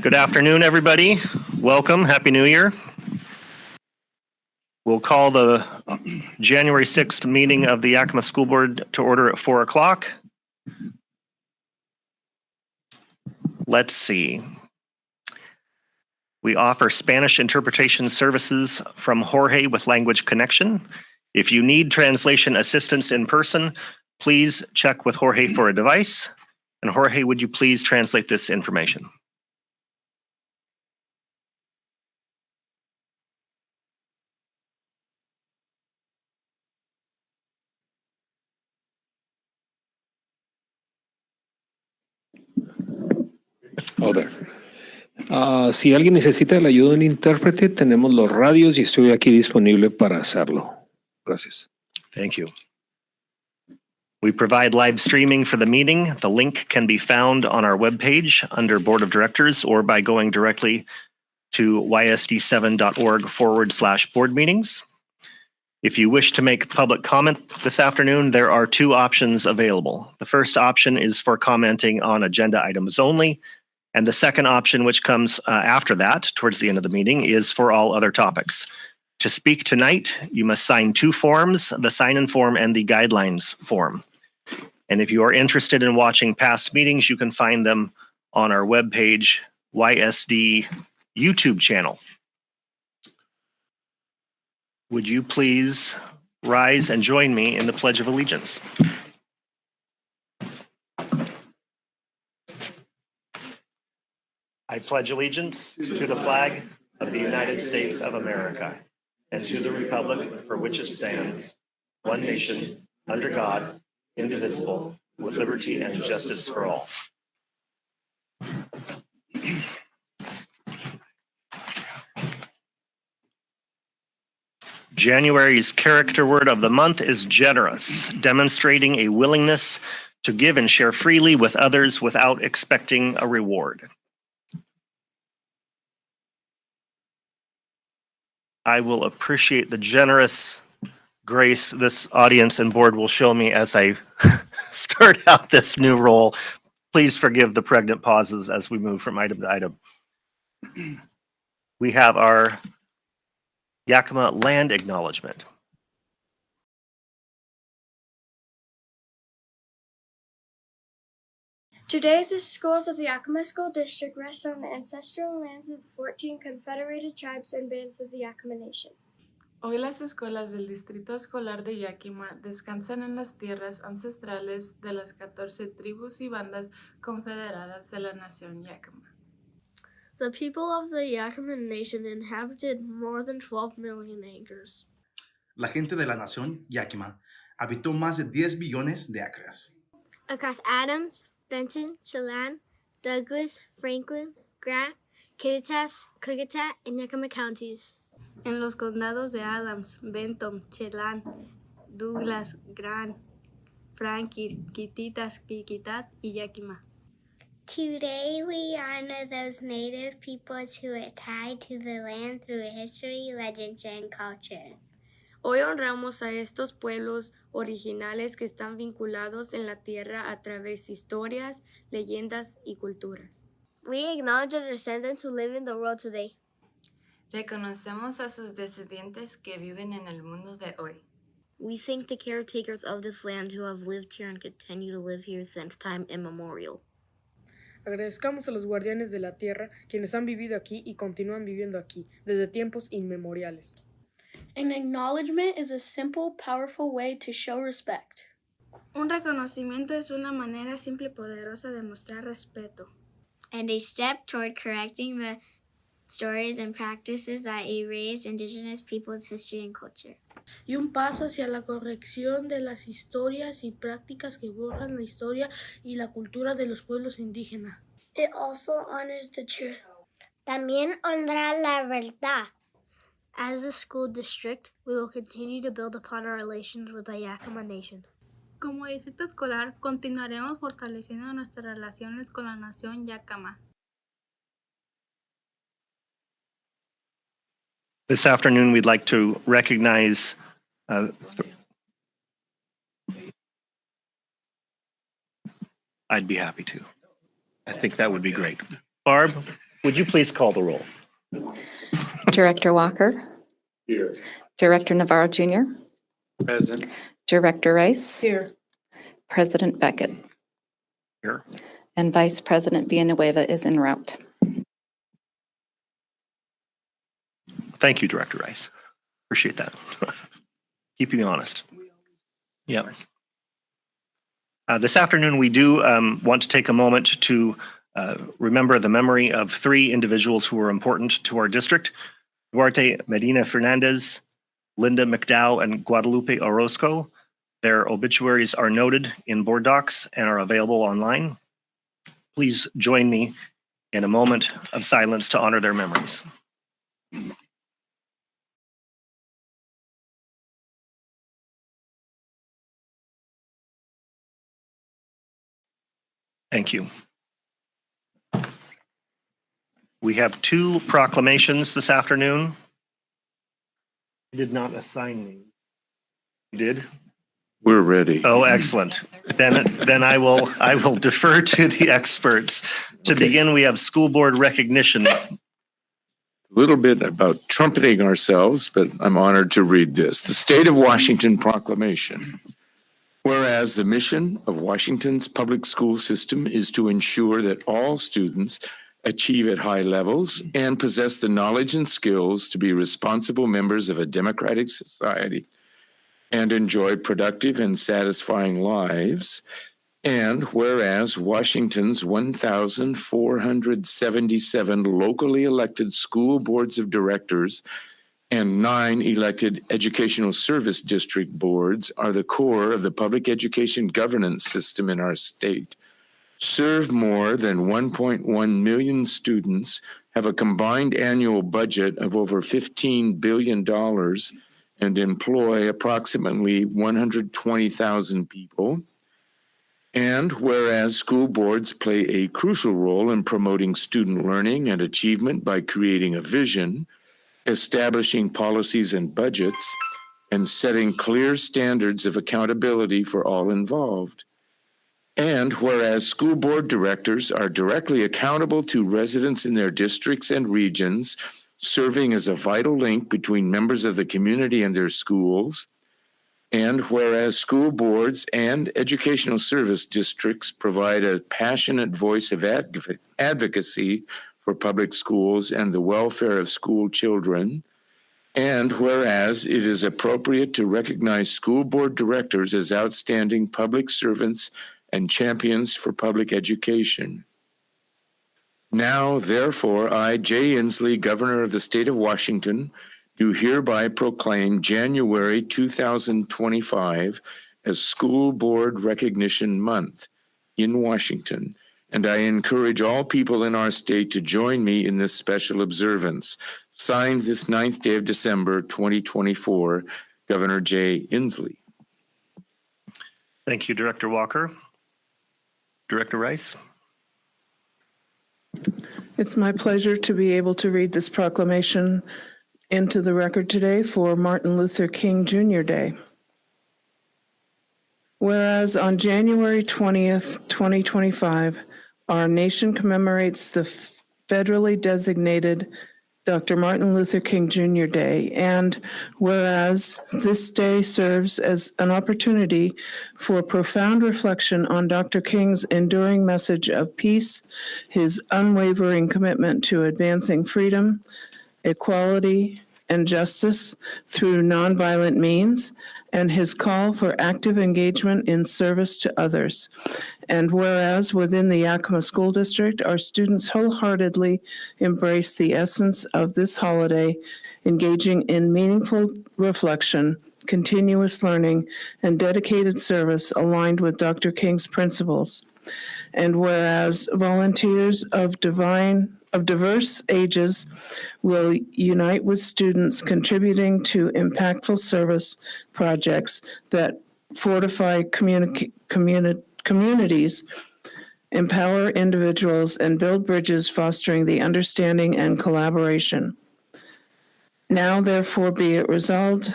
Good afternoon, everybody. Welcome. Happy New Year. We'll call the January 6th meeting of the Yakima School Board to order at 4 o'clock. Let's see. We offer Spanish interpretation services from Jorge with Language Connection. If you need translation assistance in person, please check with Jorge for a device. And Jorge, would you please translate this information? Oh, there. Si alguien necesita la ayuda de un intérprete, tenemos los radios y estoy aquí disponible para hacerlo. Gracias. Thank you. We provide live streaming for the meeting. The link can be found on our webpage under Board of Directors or by going directly to ysd7.org/board meetings. If you wish to make public comment this afternoon, there are two options available. The first option is for commenting on agenda items only, and the second option, which comes after that, towards the end of the meeting, is for all other topics. To speak tonight, you must sign two forms, the sign-in form and the guidelines form. And if you are interested in watching past meetings, you can find them on our webpage, YSD YouTube channel. Would you please rise and join me in the Pledge of Allegiance? I pledge allegiance to the flag of the United States of America and to the republic for which it stands, one nation, under God, indivisible, with liberty and justice for all. January's character word of the month is generous, demonstrating a willingness to give and share freely with others without expecting a reward. I will appreciate the generous grace this audience and board will show me as I start out this new role. Please forgive the pregnant pauses as we move from item to item. We have our Yakima land acknowledgement. Today, the schools of the Yakima School District rest on the ancestral lands of the 14 confederated tribes and bands of the Yakima Nation. Hoy las escuelas del Distrito Escolar de Yakima descansan en las tierras ancestrales de las 14 tribus y bandas confederadas de la nación Yakima. The people of the Yakima Nation inhabited more than 12 million acres. La gente de la nación Yakima habitó más de 10 billones de acres. Across Adams, Benton, Chelan, Douglas, Franklin, Grant, Kittitas, Klickitat, and Yakima counties. En los condados de Adams, Benton, Chelan, Douglas, Grant, Franklin, Kittitas, Klickitat, y Yakima. Today we honor those native peoples who are tied to the land through history, legends, and culture. Hoy honramos a estos pueblos originales que están vinculados en la tierra a través de historias, leyendas y culturas. We acknowledge our descendants who live in the world today. Reconocemos a sus descendientes que viven en el mundo de hoy. We thank the caretakers of this land who have lived here and continue to live here since time immemorial. Agradezcamos a los guardianes de la tierra, quienes han vivido aquí y continúan viviendo aquí, desde tiempos inmemoriales. An acknowledgement is a simple, powerful way to show respect. Un reconocimiento es una manera simple y poderosa de mostrar respeto. And a step toward correcting the stories and practices that erase Indigenous peoples' history and culture. Y un paso hacia la corrección de las historias y prácticas que borran la historia y la cultura de los pueblos indígenas. It also honors the truth. También honra la verdad. As a school district, we will continue to build upon our relations with the Yakima Nation. Como distrito escolar, continuaremos fortaleciendo nuestras relaciones con la nación Yakima. This afternoon, we'd like to recognize I'd be happy to. I think that would be great. Barb, Would you please call the roll? Director Walker. Here. Director Navarro Jr. Present. Director Rice. Here. President Beckett. Here. And Vice President Villanueva is en route. Thank you, Director Rice. Appreciate that. Keeping me honest. Yeah. This afternoon, we do want to take a moment to remember the memory of 3 individuals who were important to our district: Duarte Medina Fernandez, Linda McDowell, and Guadalupe Orozco. Their obituaries are noted in board docs and are available online. Please join me in a moment of silence to honor their memories. Thank you. We have 2 proclamations this afternoon. I did not assign these. You did? We're ready. Oh, excellent. Then I will defer to the experts. To begin, we have school board recognition. A little bit about trumpeting ourselves, but I'm honored to read this. The State of Washington Proclamation. Whereas the mission of Washington's public school system is to ensure that all students achieve at high levels and possess the knowledge and skills to be responsible members of a democratic society and enjoy productive and satisfying lives. And whereas Washington's 1,477 locally elected school boards of directors and 9 elected educational service district boards are the core of the public education governance system in our state, serve more than 1.1 million students, have a combined annual budget of over $15 billion, and employ approximately 120,000 people. And whereas school boards play a crucial role in promoting student learning and achievement by creating a vision, establishing policies and budgets, and setting clear standards of accountability for all involved. And whereas school board directors are directly accountable to residents in their districts and regions, serving as a vital link between members of the community and their schools. And whereas school boards and educational service districts provide a passionate voice of advocacy for public schools and the welfare of school children. And whereas it is appropriate to recognize school board directors as outstanding public servants and champions for public education. Now, therefore, I, Jay Inslee, Governor of the State of Washington, do hereby proclaim January 2025 as School Board Recognition Month in Washington, and I encourage all people in our state to join me in this special observance. Signed this 9th day of December, 2024, Governor Jay Inslee. Thank you, Director Walker. Director Rice. It's my pleasure to be able to read this proclamation into the record today for Martin Luther King Jr. Day. Whereas on January 20th, 2025, our nation commemorates the federally designated Dr. Martin Luther King Jr. Day, and whereas this day serves as an opportunity for profound reflection on Dr. King's enduring message of peace, his unwavering commitment to advancing freedom, equality, and justice through nonviolent means, and his call for active engagement in service to others. And whereas within the Yakima School District, our students wholeheartedly embrace the essence of this holiday, engaging in meaningful reflection, continuous learning, and dedicated service aligned with Dr. King's principles. And whereas volunteers of diverse ages will unite with students contributing to impactful service projects that fortify communities, empower individuals, and build bridges fostering the understanding and collaboration. Now, therefore, be it resolved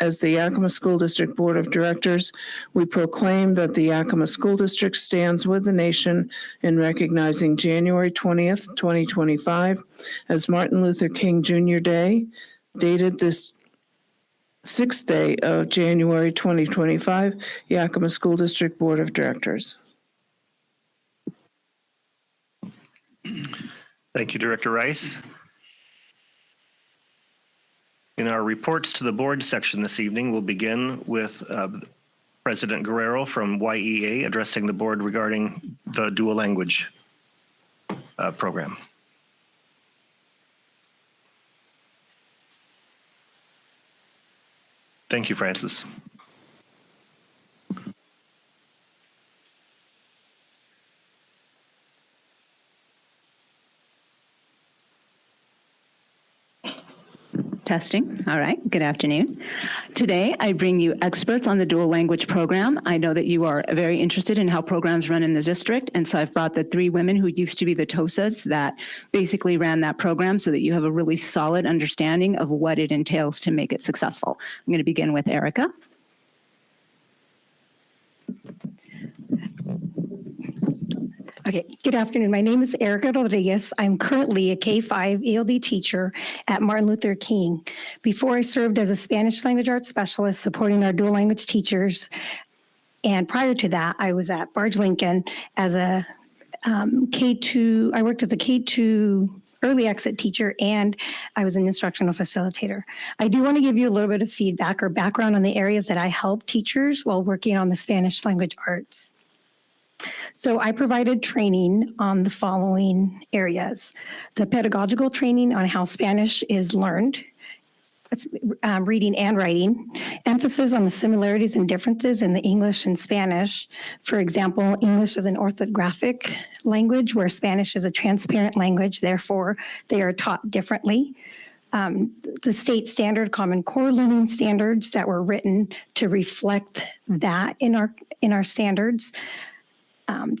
as the Yakima School District Board of Directors, we proclaim that the Yakima School District stands with the nation in recognizing January 20th, 2025 as Martin Luther King Jr. Day, dated this 6th day of January 2025, Yakima School District Board of Directors. Thank you, Director Rice. In our reports to the board section this evening, we'll begin with President Guerrero from YEA addressing the board regarding the dual language program. Thank you, Francis. Testing. All right. Good afternoon. Today, I bring you experts on the dual language program. I know that you are very interested in how programs run in the district, and so I've brought the 3 women who used to be the TOSAs that basically ran that program so that you have a really solid understanding of what it entails to make it successful. I'm going to begin with Erica. Okay, good afternoon. My name is Erica Rodriguez. I'm currently a K-5 ELD teacher at Martin Luther King. Before I served as a Spanish language arts specialist supporting our dual language teachers. And prior to that, I was at Barge Lincoln as a K-2, I worked as a K-2 early exit teacher, and I was an instructional facilitator. I do want to give you a little bit of feedback or background on the areas that I help teachers while working on the Spanish language arts. So I provided training on the following areas: the pedagogical training on how Spanish is learned, it's, reading and writing, emphasis on the similarities and differences in the English and Spanish. For example, English is an orthographic language where Spanish is a transparent language, therefore they are taught differently. The state standard Common Core learning standards that were written to reflect that in our standards.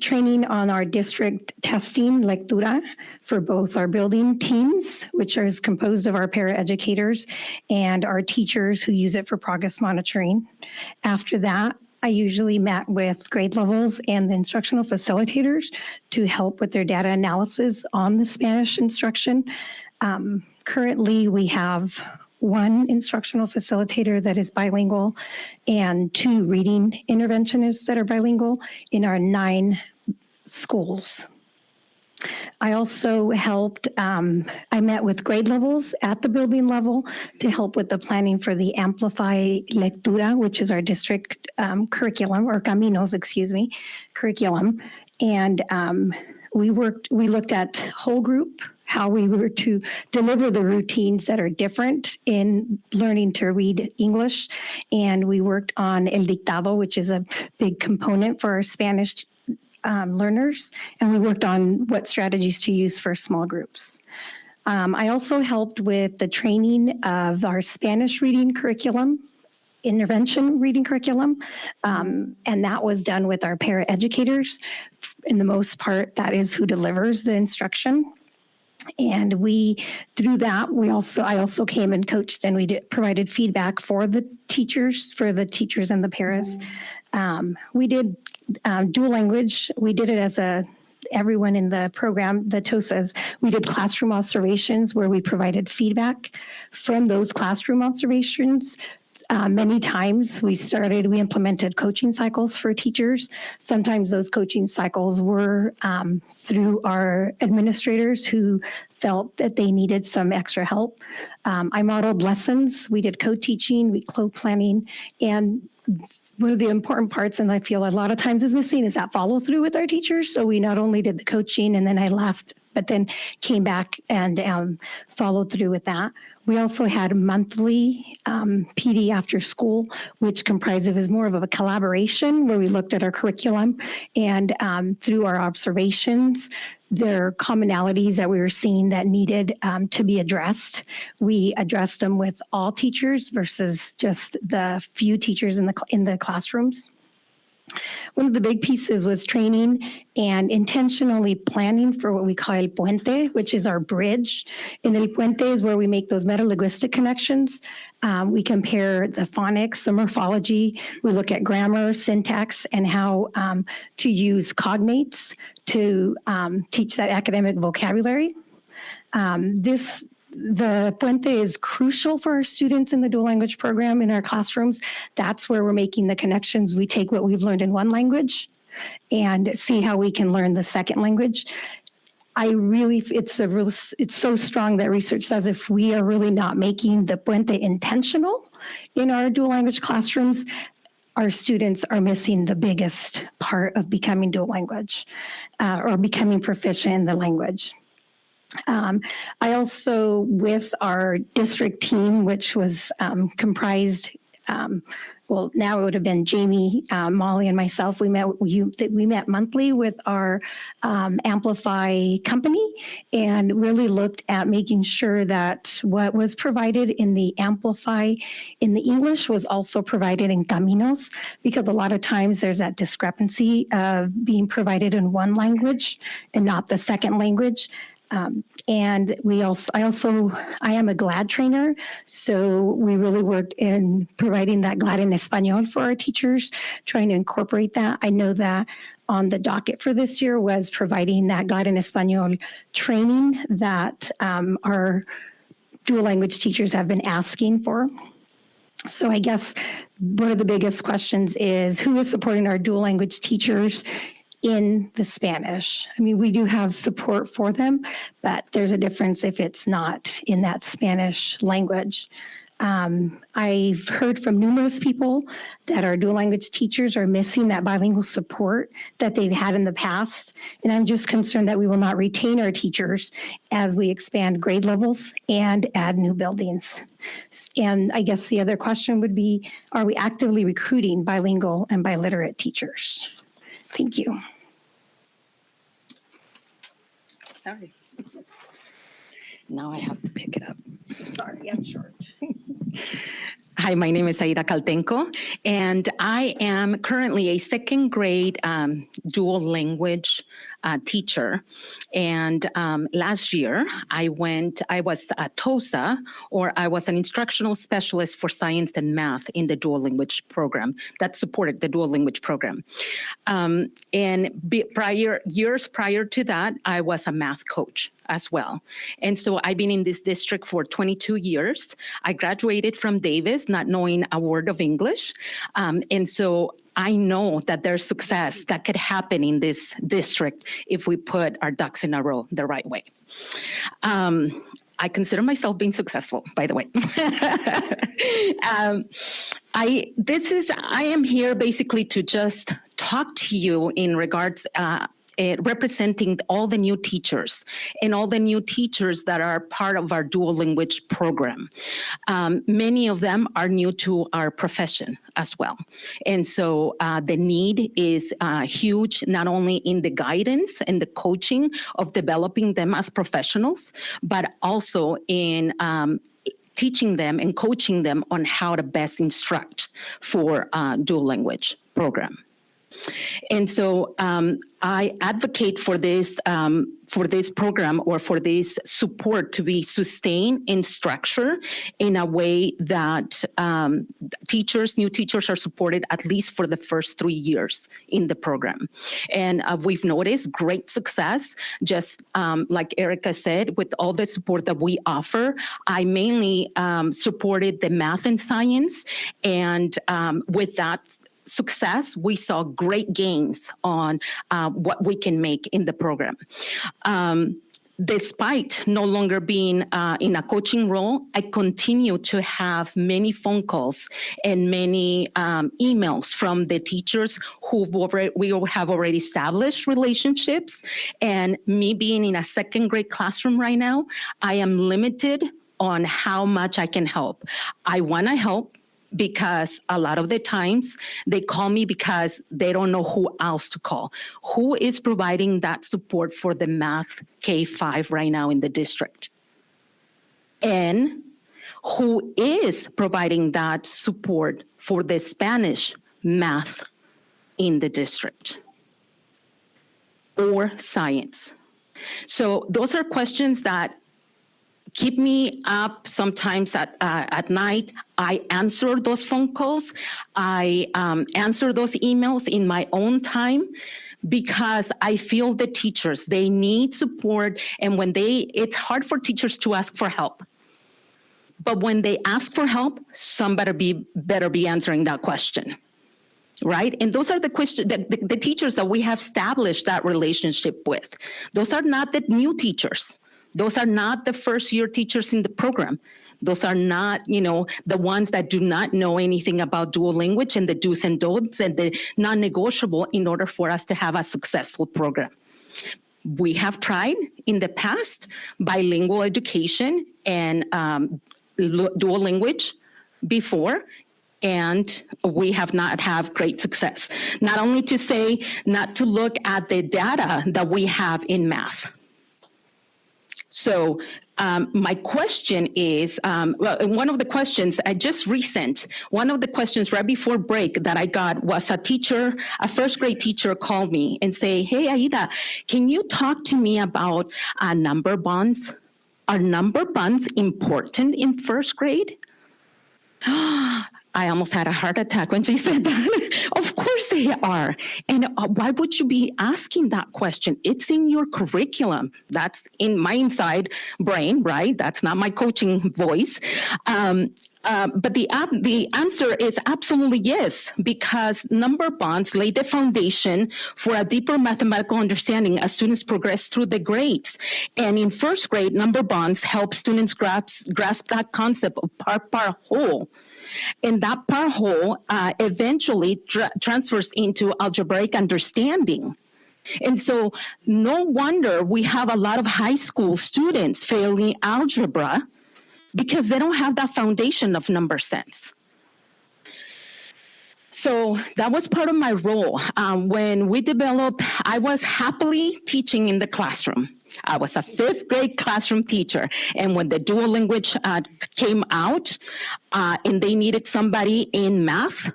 Training on our district testing, lectura, for both our building teams, which is composed of our paraeducators, and our teachers who use it for progress monitoring. After that, I usually met with grade levels and the instructional facilitators to help with their data analysis on the Spanish instruction. Currently, we have 1 instructional facilitator that is bilingual and 2 reading interventionists that are bilingual in our 9 schools. I also helped, I met with grade levels at the building level to help with the planning for the Amplify Lectura, which is our district curriculum, or Caminos, curriculum. And we looked at whole group, how we were to deliver the routines that are different in learning to read English. And we worked on El Dictado, which is a big component for our Spanish learners. And we worked on what strategies to use for small groups. I also helped with the training of our Spanish reading curriculum, intervention reading curriculum, and that was done with our paraeducators. In the most part, that is who delivers the instruction. And through that, I also came and coached, and we provided feedback for the teachers and the paras. We did dual language. We did it as everyone in the program, the TOSAs. We did classroom observations where we provided feedback from those classroom observations. Many times we implemented coaching cycles for teachers. Sometimes those coaching cycles were through our administrators who felt that they needed some extra help. I modeled lessons. We did co-teaching, we co-planning, and one of the important parts, and I feel a lot of times is missing, is that follow through with our teachers. So we not only did the coaching and then I left, but then came back and followed through with that. We also had monthly PD after school, which is more of a collaboration where we looked at our curriculum and through our observations, there are commonalities that we were seeing that needed to be addressed. We addressed them with all teachers versus just the few teachers in the classrooms. One of the big pieces was training and intentionally planning for what we call el puente, which is our bridge. And el puente is where we make those metalinguistic connections. We compare the phonics, the morphology. We look at grammar, syntax, and how to use cognates to teach that academic vocabulary. The puente is crucial for our students in the dual language program in our classrooms. That's where we're making the connections. We take what we've learned in one language and see how we can learn the second language. It's so strong that research says if we are really not making the puente intentional in our dual language classrooms, our students are missing the biggest part of becoming dual language or becoming proficient in the language. I also, with our district team, which was comprised, well, now it would have been Jamie, Molly, and myself. We met monthly with our Amplify company and really looked at making sure that what was provided in the Amplify in the English was also provided in Caminos, because a lot of times there's that discrepancy of being provided in one language and not the second language. And I am a GLAD trainer, so we really worked in providing that GLAD in Espanol for our teachers, trying to incorporate that. I know that on the docket for this year was providing that GLAD in Espanol training that our dual language teachers have been asking for. So I guess one of the biggest questions is who is supporting our dual language teachers in the Spanish? I mean, we do have support for them, but there's a difference if it's not in that Spanish language. I've heard from numerous people that our dual language teachers are missing that bilingual support that they've had in the past. And I'm just concerned that we will not retain our teachers as we expand grade levels and add new buildings. And I guess the other question would be, are we actively recruiting bilingual and biliterate teachers? Thank you. Sorry. Now I have to pick it up. Sorry, I'm short. Hi, my name is Aida Caltenco, and I am currently a second grade dual language teacher. And last year, I was a TOSA, or I was an instructional specialist for science and math in the dual language program that supported the dual language program. Years prior to that, I was a math coach as well. And so I've been in this district for 22 years. I graduated from Davis not knowing a word of English. And so I know that there's success that could happen in this district if we put our ducks in a row the right way. I consider myself being successful, by the way. I am here basically to just talk to you in regards representing all the new teachers and all the new teachers that are part of our dual language program. Many of them are new to our profession as well. And so the need is huge, not only in the guidance and the coaching of developing them as professionals, but also in teaching them and coaching them on how to best instruct for dual language program. And so I advocate for this program, or for this support, to be sustained in structure in a way that new teachers are supported at least for the first 3 years in the program. And we've noticed great success, just like Erica said, with all the support that we offer. I mainly supported the math and science, and with that success, we saw great gains on what we can make in the program. Despite no longer being in a coaching role, I continue to have many phone calls and many emails from the teachers we have already established relationships. And me being in a second grade classroom right now, I am limited on how much I can help. I want to help, because a lot of the times they call me because they don't know who else to call. Who is providing that support for the math K-5 right now in the district? And who is providing that support for the Spanish math in the district or science? So those are questions that keep me up sometimes at night. I answer those phone calls. I answer those emails in my own time because I feel the teachers, they need support. And it's hard for teachers to ask for help. But when they ask for help, somebody better be answering that question. Right? And those are the questions, the teachers that we have established that relationship with. Those are not the new teachers. Those are not the first year teachers in the program. Those are not, the ones that do not know anything about dual language and the do's and don'ts and the non-negotiable in order for us to have a successful program. We have tried in the past bilingual education and dual language before, and we have not had great success. Not only to say not to look at the data that we have in math. So my question is, one of the questions I just one of the questions right before break that I got was a first grade teacher called me and say, hey, Aida, can you talk to me about number bonds? Are number bonds important in first grade? I almost had a heart attack when she said that. Of course they are. And why would you be asking that question? It's in your curriculum. That's in my inside brain, right? That's not my coaching voice. But the answer is absolutely yes, because number bonds lay the foundation for a deeper mathematical understanding as students progress through the grades. And in first grade, number bonds help students grasp that concept of part whole. And that part whole eventually transfers into algebraic understanding. And so no wonder we have a lot of high school students failing algebra because they don't have that foundation of number sense. So that was part of my role. When we developed, I was happily teaching in the classroom. I was a fifth grade classroom teacher. And when the dual language came out and they needed somebody in math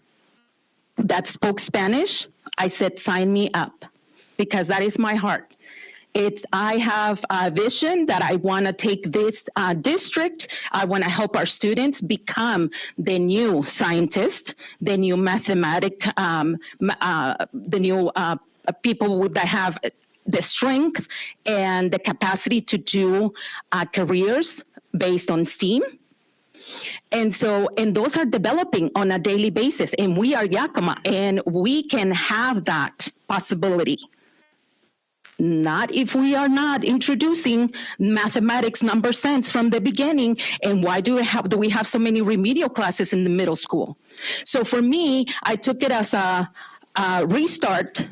that spoke Spanish, I said, sign me up, because that is my heart. I have a vision that I want to take this district. I want to help our students become the new scientist, the new the new people that have the strength and the capacity to do careers based on STEAM. And those are developing on a daily basis. And we are Yakima, and we can have that possibility. Not if we are not introducing mathematics, number sense from the beginning. And why do we have so many remedial classes in the middle school? So for me, I took it as a restart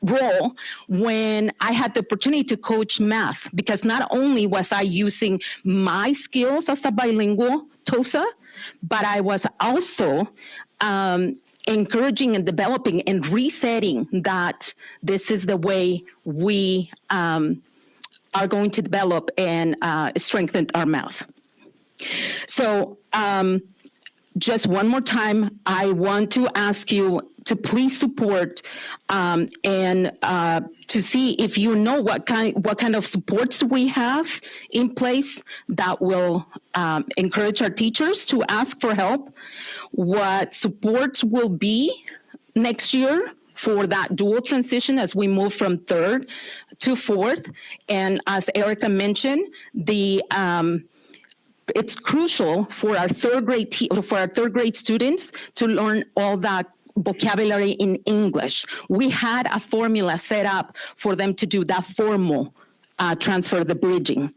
role when I had the opportunity to coach math, because not only was I using my skills as a bilingual TOSA, but I was also encouraging and developing and resetting that this is the way we are going to develop and strengthen our math. So just one more time, I want to ask you to please support and to see if you know what kind of supports we have in place that will encourage our teachers to ask for help, what supports will be next year for that dual transition as we move from third to fourth. And as Erica mentioned, it's crucial for our third grade students to learn all that vocabulary in English. We had a formula set up for them to do that formal transfer, the bridging.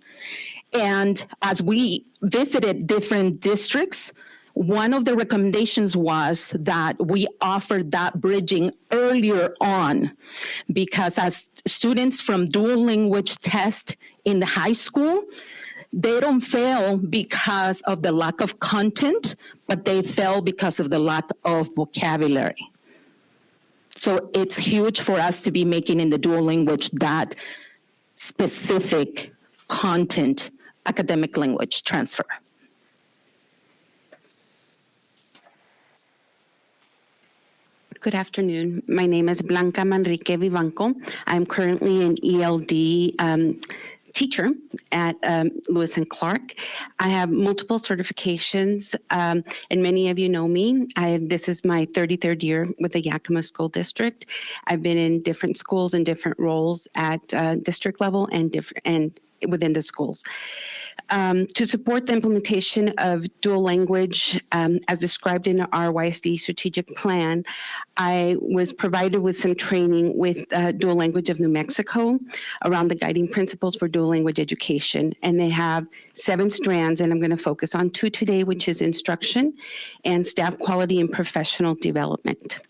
And as we visited different districts, one of the recommendations was that we offered that bridging earlier on, because as students from dual language test in the high school, they don't fail because of the lack of content, but they fail because of the lack of vocabulary. So it's huge for us to be making in the dual language that specific content academic language transfer. Good afternoon. My name is Blanca Manrique Vivanco. I'm currently an ELD teacher at Lewis and Clark. I have multiple certifications, and many of you know me. This is my 33rd year with the Yakima School District. I've been in different schools and different roles at district level and within the schools. To support the implementation of dual language as described in our YSD strategic plan, I was provided with some training with Dual Language of New Mexico around the guiding principles for dual language education. And they have 7 strands, and I'm going to focus on 2 today, which is instruction and staff quality and professional development.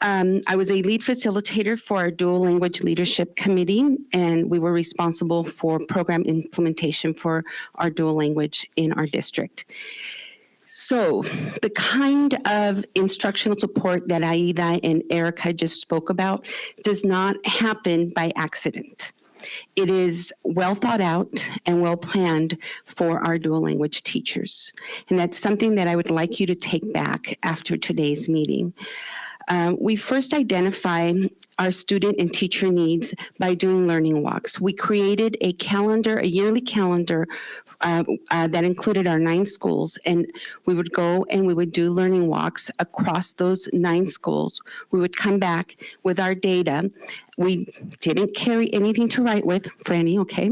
I was a lead facilitator for our Dual Language Leadership Committee, and we were responsible for program implementation for our dual language in our district. So the kind of instructional support that Aida and Erica just spoke about does not happen by accident. It is well thought out and well planned for our dual language teachers. And that's something that I would like you to take back after today's meeting. We first identify our student and teacher needs by doing learning walks. We created a calendar, a yearly calendar that included our 9 schools, and we would go and we would do learning walks across those 9 schools. We would come back with our data. We didn't carry anything to write with, Franny, okay?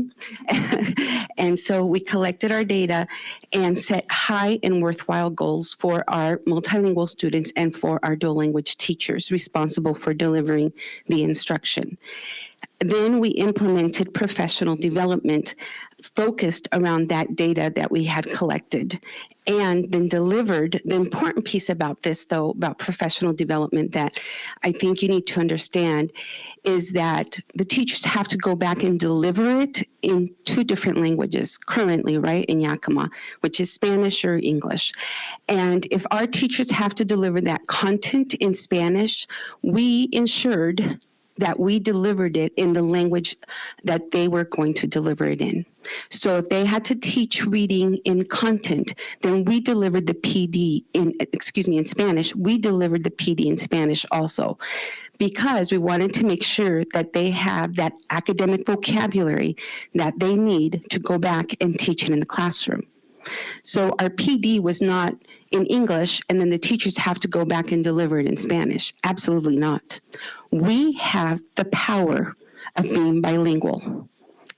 And so we collected our data and set high and worthwhile goals for our multilingual students and for our dual language teachers responsible for delivering the instruction. Then we implemented professional development focused around that data that we had collected, and then delivered. The important piece about this, though, about professional development that I think you need to understand is that the teachers have to go back and deliver it in 2 different languages currently, right, in Yakima, which is Spanish or English. And if our teachers have to deliver that content in Spanish, we ensured that we delivered it in the language that they were going to deliver it in. So if they had to teach reading in content, then we delivered the PD in Spanish, we delivered the PD in Spanish also, because we wanted to make sure that they have that academic vocabulary that they need to go back and teach it in the classroom. So our PD was not in English, and then the teachers have to go back and deliver it in Spanish. Absolutely not. We have the power of being bilingual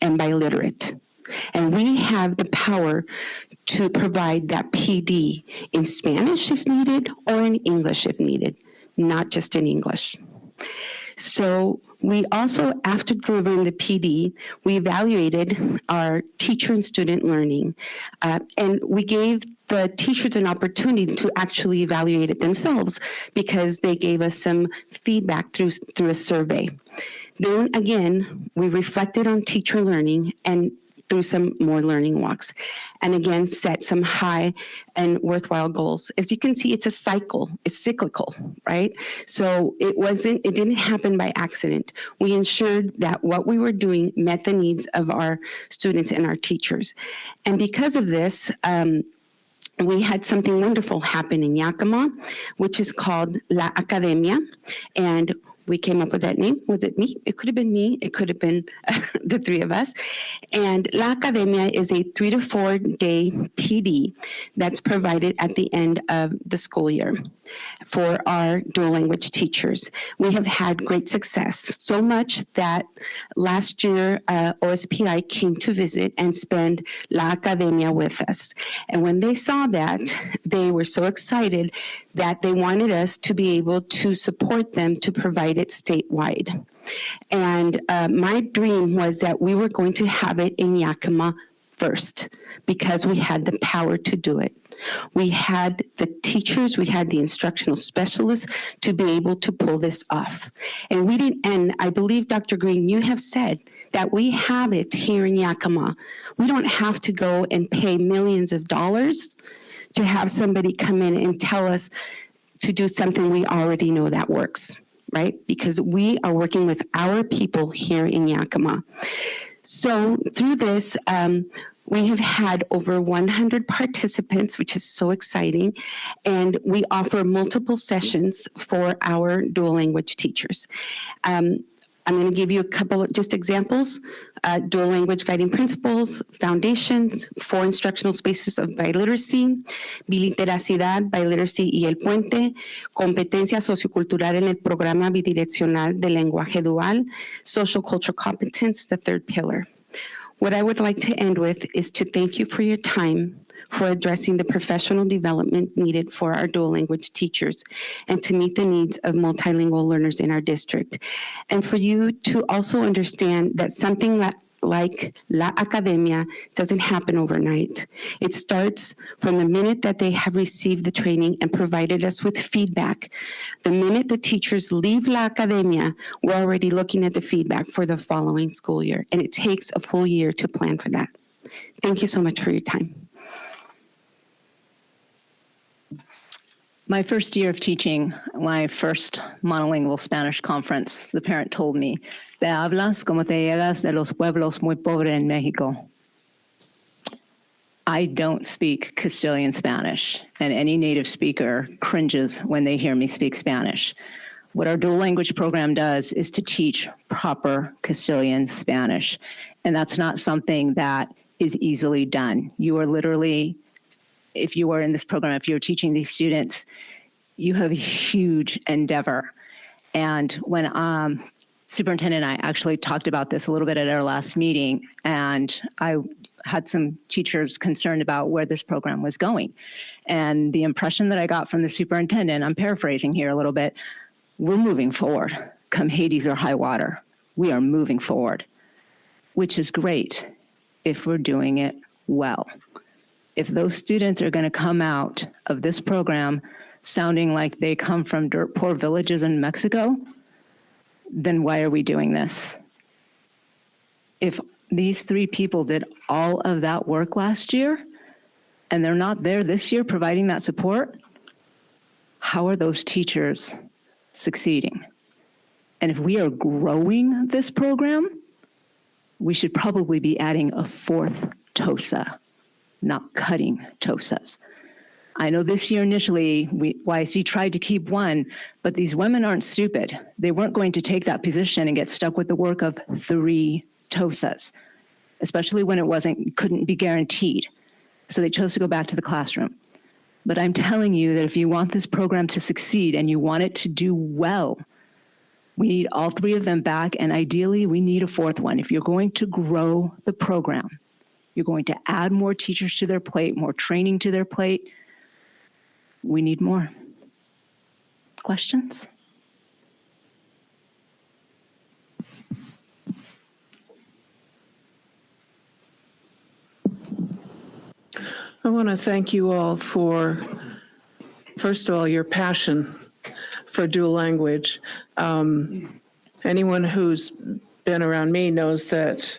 and biliterate. And we have the power to provide that PD in Spanish if needed or in English if needed, not just in English. So we also, after delivering the PD, we evaluated our teacher and student learning, and we gave the teachers an opportunity to actually evaluate it themselves because they gave us some feedback through a survey. Then again, we reflected on teacher learning and through some more learning walks, and again set some high and worthwhile goals. As you can see, it's a cycle, it's cyclical, right? So it didn't happen by accident. We ensured that what we were doing met the needs of our students and our teachers. And because of this, we had something wonderful happen in Yakima, which is called La Academia, and we came up with that name. Was it me? It could have been me. It could have been the 3 of us. And La Academia is a 3 to 4 day PD that's provided at the end of the school year for our dual language teachers. We have had great success, so much that last year OSPI came to visit and spend La Academia with us. And when they saw that, they were so excited that they wanted us to be able to support them to provide it statewide. And my dream was that we were going to have it in Yakima first because we had the power to do it. We had the teachers, we had the instructional specialists to be able to pull this off. And we didn't, and I believe, Dr. Green, you have said that we have it here in Yakima. We don't have to go and pay millions of dollars to have somebody come in and tell us to do something we already know that works, right? Because we are working with our people here in Yakima. So through this, We have had over 100 participants, which is so exciting, and we offer multiple sessions for our dual language teachers. I'm going to give you a couple of just examples. Dual language guiding principles, foundations, 4 instructional spaces of biliteracy, biliteracidad, biliteracy y el puente, competencia sociocultural en el programa bidireccional de lenguaje dual, social cultural competence, the 3rd pillar. What I would like to end with is to thank you for your time, for addressing the professional development needed for our dual language teachers and to meet the needs of multilingual learners in our district. And for you to also understand that something like La Academia doesn't happen overnight. It starts from the minute that they have received the training and provided us with feedback. The minute the teachers leave La Academia, we're already looking at the feedback for the following school year, and it takes a full year to plan for that. Thank you so much for your time. My first year of teaching, my first monolingual Spanish conference, the parent told me, "Te hablas como te llegas de los pueblos muy pobres en México." I don't speak Castilian Spanish, and any native speaker cringes when they hear me speak Spanish. What our dual language program does is to teach proper Castilian Spanish, and that's not something that is easily done. You are literally, if you are in this program, if you're teaching these students, you have a huge endeavor. And when Superintendent and I actually talked about this a little bit at our last meeting, and I had some teachers concerned about where this program was going. And the impression that I got from the superintendent, I'm paraphrasing here a little bit, we're moving forward. Come Hades or high water, we are moving forward, which is great if we're doing it well. If those students are going to come out of this program sounding like they come from dirt poor villages in Mexico, then why are we doing this? If these 3 people did all of that work last year and they're not there this year providing that support, how are those teachers succeeding? And if we are growing this program, we should probably be adding a 4th TOSA, not cutting TOSAs. I know this year initially, YSD tried to keep 1, but these women aren't stupid. They weren't going to take that position and get stuck with the work of 3 TOSAs, especially when it couldn't be guaranteed. So they chose to go back to the classroom. But I'm telling you that if you want this program to succeed and you want it to do well, we need all 3 of them back, and ideally we need a 4th one. If you're going to grow the program, you're going to add more teachers to their plate, more training to their plate, we need more. Questions? I want to thank you all for, first of all, your passion for dual language. Anyone who's been around me knows that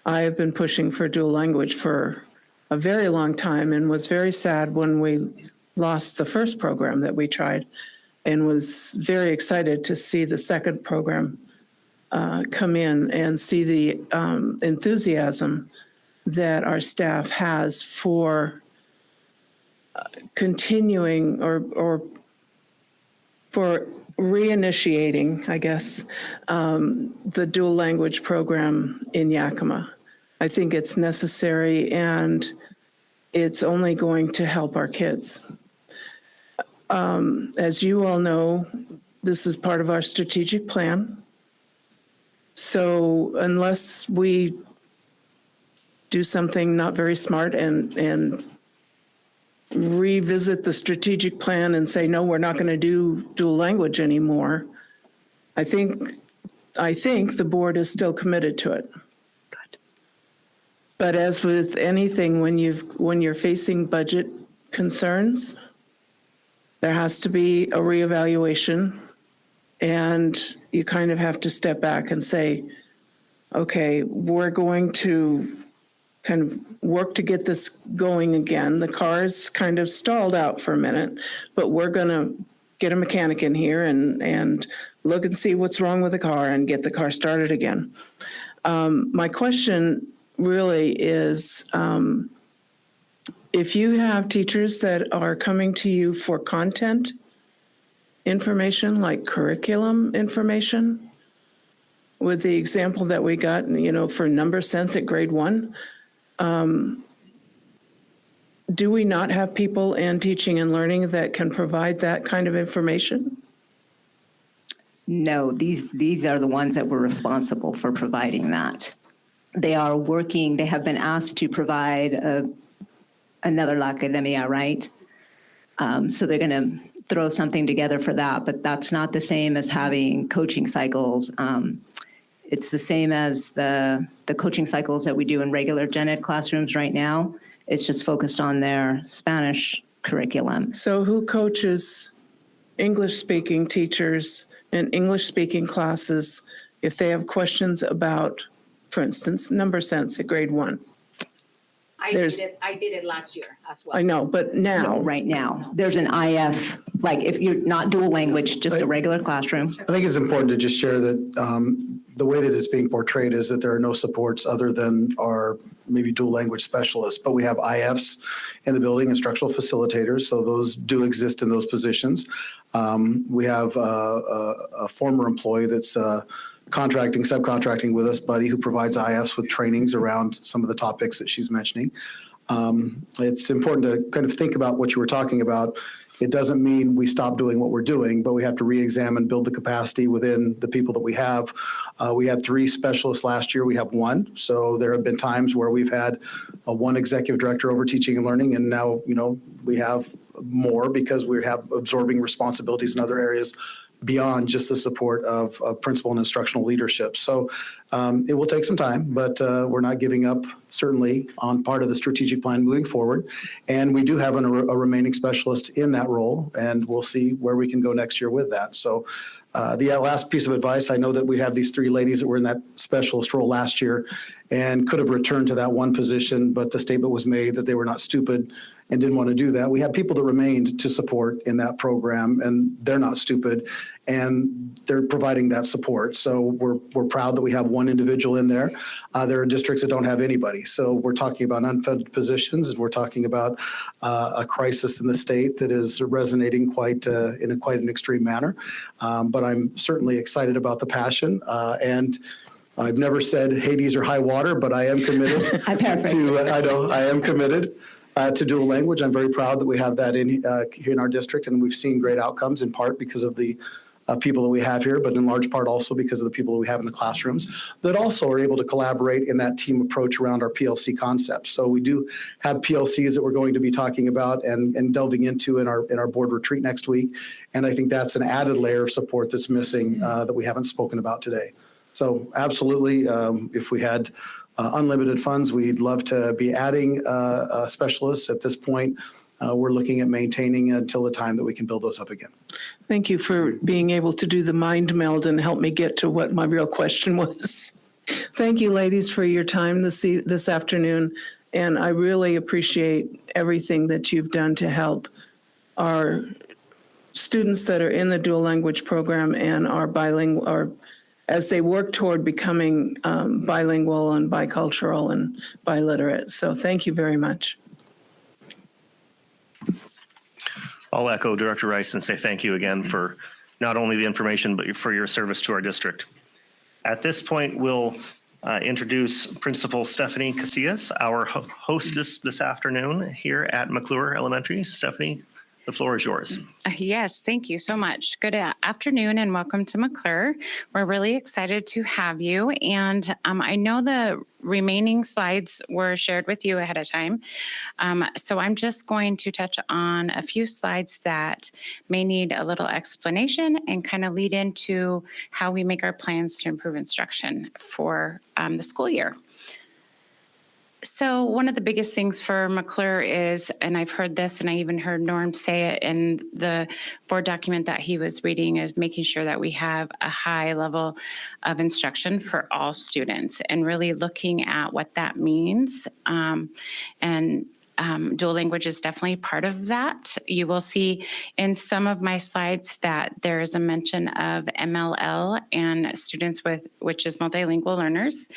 I have been pushing for dual language for a very long time and was very sad when we lost the first program that we tried, and was very excited to see the second program come in and see the enthusiasm that our staff has for continuing or for reinitiating, I guess, the dual language program in Yakima. I think it's necessary, and it's only going to help our kids. As you all know, this is part of our strategic plan. So unless we do something not very smart and revisit the strategic plan and say, no, we're not going to do dual language anymore, I think the board is still committed to it. Good. But as with anything, when you're facing budget concerns, there has to be a reevaluation, and you kind of have to step back and say, okay, we're going to kind of work to get this going again. The car's kind of stalled out for a minute, but we're going to get a mechanic in here and look and see what's wrong with the car and get the car started again. My question really is, if you have teachers that are coming to you for content information, like curriculum information, with the example that we got, for number sense at grade 1, do we not have people in teaching and learning that can provide that kind of information? No, these are the ones that were responsible for providing that. They have been asked to provide another La Academia, right? So they're going to throw something together for that, but that's not the same as having coaching cycles. It's the same as the coaching cycles that we do in regular gen ed classrooms right now. It's just focused on their Spanish curriculum. So who coaches English-speaking teachers in English-speaking classes if they have questions about, for instance, number sense at grade 1? I did it last year as well. I know, but now. No, right now, there's an IF, like if you're not dual language, just a regular classroom. I think it's important to just share that the way that it's being portrayed is that there are no supports other than our maybe dual language specialists, but we have IFs in the building, instructional facilitators, so those do exist in those positions. We have a former employee that's subcontracting with us, Buddy, who provides IFs with trainings around some of the topics that she's mentioning. It's important to kind of think about what you were talking about. It doesn't mean we stop doing what we're doing, but we have to re-examine, build the capacity within the people that we have. We had 3 specialists last year. We have 1. So there have been times where we've had one executive director over teaching and learning, and now, we have more because we have absorbing responsibilities in other areas beyond just the support of principal and instructional leadership. So it will take some time, but we're not giving up, certainly, on part of the strategic plan moving forward. And we do have a remaining specialist in that role, and we'll see where we can go next year with that. So the last piece of advice, I know that we have these 3 ladies that were in that specialist role last year and could have returned to that one position, but the statement was made that they were not stupid and didn't want to do that. We have people that remained to support in that program, and they're not stupid, and they're providing that support. So we're proud that we have one individual in there. There are districts that don't have anybody. So we're talking about unfunded positions, and we're talking about a crisis in the state that is resonating quite in an extreme manner. But I'm certainly excited about the passion, and I've never said Hades or high water, but I am committed I am committed to dual language. I'm very proud that we have that here in our district, and we've seen great outcomes in part because of the people that we have here, but in large part also because of the people that we have in the classrooms that also are able to collaborate in that team approach around our PLC concepts. So we do have PLCs that we're going to be talking about and delving into in our board retreat next week. And I think that's an added layer of support that's missing that we haven't spoken about today. So absolutely, if we had unlimited funds, we'd love to be adding specialists. At this point, we're looking at maintaining until the time that we can build those up again. Thank you for being able to do the mind meld and help me get to what my real question was. Thank you, ladies, for your time this afternoon. And I really appreciate everything that you've done to help our students that are in the dual language program and are bilingual, or as they work toward becoming bilingual and bicultural and biliterate. So thank you very much. I'll echo Director Rice and say thank you again for not only the information, but for your service to our district. At this point, we'll introduce Principal Stephanie Casillas, our hostess this afternoon here at McClure Elementary. Stephanie, the floor is yours. Yes, thank you so much. Good afternoon and welcome to McClure. We're really excited to have you. And I know the remaining slides were shared with you ahead of time. So I'm just going to touch on a few slides that may need a little explanation and kind of lead into how we make our plans to improve instruction for the school year. So one of the biggest things for McClure is, and I've heard this and I even heard Norm say it in the board document that he was reading, is making sure that we have a high level of instruction for all students and really looking at what that means. And dual language is definitely part of that. You will see in some of my slides that there is a mention of MLL and students with, which is multilingual learners,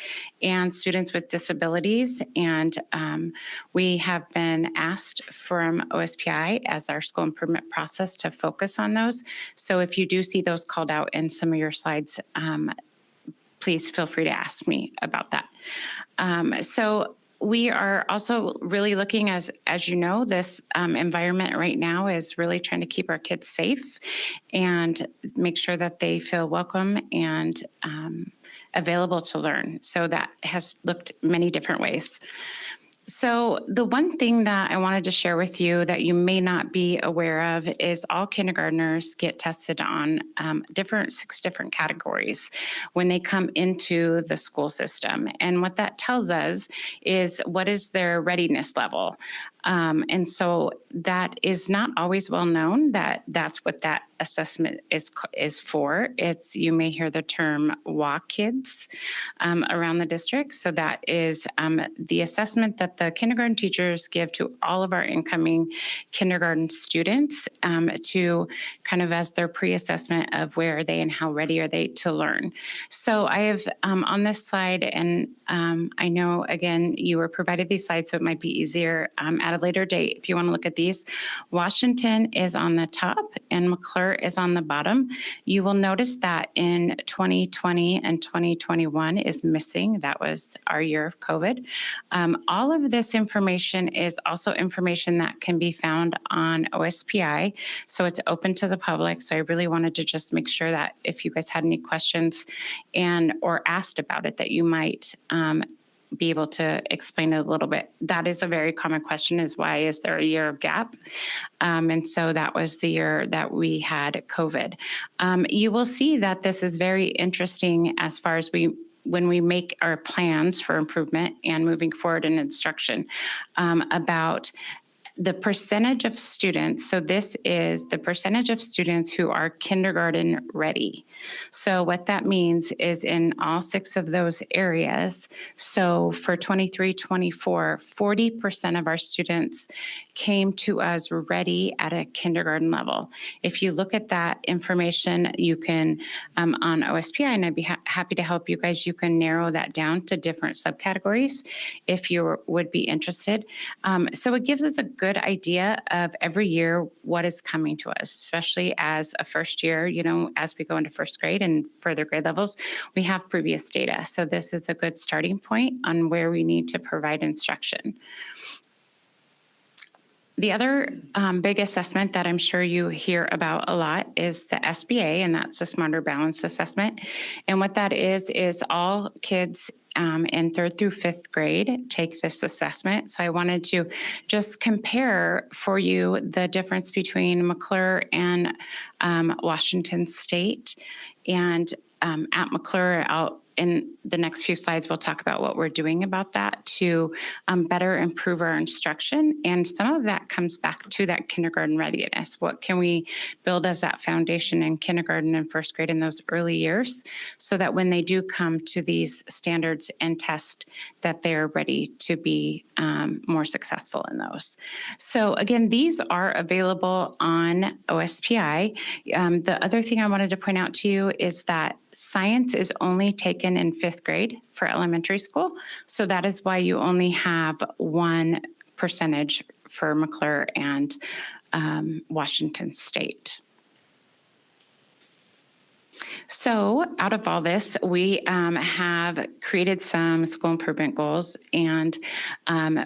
and students with disabilities. And we have been asked from OSPI as our school improvement process to focus on those. So if you do see those called out in some of your slides, please feel free to ask me about that. So we are also really looking, as you know, this environment right now is really trying to keep our kids safe and make sure that they feel welcome and available to learn. So that has looked many different ways. So the one thing that I wanted to share with you that you may not be aware of is all kindergartners get tested on 6 different categories when they come into the school system. And what that tells us is what is their readiness level. And so that is not always well known that that's what that assessment is for. It's, you may hear the term WA kids around the district. So that is the assessment that the kindergarten teachers give to all of our incoming kindergarten students to kind of as their pre-assessment of where are they and how ready are they to learn. So I have on this slide, and I know, again, you were provided these slides, so it might be easier at a later date if you want to look at these. Washington is on the top and McClure is on the bottom. You will notice that in 2020 and 2021 is missing. That was our year of COVID. All of this information is also information that can be found on OSPI, so it's open to the public. So I really wanted to just make sure that if you guys had any questions and or asked about it, that you might be able to explain it a little bit. That is a very common question, is why is there a year of gap? And so that was the year that we had COVID. You will see that this is very interesting as far as when we make our plans for improvement and moving forward in instruction about the percentage of students. So this is the percentage of students who are kindergarten ready. So what that means is in all 6 of those areas, so for 23-24, 40% of our students came to us ready at a kindergarten level. If you look at that information, you can, on OSPI, and I'd be happy to help you guys, you can narrow that down to different subcategories if you would be interested. So it gives us a good idea of every year what is coming to us, especially as a first year, you know, as we go into first grade and further grade levels, we have previous data. So this is a good starting point on where we need to provide instruction. The other big assessment that I'm sure you hear about a lot is the SBA, and that's the Smarter Balanced Assessment. And what that is all kids in 3rd through 5th grade take this assessment. So I wanted to just compare for you the difference between McClure and Washington State. And at McClure, in the next few slides, we'll talk about what we're doing about that to better improve our instruction. And some of that comes back to that kindergarten readiness. What can we build as that foundation in kindergarten and first grade in those early years so that when they do come to these standards and test, that they're ready to be more successful in those. So again, these are available on OSPI. The other thing I wanted to point out to you is that science is only taken in 5th grade for elementary school. So that is why you only have 1 percentage for McClure and Washington State. So out of all this, we have created some school improvement goals, and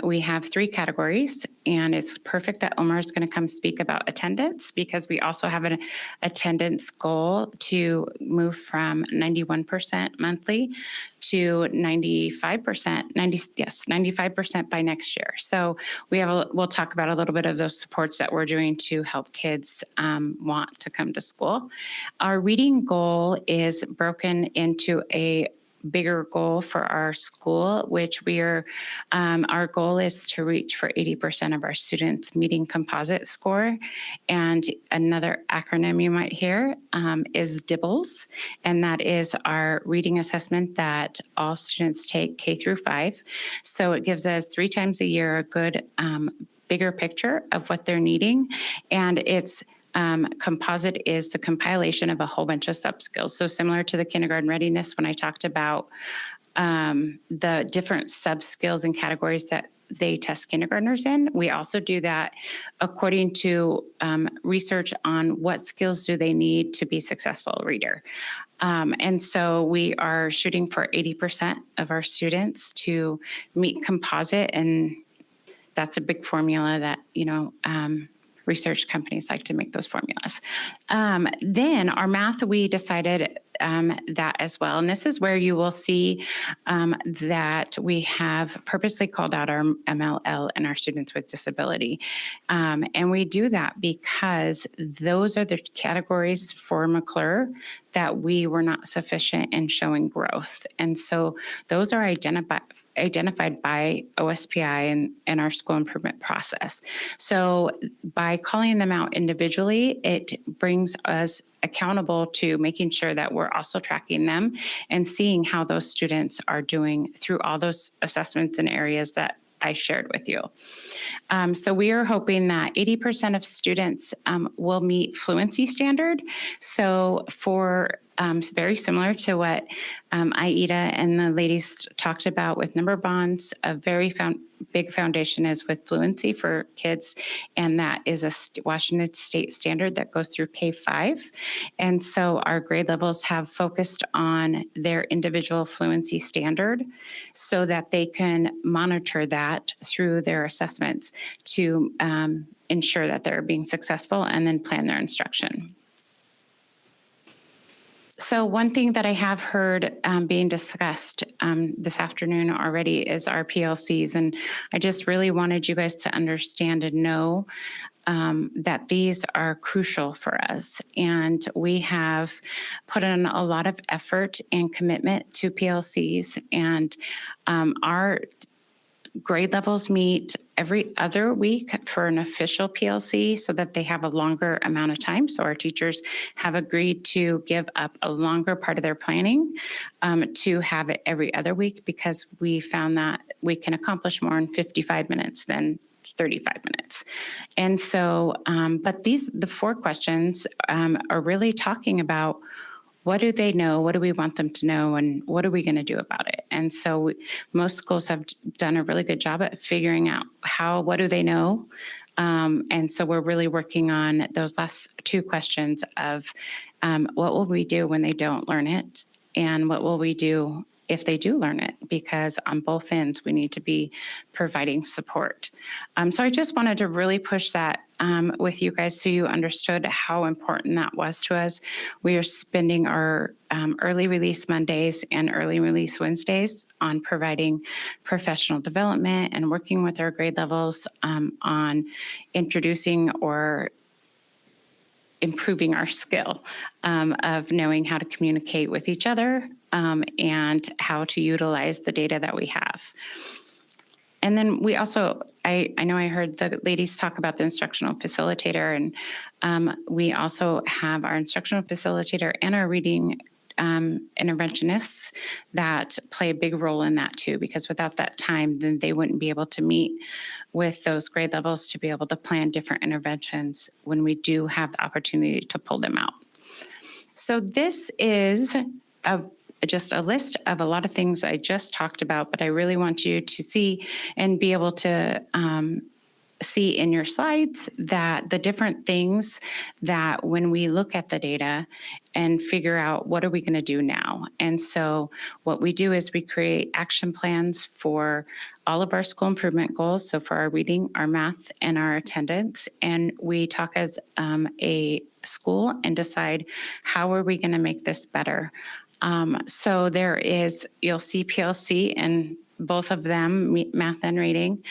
we have 3 categories. And it's perfect that Omar is going to come speak about attendance, because we also have an attendance goal to move from 91% monthly to 95% by next year. So we'll talk about a little bit of those supports that we're doing to help kids want to come to school. Our reading goal is broken into a bigger goal for our school, which we are, our goal is to reach for 80% of our students meeting composite score. And another acronym you might hear is DIBBLS, and that is our reading assessment that all students take K through 5. So it gives us 3 times a year a good bigger picture of what they're needing. And it's composite is the compilation of a whole bunch of sub-skills. So similar to the kindergarten readiness, when I talked about the different sub-skills and categories that they test kindergartners in, we also do that according to research on what skills do they need to be successful reader. And so we are shooting for 80% of our students to meet composite, and that's a big formula that, research companies like to make those formulas. Then our math, we decided that as well. And this is where you will see that we have purposely called out our MLL and our students with disability. And we do that because those are the categories for McClure that we were not sufficient in showing growth. And so those are identified by OSPI and our school improvement process. So by calling them out individually, it brings us accountable to making sure that we're also tracking them and seeing how those students are doing through all those assessments and areas that I shared with you. So we are hoping that 80% of students will meet fluency standard. So for very similar to what Aida and the ladies talked about with number bonds, a very big foundation is with fluency for kids, and that is a Washington State standard that goes through K-5. And so our grade levels have focused on their individual fluency standard so that they can monitor that through their assessments to ensure that they're being successful and then plan their instruction. So one thing that I have heard being discussed this afternoon already is our PLCs. And I just really wanted you guys to understand and know that these are crucial for us. And we have put in a lot of effort and commitment to PLCs. And our grade levels meet every other week for an official PLC so that they have a longer amount of time. So our teachers have agreed to give up a longer part of their planning to have it every other week, because we found that we can accomplish more in 55 minutes than 35 minutes. And so, but the 4 questions are really talking about what do they know? What do we want them to know? And what are we going to do about it? And so most schools have done a really good job at figuring out what do they know? And so we're really working on those last 2 questions of what will we do when they don't learn it? And what will we do if they do learn it? Because on both ends, we need to be providing support. So I just wanted to really push that with you guys so you understood how important that was to us. We are spending our early release Mondays and early release Wednesdays on providing professional development and working with our grade levels on introducing or improving our skill of knowing how to communicate with each other and how to utilize the data that we have. And then we also, I know I heard the ladies talk about the instructional facilitator, and we also have our instructional facilitator and our reading interventionists that play a big role in that too, because without that time, then they wouldn't be able to meet with those grade levels to be able to plan different interventions when we do have the opportunity to pull them out. So this is just a list of a lot of things I just talked about, but I really want you to see and be able to see in your slides that the different things that when we look at the data and figure out what are we going to do now. And so what we do is we create action plans for all of our school improvement goals. So for our reading, our math, and our attendance. And we talk as a school and decide how are we going to make this better. So you'll see PLC and both of them, math and reading,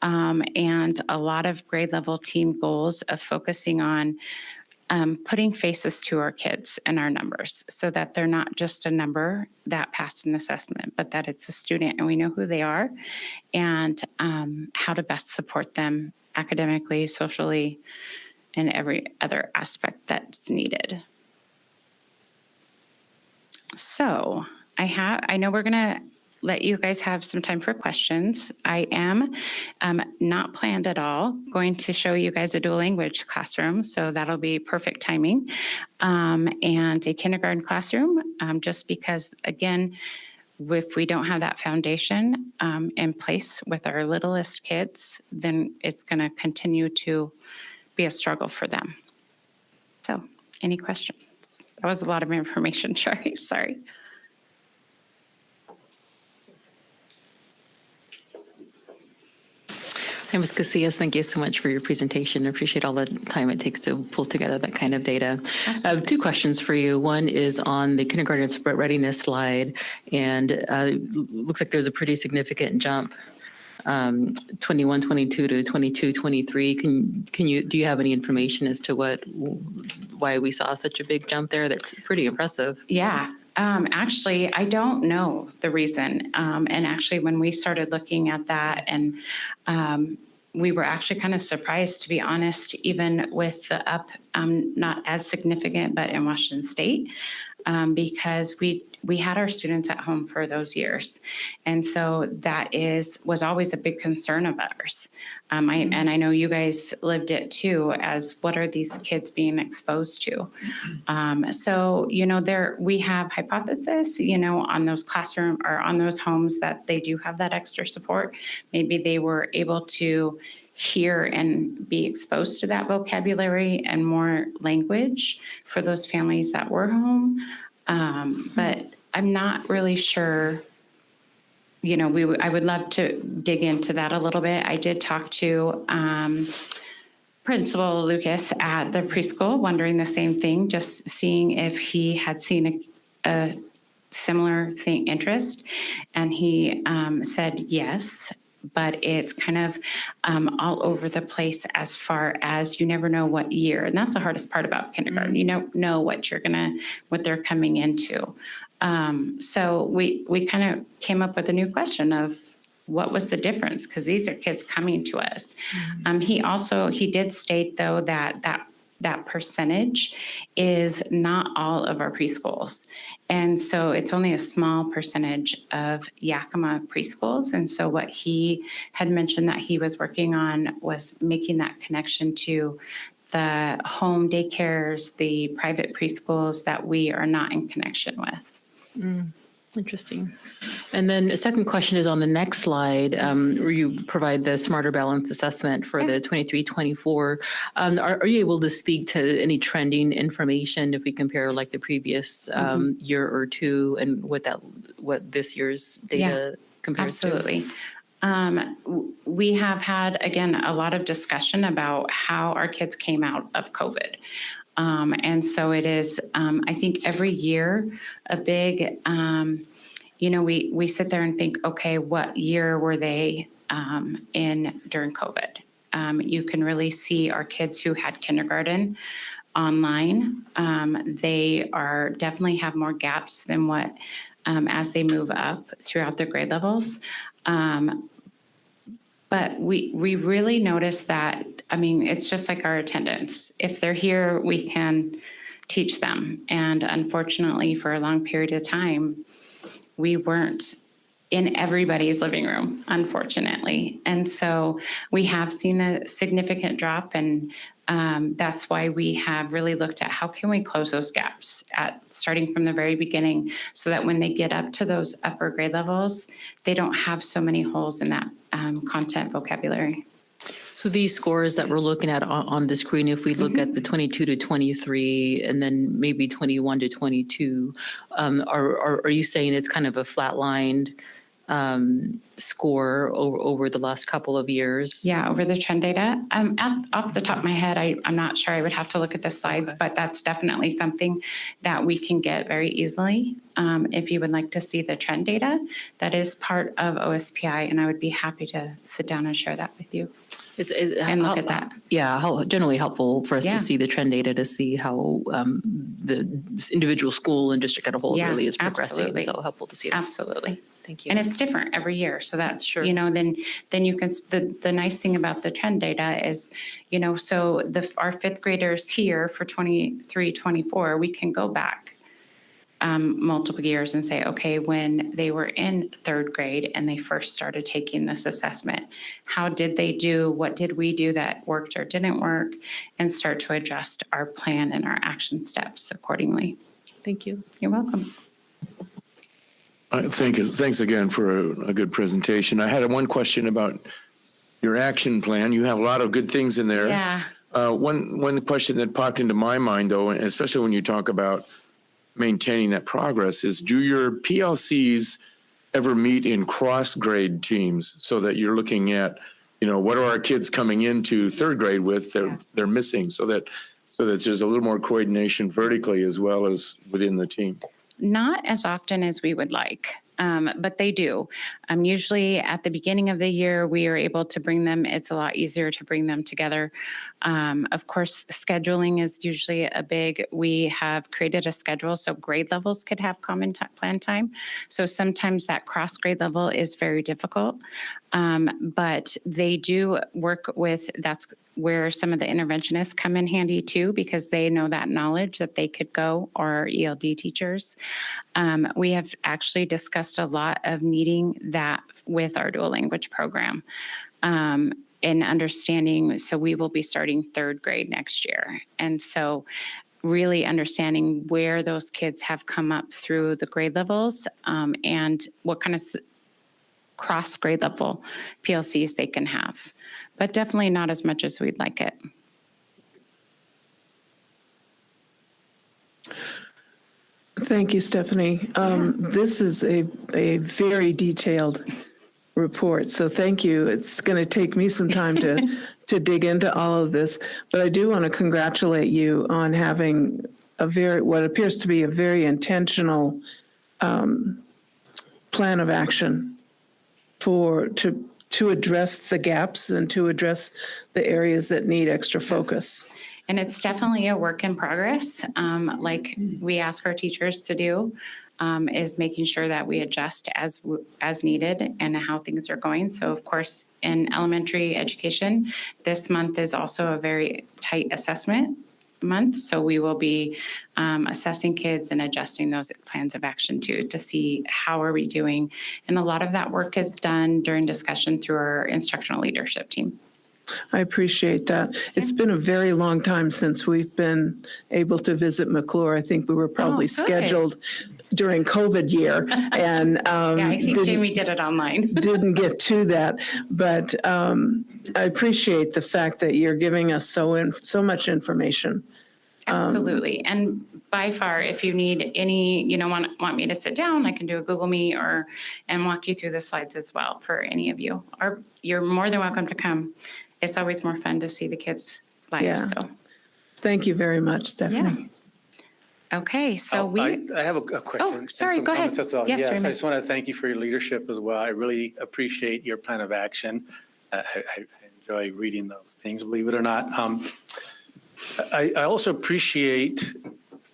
and a lot of grade level team goals of focusing on putting faces to our kids and our numbers so that they're not just a number that passed an assessment, but that it's a student and we know who they are and how to best support them academically, socially, and every other aspect that's needed. So I know we're going to let you guys have some time for questions. I am not planned at all going to show you guys a dual language classroom, so that'll be perfect timing, and a kindergarten classroom, just because, again, if we don't have that foundation in place with our littlest kids, then it's going to continue to be a struggle for them. So, any questions? That was a lot of information, Shari. Sorry. Hi, Ms. Casillas, thank you so much for your presentation. I appreciate all the time it takes to pull together that kind of data. I have two questions for you. One is on the kindergarten readiness slide, and looks like there's a pretty significant jump, 21, 22 to 22, 23. Do you have any information as to why we saw such a big jump there? That's pretty impressive. Yeah. Actually, I don't know the reason. And actually, when we started looking at that, and we were actually kind of surprised, to be honest, even with the up, not as significant, but in Washington State, because we had our students at home for those years. And so that was always a big concern of ours. And I know you guys lived it too, as what are these kids being exposed to? So, we have hypothesis, on those classroom or on those homes that they do have that extra support. Maybe they were able to hear and be exposed to that vocabulary and more language for those families that were home. But I'm not really sure. I would love to dig into that a little bit. I did talk to Principal Lucas at the preschool, wondering the same thing, just seeing if he had seen a similar interest. And he said yes, but it's kind of all over the place as far as you never know what year. And that's the hardest part about kindergarten. You don't know what they're coming into. So we kind of came up with a new question of what was the difference? Because these are kids coming to us. He did state, though, that percentage is not all of our preschools. And so it's only a small percentage of Yakima preschools. And so what he had mentioned that he was working on was making that connection to the home daycares, the private preschools that we are not in connection with. Interesting. And then a second question is on the next slide, where you provide the Smarter Balance assessment for the 23-24. Are you able to speak to any trending information if we compare like the previous year or two and what this year's data compares to? Absolutely. We have had, again, a lot of discussion about how our kids came out of COVID. And so it is, I think every year, a big, we sit there and think, okay, what year were they in during COVID? You can really see our kids who had kindergarten online. They definitely have more gaps than what, as they move up throughout their grade levels. But we really notice that, it's just like our attendance. If they're here, we can teach them. And unfortunately, for a long period of time, we weren't in everybody's living room, unfortunately. And so we have seen a significant drop, and that's why we have really looked at how can we close those gaps starting from the very beginning, so that when they get up to those upper grade levels, they don't have so many holes in that content vocabulary. So these scores that we're looking at on the screen, if we look at the 22 to 23 and then maybe 21 to 22, are you saying it's kind of a flatlined score over the last couple of years? Yeah, over the trend data. Off the top of my head, I'm not sure. I would have to look at the slides, but that's definitely something that we can get very easily. If you would like to see the trend data, that is part of OSPI, and I would be happy to sit down and share that with you. and look at that. Yeah, generally helpful for us Yeah. to see the trend data, to see how the individual school and district at a whole Yeah, really is progressing. absolutely. So helpful to see that. Absolutely. Thank you. And it's different every year. So that's, Sure. then you can, the nice thing about the trend data is, so our fifth graders here for 23, 24, we can go back multiple years and say, okay, when they were in third grade and they first started taking this assessment, how did they do? What did we do that worked or didn't work? And start to adjust our plan and our action steps accordingly. Thank you. You're welcome. Thanks again for a good presentation. I had one question about your action plan. You have a lot of good things in there. Yeah. One question that popped into my mind, though, and especially when you talk about maintaining that progress, is do your PLCs ever meet in cross-grade teams so that you're looking at, what are our kids coming into third grade with that they're missing, so that there's a little more coordination vertically as well as within the team? Not as often as we would like, but they do. Usually at the beginning of the year, we are able to bring them. It's a lot easier to bring them together. Of course, scheduling is usually we have created a schedule so grade levels could have common plan time. So sometimes that cross grade level is very difficult, but they do work that's where some of the interventionists come in handy too, because they know that knowledge that they could go, or our ELD teachers. We have actually discussed a lot of needing that with our dual language program and understanding. So we will be starting third grade next year. And so really understanding where those kids have come up through the grade levels and what kind of cross grade level PLCs they can have, but definitely not as much as we'd like it. Thank you, Stephanie. This is a very detailed report, so thank you. It's going to take me some time to dig into all of this, but I do want to congratulate you on having what appears to be a very intentional plan of action to address the gaps and to address the areas that need extra focus. And it's definitely a work in progress. Like we ask our teachers to do, is making sure that we adjust as needed and how things are going. So of course, in elementary education, this month is also a very tight assessment month. So we will be assessing kids and adjusting those plans of action too, to see how are we doing. And a lot of that work is done during discussion through our instructional leadership team. I appreciate that. It's been a very long time since we've been able to visit McClure. I think we were probably scheduled during COVID year, and I think Jamie did it online. Didn't get to that, but I appreciate the fact that you're giving us so much information. Absolutely, and by far, if you need any, want me to sit down, I can do a Google Meet and walk you through the slides as well for any of you. Or you're more than welcome to come. It's always more fun to see the kids live. Yeah. So, thank you very much, Stephanie. Yeah. Okay, so I have a question. Oh, sorry, go ahead. As well. Yes, I Raymond. just want to thank you for your leadership as well. I really appreciate your plan of action. I enjoy reading those things, believe it or not. I also appreciate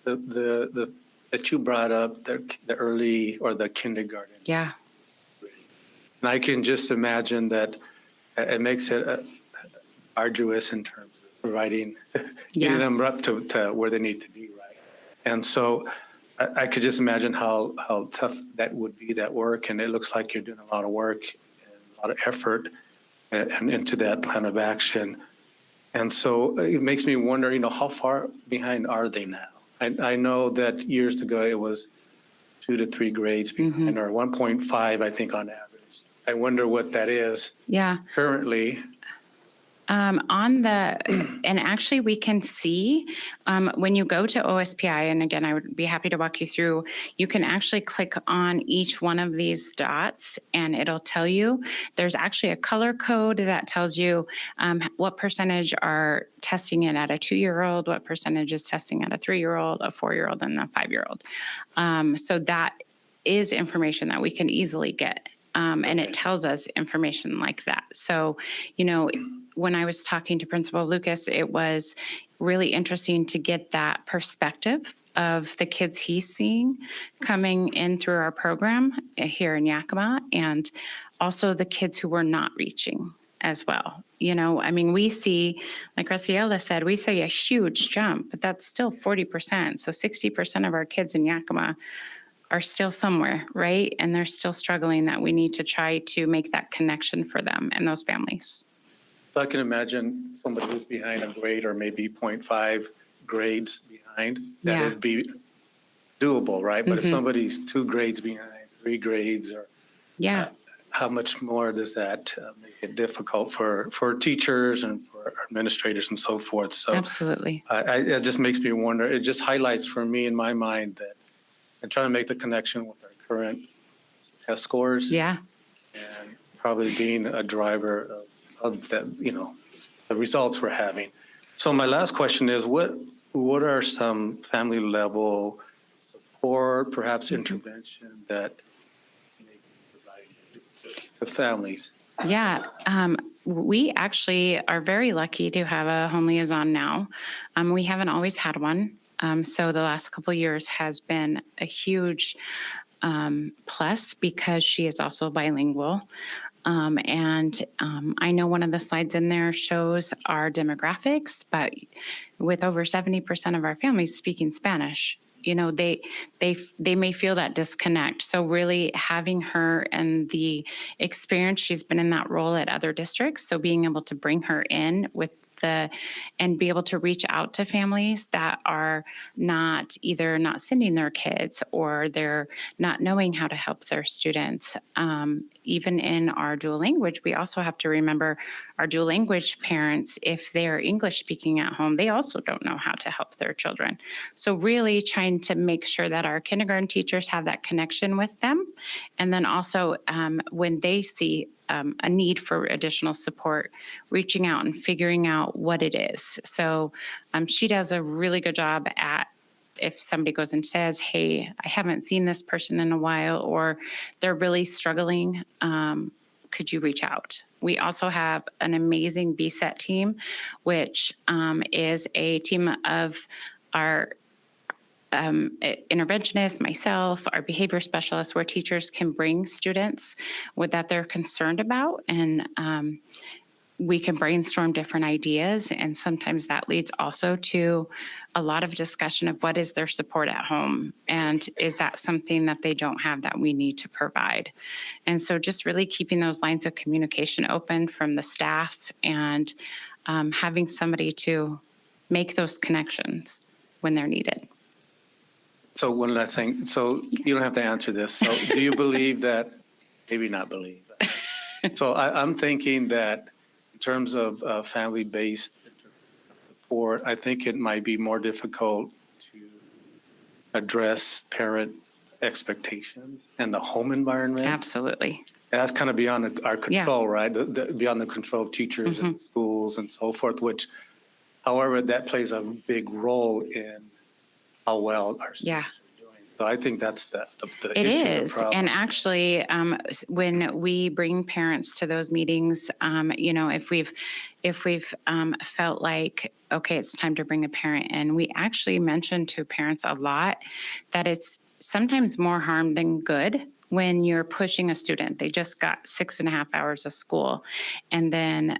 the that you brought up the early or the kindergarten. Yeah. And I can just imagine that it makes it arduous in terms of providing, getting them up to where they need to be, right? And so I could just imagine how tough that would be, that work. And it looks like you're doing a lot of work and a lot of effort and into that plan of action. And so it makes me wonder, how far behind are they now? I know that years ago it was 2 to 3 grades behind, or 1.5, I think, on average. I wonder what that is currently. And actually we can see when you go to OSPI, and again, I would be happy to walk you through, you can actually click on each one of these dots and it'll tell you, there's actually a color code that tells you what percentage are testing it at a 2-year-old, what percentage is testing at a 3-year-old, a 4-year-old, and a 5-year-old. So that is information that we can easily get. And it tells us information like that. So, when I was talking to Principal Lucas, it was really interesting to get that perspective of the kids he's seeing coming in through our program here in Yakima, and also the kids who we're not reaching as well. You know, I mean, we see, like Graciela said, we see a huge jump, but that's still 40%. So 60% of our kids in Yakima are still somewhere, right? And they're still struggling, that we need to try to make that connection for them and those families. So I can imagine somebody who's behind a grade or maybe 0.5 grades behind, that it'd be doable, right? But if somebody's 2 grades behind, 3 grades, or how much more does that make it difficult for teachers and for administrators and so forth? So absolutely, it just makes me wonder. It just highlights for me in my mind that I'm trying to make the connection with our current test scores. Yeah, and probably being a driver of that, you know, the results we're having. So my last question is, what are some family level support, perhaps intervention that the families? Yeah, we actually are very lucky to have a home liaison now. We haven't always had one. So the last couple of years has been a huge plus, because she is also bilingual. I know one of the slides in there shows our demographics, but with over 70% of our families speaking Spanish, you know, they may feel that disconnect. So really having her and the experience, she's been in that role at other districts. So being able to bring her in with and be able to reach out to families that are either not sending their kids, or they're not knowing how to help their students. Even in our dual language, we also have to remember our dual language parents, if they're English speaking at home, they also don't know how to help their children. So really trying to make sure that our kindergarten teachers have that connection with them. And then also when they see a need for additional support, reaching out and figuring out what it is. So she does a really good job at, if somebody goes and says, hey, I haven't seen this person in a while, or they're really struggling, could you reach out? We also have an amazing BSET team, which is a team of our interventionist, myself, our behavior specialists, where teachers can bring students that they're concerned about, and we can brainstorm different ideas. And sometimes that leads also to a lot of discussion of what is their support at home, and is that something that they don't have that we need to provide. And so just really keeping those lines of communication open from the staff, and having somebody to make those connections when they're needed. So one last thing. So you don't have to answer this. So do you believe that, maybe not believe, so I'm thinking that in terms of family-based support, I think it might be more difficult to address parent expectations and the home environment. Absolutely. And that's kind of beyond our control, right? Beyond the control of teachers and schools and so forth, which, however, that plays a big role in how well our students are doing. So I think that's the it issue. Is. And actually, when we bring parents to those meetings, you know, if we've felt like, okay, it's time to bring a parent in, we actually mention to parents a lot that it's sometimes more harm than good when you're pushing a student. They just got 6.5 hours of school, and then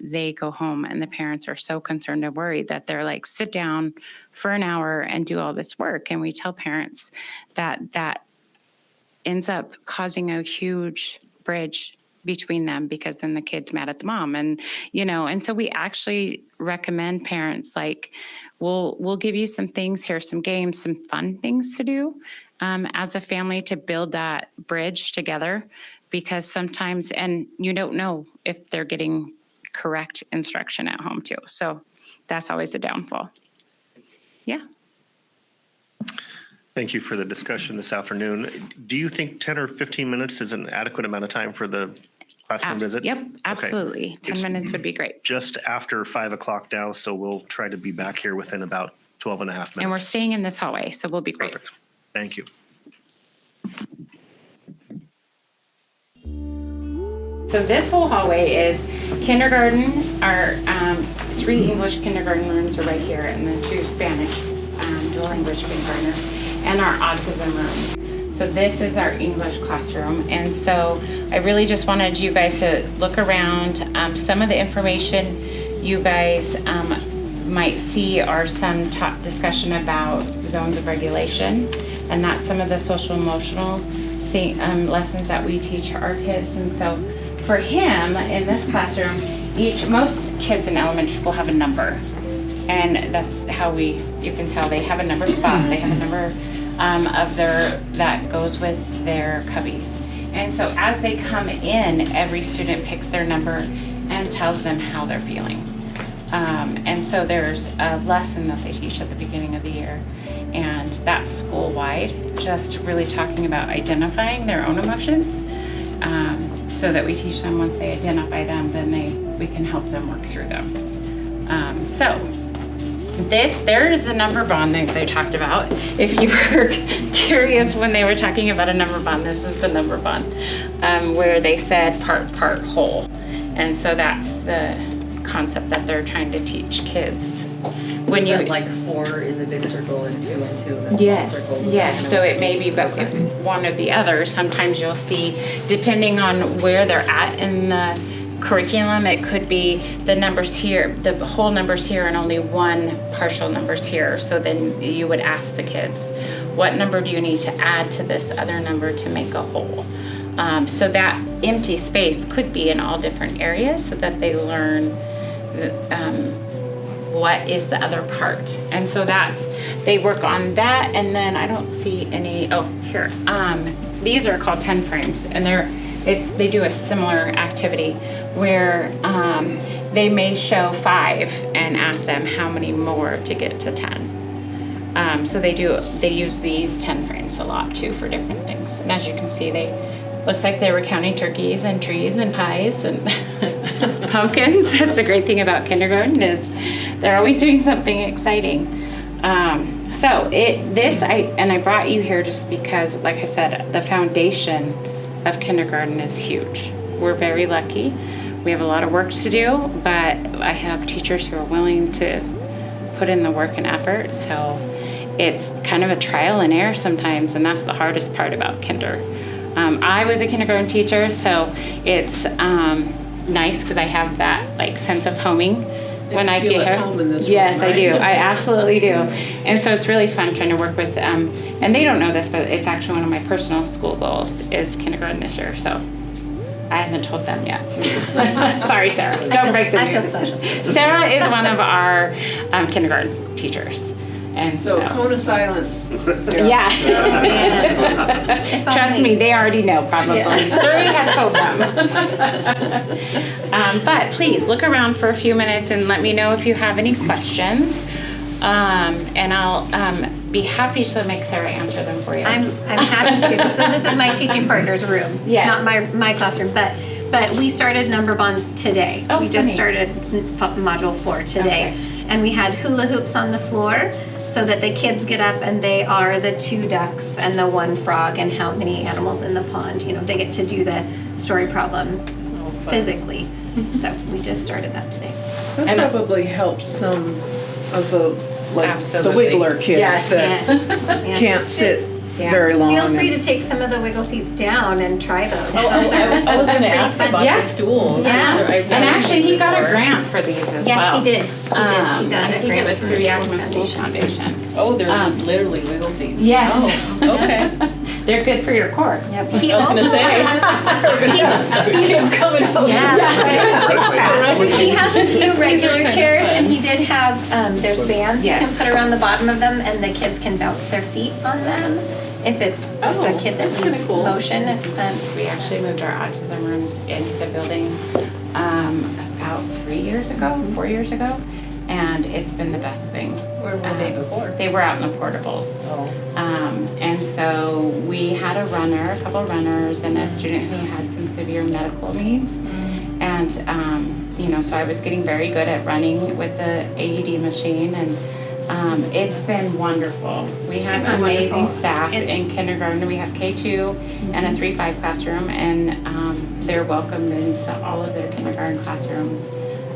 they go home, and the parents are so concerned and worried that they're like, sit down for an hour and do all this work. And we tell parents that ends up causing a huge bridge between them, because then the kid's mad at the mom, and you know. And so we actually recommend parents, like, we'll give you some things here, some games, some fun things to do as a family to build that bridge together, because sometimes, and you don't know if they're getting correct instruction at home too. So that's always a downfall. Yeah. Thank you for the discussion this afternoon. Do you think 10 or 15 minutes is an adequate amount of time for the classroom visit? Yep, absolutely. Okay. 10 minutes would be great. Just after 5 o'clock now, so we'll try to be back here within about 12 and a half minutes. And we're staying in this hallway, so we'll be great. Perfect. Thank you. So this whole hallway is kindergarten. Our 3 English kindergarten rooms are right here, and the 2 Spanish dual language kindergartner, and our autism room. So this is our English classroom. And so I really just wanted you guys to look around. Some of the information you guys might see are some top discussion about zones of regulation, and that's some of the social emotional lessons that we teach our kids. And so for him in this classroom, most kids in elementary school have a number, and that's how you can tell they have a number spot. They have a number that goes with their cubbies. And so as they come in, every student picks their number and tells them how they're feeling. And so there's a lesson that they teach at the beginning of the year, and that's school-wide, just really talking about identifying their own emotions, so that we teach them once they identify them, then we can help them work through them. So there's the number bond that they talked about. If you were curious when they were talking about a number bond, this is the number bond, where they said part, whole. And so that's the concept that they're trying to teach kids. So when you like 4 in the big circle and 2 and 2 in the small circle. Yes. So it may be one or the other. Sometimes you'll see, depending on where they're at in the curriculum, it could be the numbers here, the whole numbers here, and only 1 partial numbers here. So then you would ask the kids, what number do you need to add to this other number to make a whole? So that empty space could be in all different areas, so that they learn what is the other part. And so they work on that. And then I don't see any, here. These are called 10 frames, and they do a similar activity where they may show 5 and ask them how many more to get to 10. So they use these 10 frames a lot too for different things. And as you can see, looks like they were counting turkeys and trees and pies and pumpkins. That's the great thing about kindergarten, is they're always doing something exciting. I brought you here just because, like I said, the foundation of kindergarten is huge. We're very lucky. We have a lot of work to do, but I have teachers who are willing to put in the work and effort. So it's kind of a trial and error sometimes, and that's the hardest part about kinder. I was a kindergarten teacher, so it's nice because I have that sense of homing when I get here. Home in this yes, room, right? I do. I absolutely do. And so it's really fun trying to work with them. And they don't know this, but it's actually one of my personal school goals is kindergarten this year. So I haven't told them yet. Sorry, Sarah. Don't break the news. Sarah is one of our kindergarten teachers. And so cone of silence. Yeah. Trust me, they already know probably. Surrey has told them. But please look around for a few minutes and let me know if you have any questions. And I'll be happy to make Sarah answer them for you. I'm happy to. So this is my teaching partner's room, not my classroom, but we started number bonds today. We just started module 4 today. Okay. And we had hula hoops on the floor, so that the kids get up and they are the 2 ducks and the 1 frog and how many animals in the pond. They get to do the story problem physically. So we just started that today. That probably helps some of the Absolutely. Wiggler kids that can't sit very long. Feel free to take some of the wiggle seats down and try those. I was going to ask about the stools. Yeah. And actually, he got a grant for these as well. Yeah, he did. He got I think it was through Yakima School Foundation. Oh, there's literally wiggle seats. Yes. Oh, okay. They're good for your core. Yep. I was going to say. He's coming out. He has a few regular chairs, and he did have, there's bands you can put around the bottom of them, and the kids can bounce their feet on them. If it's just a kid that needs motion. We actually moved our autism rooms into the building about 4 years ago, and it's been the best thing. Where were they before? They were out in the portables. And so we had a couple runners, and a student who had some severe medical needs. And, so I was getting very good at running with the AED machine, and It's been wonderful. We have Super amazing wonderful. staff It's- in kindergarten. We have K2 and a 3-5 classroom, and they're welcomed into all of their kindergarten classrooms.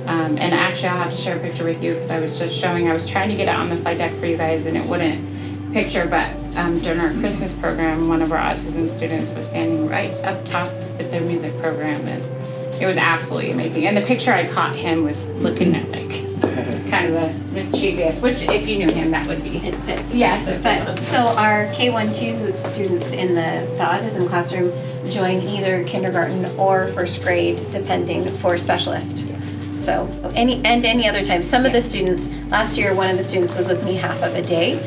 And actually, I'll have to share a picture with you because I was trying to get it on the slide deck for you guys and it wouldn't picture, but during our Christmas program, one of our autism students was standing right up top at their music program, and it was absolutely amazing. And the picture I caught him was looking at like kind of a mischievous, which if you knew him, that would be. It fits. Yes. But so our K1-2 students in the autism classroom join either kindergarten or first grade, depending, for specialist. So any other time. Some of the students, last year, one of the students was with me half of a day,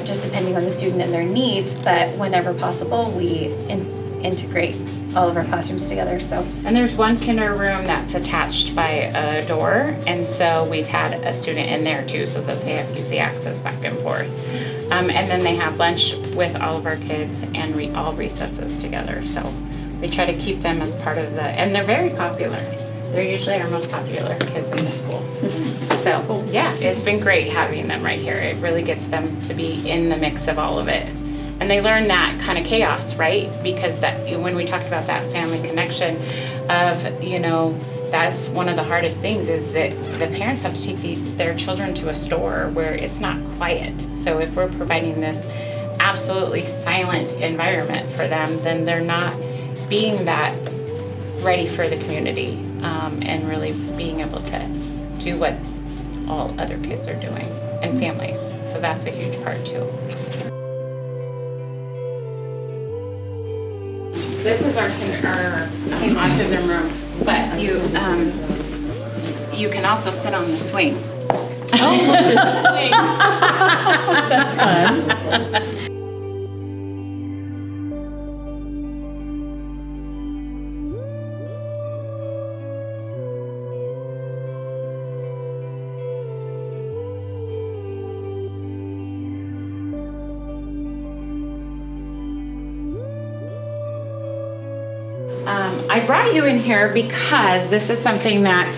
just depending on the student and their needs. But whenever possible, we integrate all of our classrooms together. So. And there's one kinder room that's attached by a door, and so we've had a student in there too, so that they have easy access back and forth. And then they have lunch with all of our kids and all recesses together. So we try to keep them as part of and they're very popular. They're usually our most popular kids in the school. So yeah, it's been great having them right here. It really gets them to be in the mix of all of it. And they learn that kind of chaos, right? Because when we talked about that family connection of, that's one of the hardest things is that the parents have to take their children to a store where it's not quiet. So if we're providing this absolutely silent environment for them, then they're not being that ready for the community and really being able to do what all other kids are doing and families. So that's a huge part too. This is our autism room, but you can also sit on the swing. Oh, the swing. That's fun. I brought you in here because this is something that,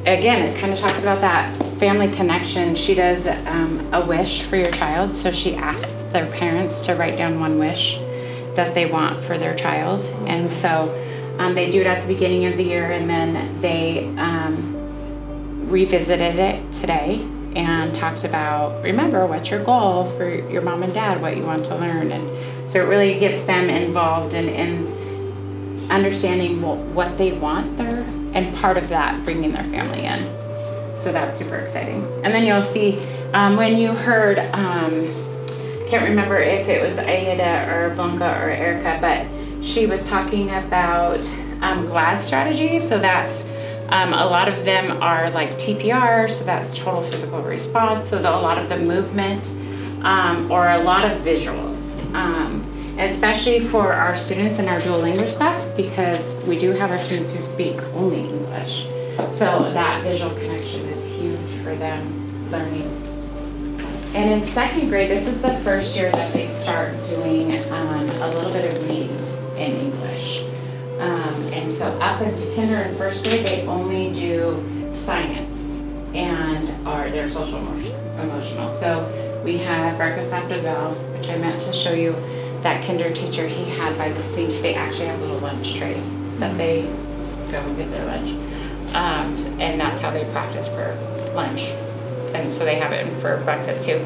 again, it kind of talks about that family connection. She does a wish for your child. So she asks their parents to write down one wish that they want for their child. And so they do it at the beginning of the year, and then they revisited it today and talked about, remember, what's your goal for your mom and dad, what you want to learn. And so it really gets them involved in understanding what they want there, and part of that bringing their family in. So that's super exciting. And then you'll see when you heard, can't remember if it was Aida or Blanca or Erica, but she was talking about GLAD strategies. So that's a lot of them are like TPR, so that's total physical response. So a lot of the movement or a lot of visuals. Especially for our students in our dual language class, because we do have our students who speak only English. So that visual connection is huge for them learning. And in second grade, this is the first year that they start doing a little bit of reading in English. And so up into kinder and first grade, they only do science and their social emotional. So we have breakfast after the bell, which I meant to show you. That kinder teacher he had by the sink, they actually have little lunch trays that they go and get their lunch. And that's how they practice for lunch. And so they have it for breakfast too.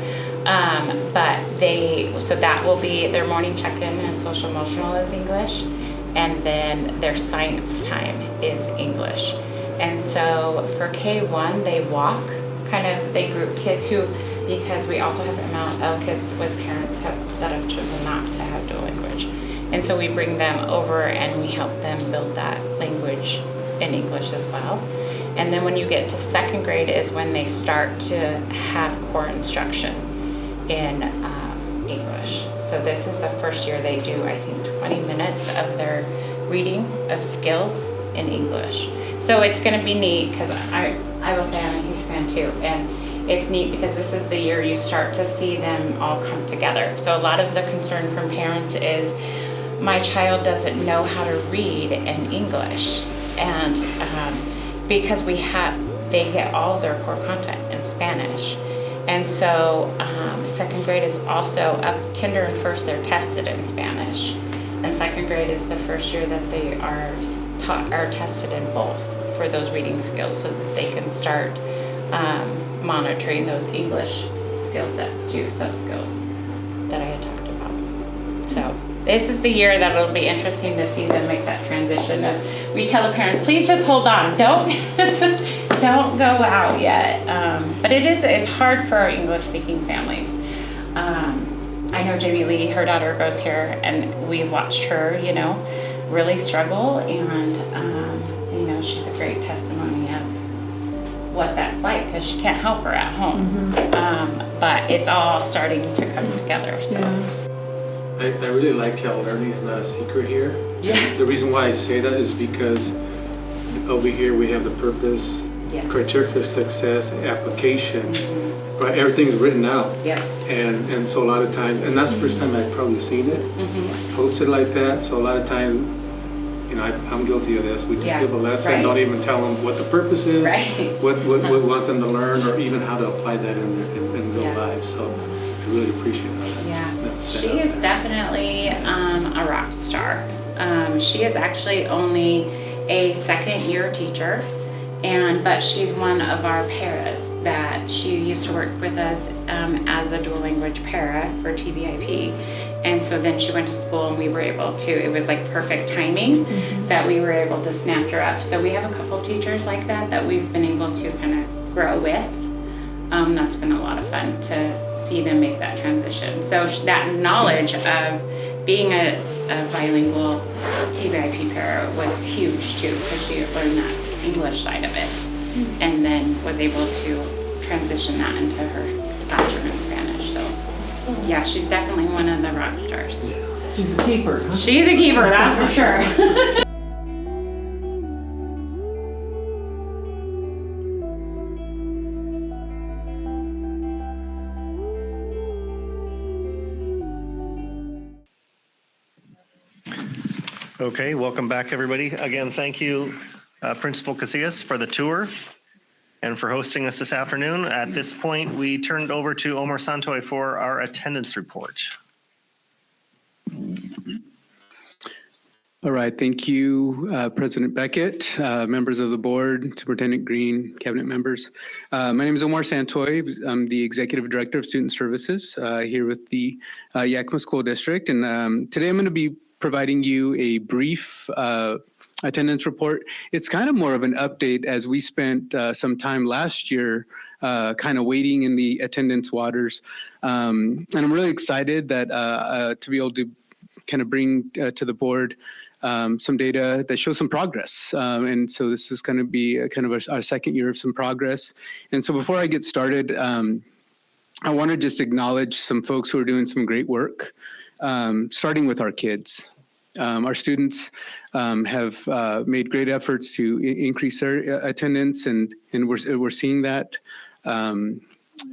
So that will be their morning check-in, and social emotional is English. And then their science time is English. And so for K1, they walk, they group kids who, because we also have MLL kids with parents that have chosen not to have dual language. And so we bring them over and we help them build that language in English as well. And then when you get to second grade is when they start to have core instruction in English. So this is the first year they do, I think, 20 minutes of their reading of skills in English. So it's going to be neat because I will say I'm a huge fan too. And it's neat because this is the year you start to see them all come together. So a lot of the concern from parents is my child doesn't know how to read in English. And because they get all their core content in Spanish. And so second grade is also, kinder and first, they're tested in Spanish. And second grade is the first year that they are tested in both for those reading skills, so that they can start monitoring those English skill sets too, sub-skills that I had talked about. So this is the year that it'll be interesting to see them make that transition. We tell the parents, please just hold on, don't go out yet. But it's hard for our English-speaking families. I know Jamie Lee, her daughter goes here, and we've watched her, really struggle, and she's a great testimony of what that's like, because she can't help her at home. But it's all starting to come together. So. I really like how learning is not a secret here. Yeah. The reason why I say that is because over here we have the purpose, criteria for success, application, right? Everything's written out. Yeah. And so a lot of times, and that's the first time I've probably seen it posted like that. So a lot of times, I'm guilty of this. We just give a lesson, don't even tell them what the purpose is, what we want them to learn, or even how to apply that in real life. So I really appreciate that. Yeah, she is definitely a rock star. She is actually only a second-year teacher, but she's one of our paras that she used to work with us as a dual language para for TVIP. And so then she went to school, and we were able to, it was like perfect timing that we were able to snatch her up. So we have a couple teachers like that we've been able to kind of grow with. That's been a lot of fun to see them make that transition. So that knowledge of being a bilingual TVIP para was huge too, because she learned that English side of it, and then was able to transition that into her classroom in Spanish. So yeah, she's definitely one of the rock stars. She's a keeper. Huh? She's a keeper, that's for sure. Okay, welcome back, everybody. Again, thank you, Principal Casillas, for the tour and for hosting us this afternoon. At this point, we turn it over to Omar Santoy for our attendance report. All right, thank you, President Beckett, members of the board, Superintendent Green, cabinet members. My name is Omar Santoy. I'm the Executive Director of Student Services here with the Yakima School District. And today I'm going to be providing you a brief attendance report. It's kind of more of an update, as we spent some time last year kind of wading in the attendance waters. And I'm really excited that to be able to kind of bring to the board some data that shows some progress. And so this is going to be kind of our second year of some progress. And so before I get started, I want to just acknowledge some folks who are doing some great work, starting with our kids. Our students have made great efforts to increase their attendance, and we're seeing that in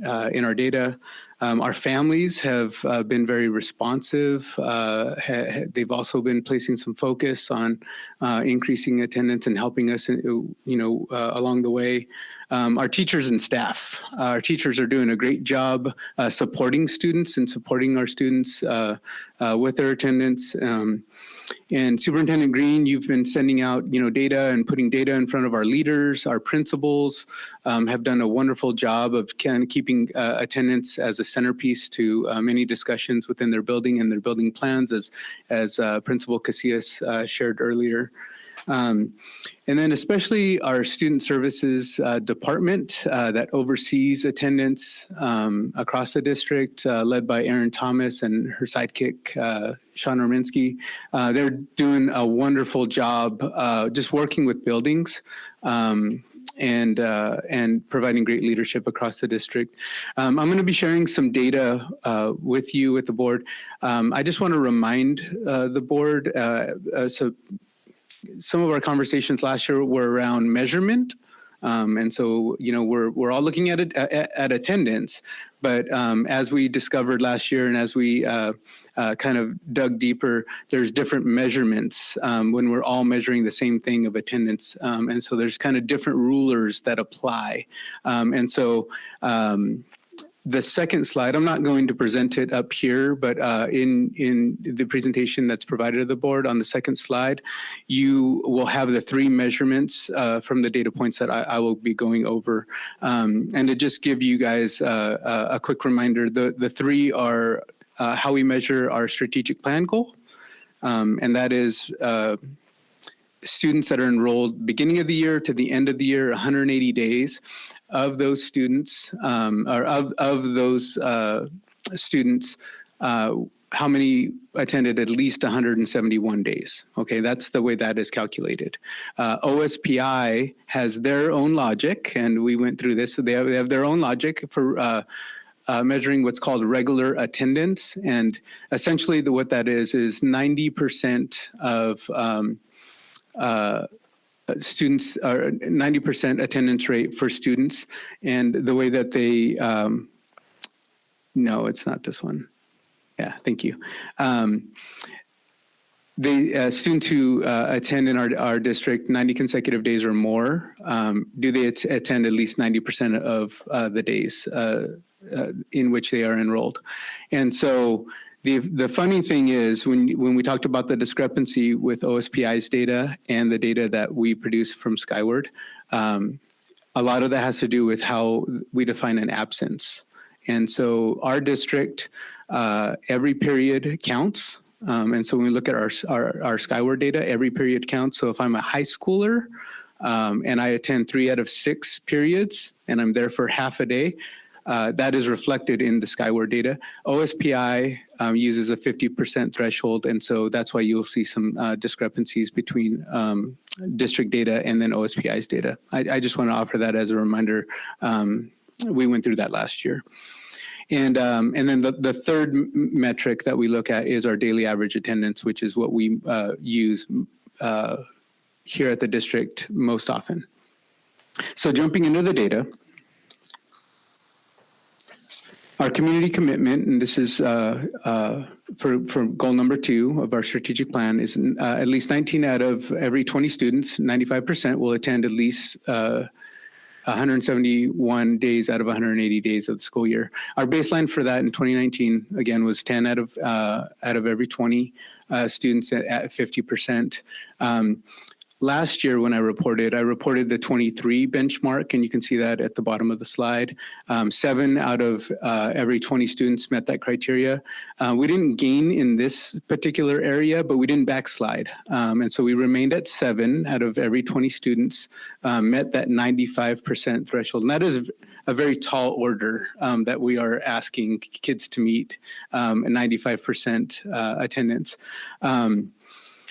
our data. Our families have been very responsive. They've also been placing some focus on increasing attendance and helping us, along the way. Our teachers and staff. Our teachers are doing a great job supporting students and supporting our students with their attendance. And Superintendent Green, you've been sending out, data and putting data in front of our leaders. Our principals have done a wonderful job of kind of keeping attendance as a centerpiece to many discussions within their building and their building plans, as Principal Casillas shared earlier. And then especially our Student Services Department that oversees attendance across the district, led by Erin Thomas and her sidekick, Sean Rominsky. They're doing a wonderful job just working with buildings and providing great leadership across the district. I'm going to be sharing some data with you, with the board. I just want to remind the board, so some of our conversations last year were around measurement. And so, we're all looking at it at attendance, but as we discovered last year and as we kind of dug deeper, there's different measurements when we're all measuring the same thing of attendance. And so there's kind of different rulers that apply. And so The second slide, I'm not going to present it up here, but in the presentation that's provided to the board on the second slide, you will have the 3 measurements from the data points that I will be going over. And to just give you guys a quick reminder, the 3 are how we measure our strategic plan goal, and that is students that are enrolled beginning of the year to the end of the year, 180 days. Of those students, or of those students, how many attended at least 171 days? Okay, that's the way that is calculated. OSPI has their own logic, and we went through this. So they have their own logic for measuring what's called regular attendance, and essentially what that is 90% of students, or 90% attendance rate for students. And the way that they, no, it's not this one. Yeah, thank you. Students who attend in our district 90 consecutive days or more, do they attend at least 90% of the days in which they are enrolled? And so the funny thing is, when we talked about the discrepancy with OSPI's data and the data that we produce from Skyward, a lot of that has to do with how we define an absence. And so our district, every period counts. And so when we look at our Skyward data, every period counts. So if I'm a high schooler and I attend 3 out of 6 periods and I'm there for half a day, that is reflected in the Skyward data. OSPI uses a 50% threshold, and so that's why you'll see some discrepancies between district data and then OSPI's data. I just want to offer that as a reminder. We went through that last year. And then the third metric that we look at is our daily average attendance, which is what we use here at the district most often. So jumping into the data, our community commitment, and this is for goal number 2 of our strategic plan, is at least 19 out of every 20 students, 95%, will attend at least 171 days out of 180 days of the school year. Our baseline for that in 2019, again, was 10 out of every 20 students at 50%. Last year when I reported the 23 benchmark, and you can see that at the bottom of the slide. 7 out of every 20 students met that criteria. We didn't gain in this particular area, but we didn't backslide. And so we remained at 7 out of every 20 students met that 95% threshold. And that is a very tall order that we are asking kids to meet, a 95% attendance.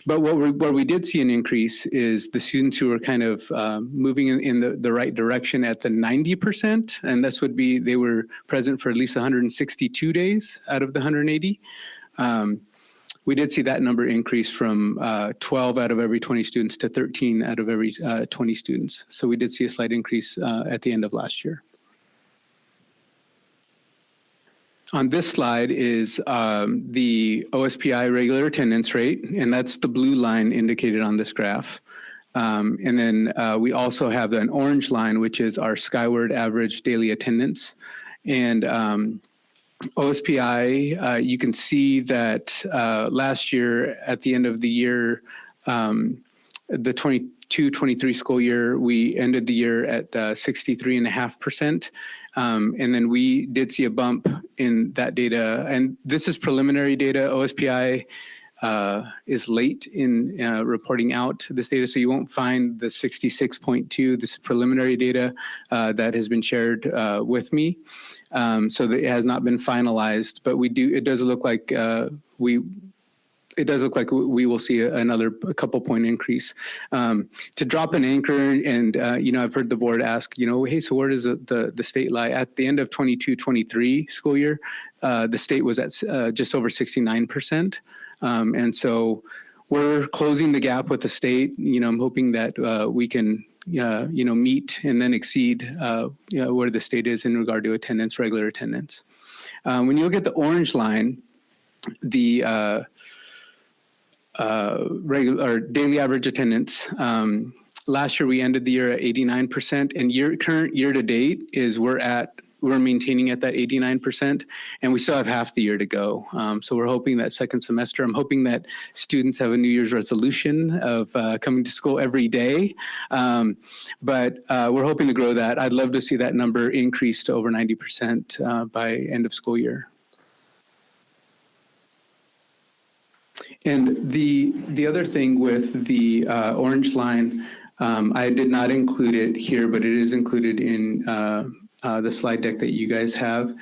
But where we did see an increase is the students who were kind of moving in the right direction at the 90%, and this would be they were present for at least 162 days out of the 180. We did see that number increase from 12 out of every 20 students to 13 out of every 20 students. So we did see a slight increase at the end of last year. On this slide is the OSPI regular attendance rate, and that's the blue line indicated on this graph. And then we also have an orange line, which is our Skyward average daily attendance. And OSPI, you can see that last year, at the end of the year, the 22-23 school year, we ended the year at 63.5%. And then we did see a bump in that data. And this is preliminary data. OSPI is late in reporting out this data, so you won't find the 66.2. This is preliminary data that has been shared with me. So that it has not been finalized, but it does look like we will see a couple point increase. To drop an anchor, and I've heard the board ask, hey, so where does the state lie? At the end of 22-23 school year, the state was at just over 69%. And so we're closing the gap with the state. I'm hoping that we can meet and then exceed where the state is in regard to attendance, regular attendance. When you look at the orange line, the regular daily average attendance. Last year we ended the year at 89%, and current year to date is we're at we're maintaining at that 89%, and we still have half the year to go. So we're hoping that second semester, I'm hoping that students have a New Year's resolution of coming to school every day, but we're hoping to grow that. I'd love to see that number increase to over 90% by end of school year. And the other thing with the orange line, I did not include it here, but it is included in the slide deck that you guys have.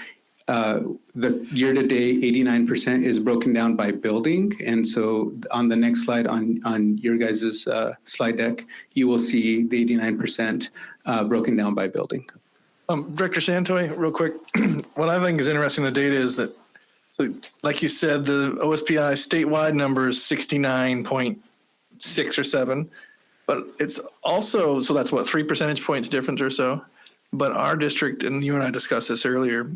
The year-to-date 89% is broken down by building. And so on the next slide on your guys' slide deck, you will see the 89% broken down by building. Director Santoy, real quick, what I think is interesting in the data is that, so like you said, the OSPI statewide number is 69.6 or 7, but it's also, so that's what, 3 percentage points difference or so. But our district, and you and I discussed this earlier,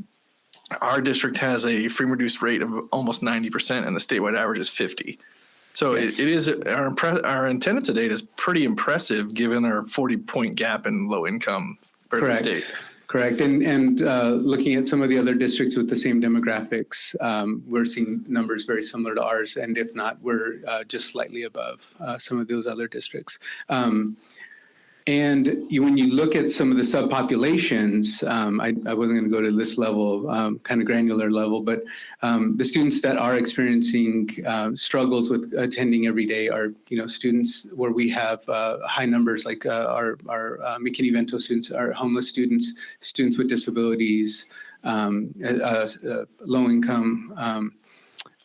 our district has a free and reduced rate of almost 90%, and the statewide average is 50. So Yes. it is, our attendance to date is pretty impressive given our 40-point gap in low income for the state. Correct. And looking at some of the other districts with the same demographics, we're seeing numbers very similar to ours. And if not, we're just slightly above some of those other districts. And when you look at some of the subpopulations, I wasn't going to go to this level, kind of granular level, but the students that are experiencing struggles with attending every day are, students where we have high numbers, like our McKinney-Vento students, our homeless students, students with disabilities, low-income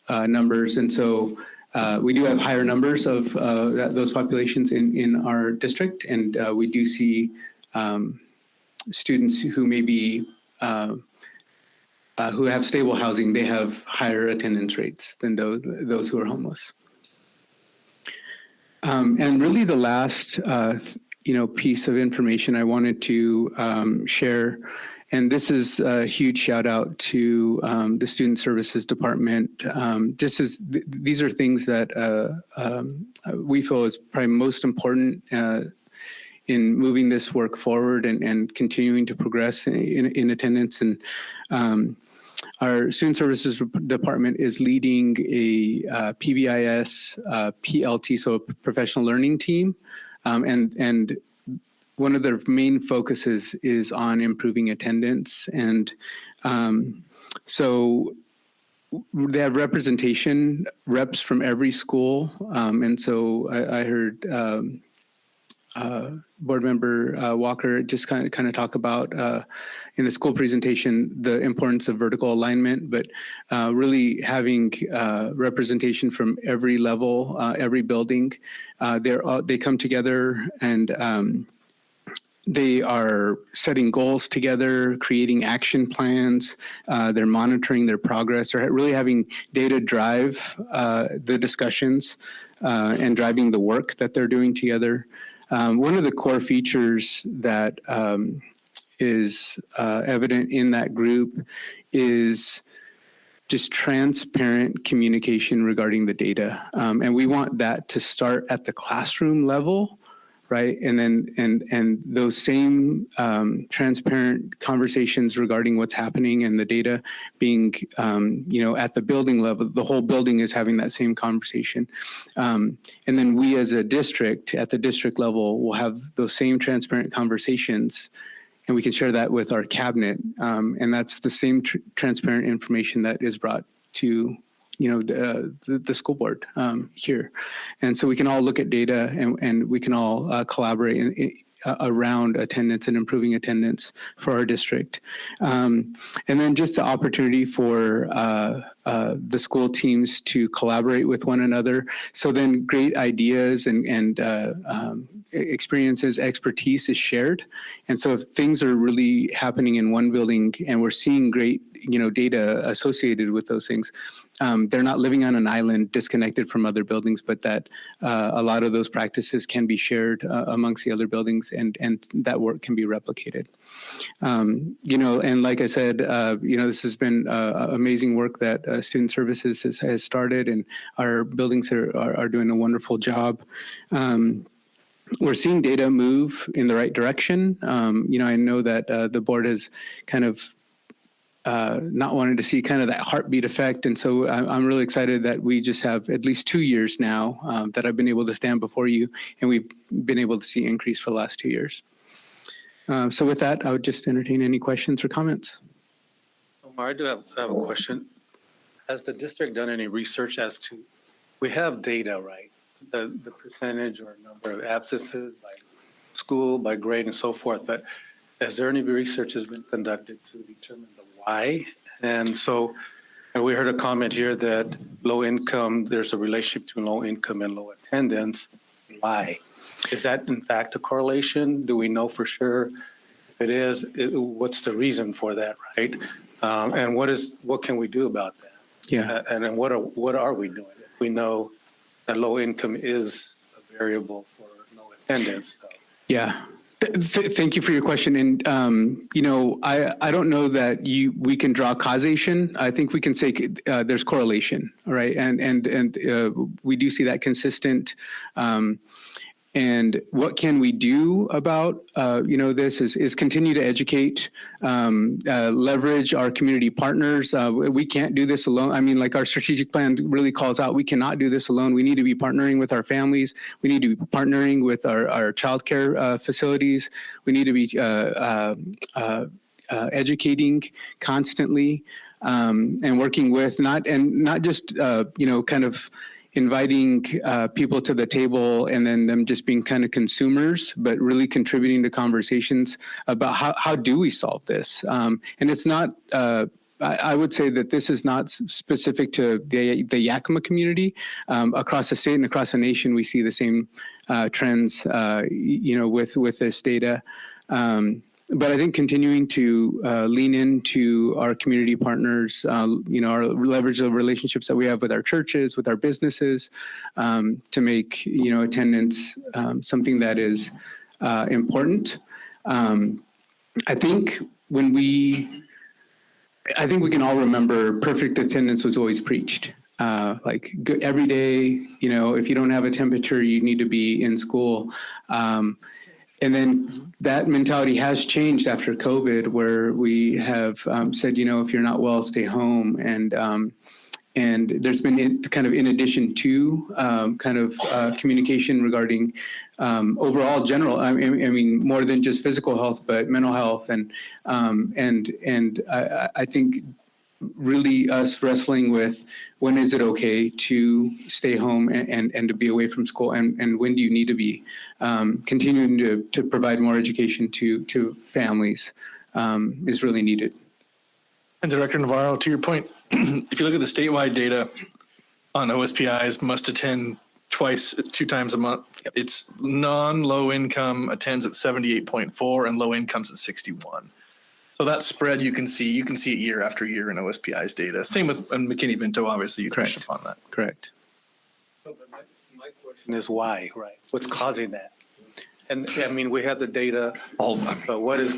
numbers, and so. We do have higher numbers of those populations in our district, and we do see students who may be who have stable housing. They have higher attendance rates than those who are homeless. And really, the last piece of information I wanted to share. And this is a huge shout out to the Student Services Department. These are things that we feel is probably most important in moving this work forward and continuing to progress in attendance. And our Student Services Department is leading a PBIS PLT, so a professional learning team, and one of their main focuses is on improving attendance. And so they have representation, reps from every school. And so I heard Board Member Walker just kind of talk about in the school presentation the importance of vertical alignment, but really having representation from every level, every building. They come together and they are setting goals together, creating action plans. They're monitoring their progress. They're really having data drive the discussions and driving the work that they're doing together. One of the core features that is evident in that group is just transparent communication regarding the data. And we want that to start at the classroom level, right? And then and those same transparent conversations regarding what's happening and the data being at the building level, the whole building is having that same conversation. And then we as a district at the district level will have those same transparent conversations, and we can share that with our cabinet. And that's the same transparent information that is brought to the school board here. And so we can all look at data and we can all collaborate around attendance and improving attendance for our district. And then just the opportunity for the school teams to collaborate with one another. So then great ideas and experiences, expertise is shared. And so if things are really happening in one building and we're seeing great data associated with those things, they're not living on an island disconnected from other buildings, but that a lot of those practices can be shared amongst the other buildings and that work can be replicated. And like I said, this has been amazing work that Student Services has started, and our buildings are doing a wonderful job. We're seeing data move in the right direction. I know that the board has kind of not wanting to see kind of that heartbeat effect. And so I'm really excited that we just have at least 2 years now that I've been able to stand before you, and we've been able to see increase for the last 2 years. So with that, I would just entertain any questions or comments. Omar, I do have a question. Has the district done any research as to, we have data, right? The percentage or number of absences by school, by grade, and so forth, but has there any research has been conducted to determine the why? And so, and we heard a comment here that low income, there's a relationship between low income and low attendance. Why? Is that in fact a correlation? Do we know for sure? If it is, what's the reason for that, right? And what can we do about that? Yeah. And then what are we doing if we know that low income is a variable for low attendance? So. Yeah. Thank you for your question. And, you know, I don't know that we can draw causation. I think we can say there's correlation, right? And we do see that consistent. And what can we do about, you know, this is continue to educate, leverage our community partners. We can't do this alone. I mean, like our strategic plan really calls out, we cannot do this alone. We need to be partnering with our families. We need to be partnering with our childcare facilities. We need to be educating constantly and working with not just, you know, kind of inviting people to the table and then them just being kind of consumers, but really contributing to conversations about how do we solve this? And it's not, I would say that this is not specific to the Yakima community. Across the state and across the nation, we see the same trends, you know, with this data. But I think continuing to lean into our community partners, you know, our leverage the relationships that we have with our churches, with our businesses, to make, you know, attendance something that is important. I think we can all remember perfect attendance was always preached. Like every day, you know, if you don't have a temperature, you need to be in school. And then that mentality has changed after COVID, where we have said, you know, if you're not well, stay home. And there's been kind of in addition to kind of communication regarding overall general, I mean, more than just physical health, but mental health. And I think really us wrestling with when is it okay to stay home and to be away from school, and when do you need to be continuing to provide more education to families is really needed. And Director Navarro, to your point, if you look at the statewide data on OSPIs must attend 2 times a month, it's non-low income attends at 78.4 and low incomes at 61. So that spread you can see it year after year in OSPI's data. Same with McKinney-Vento, obviously you touched upon that. Correct. So, but my question is why, right? What's causing that? And I mean, we have the data, but what is,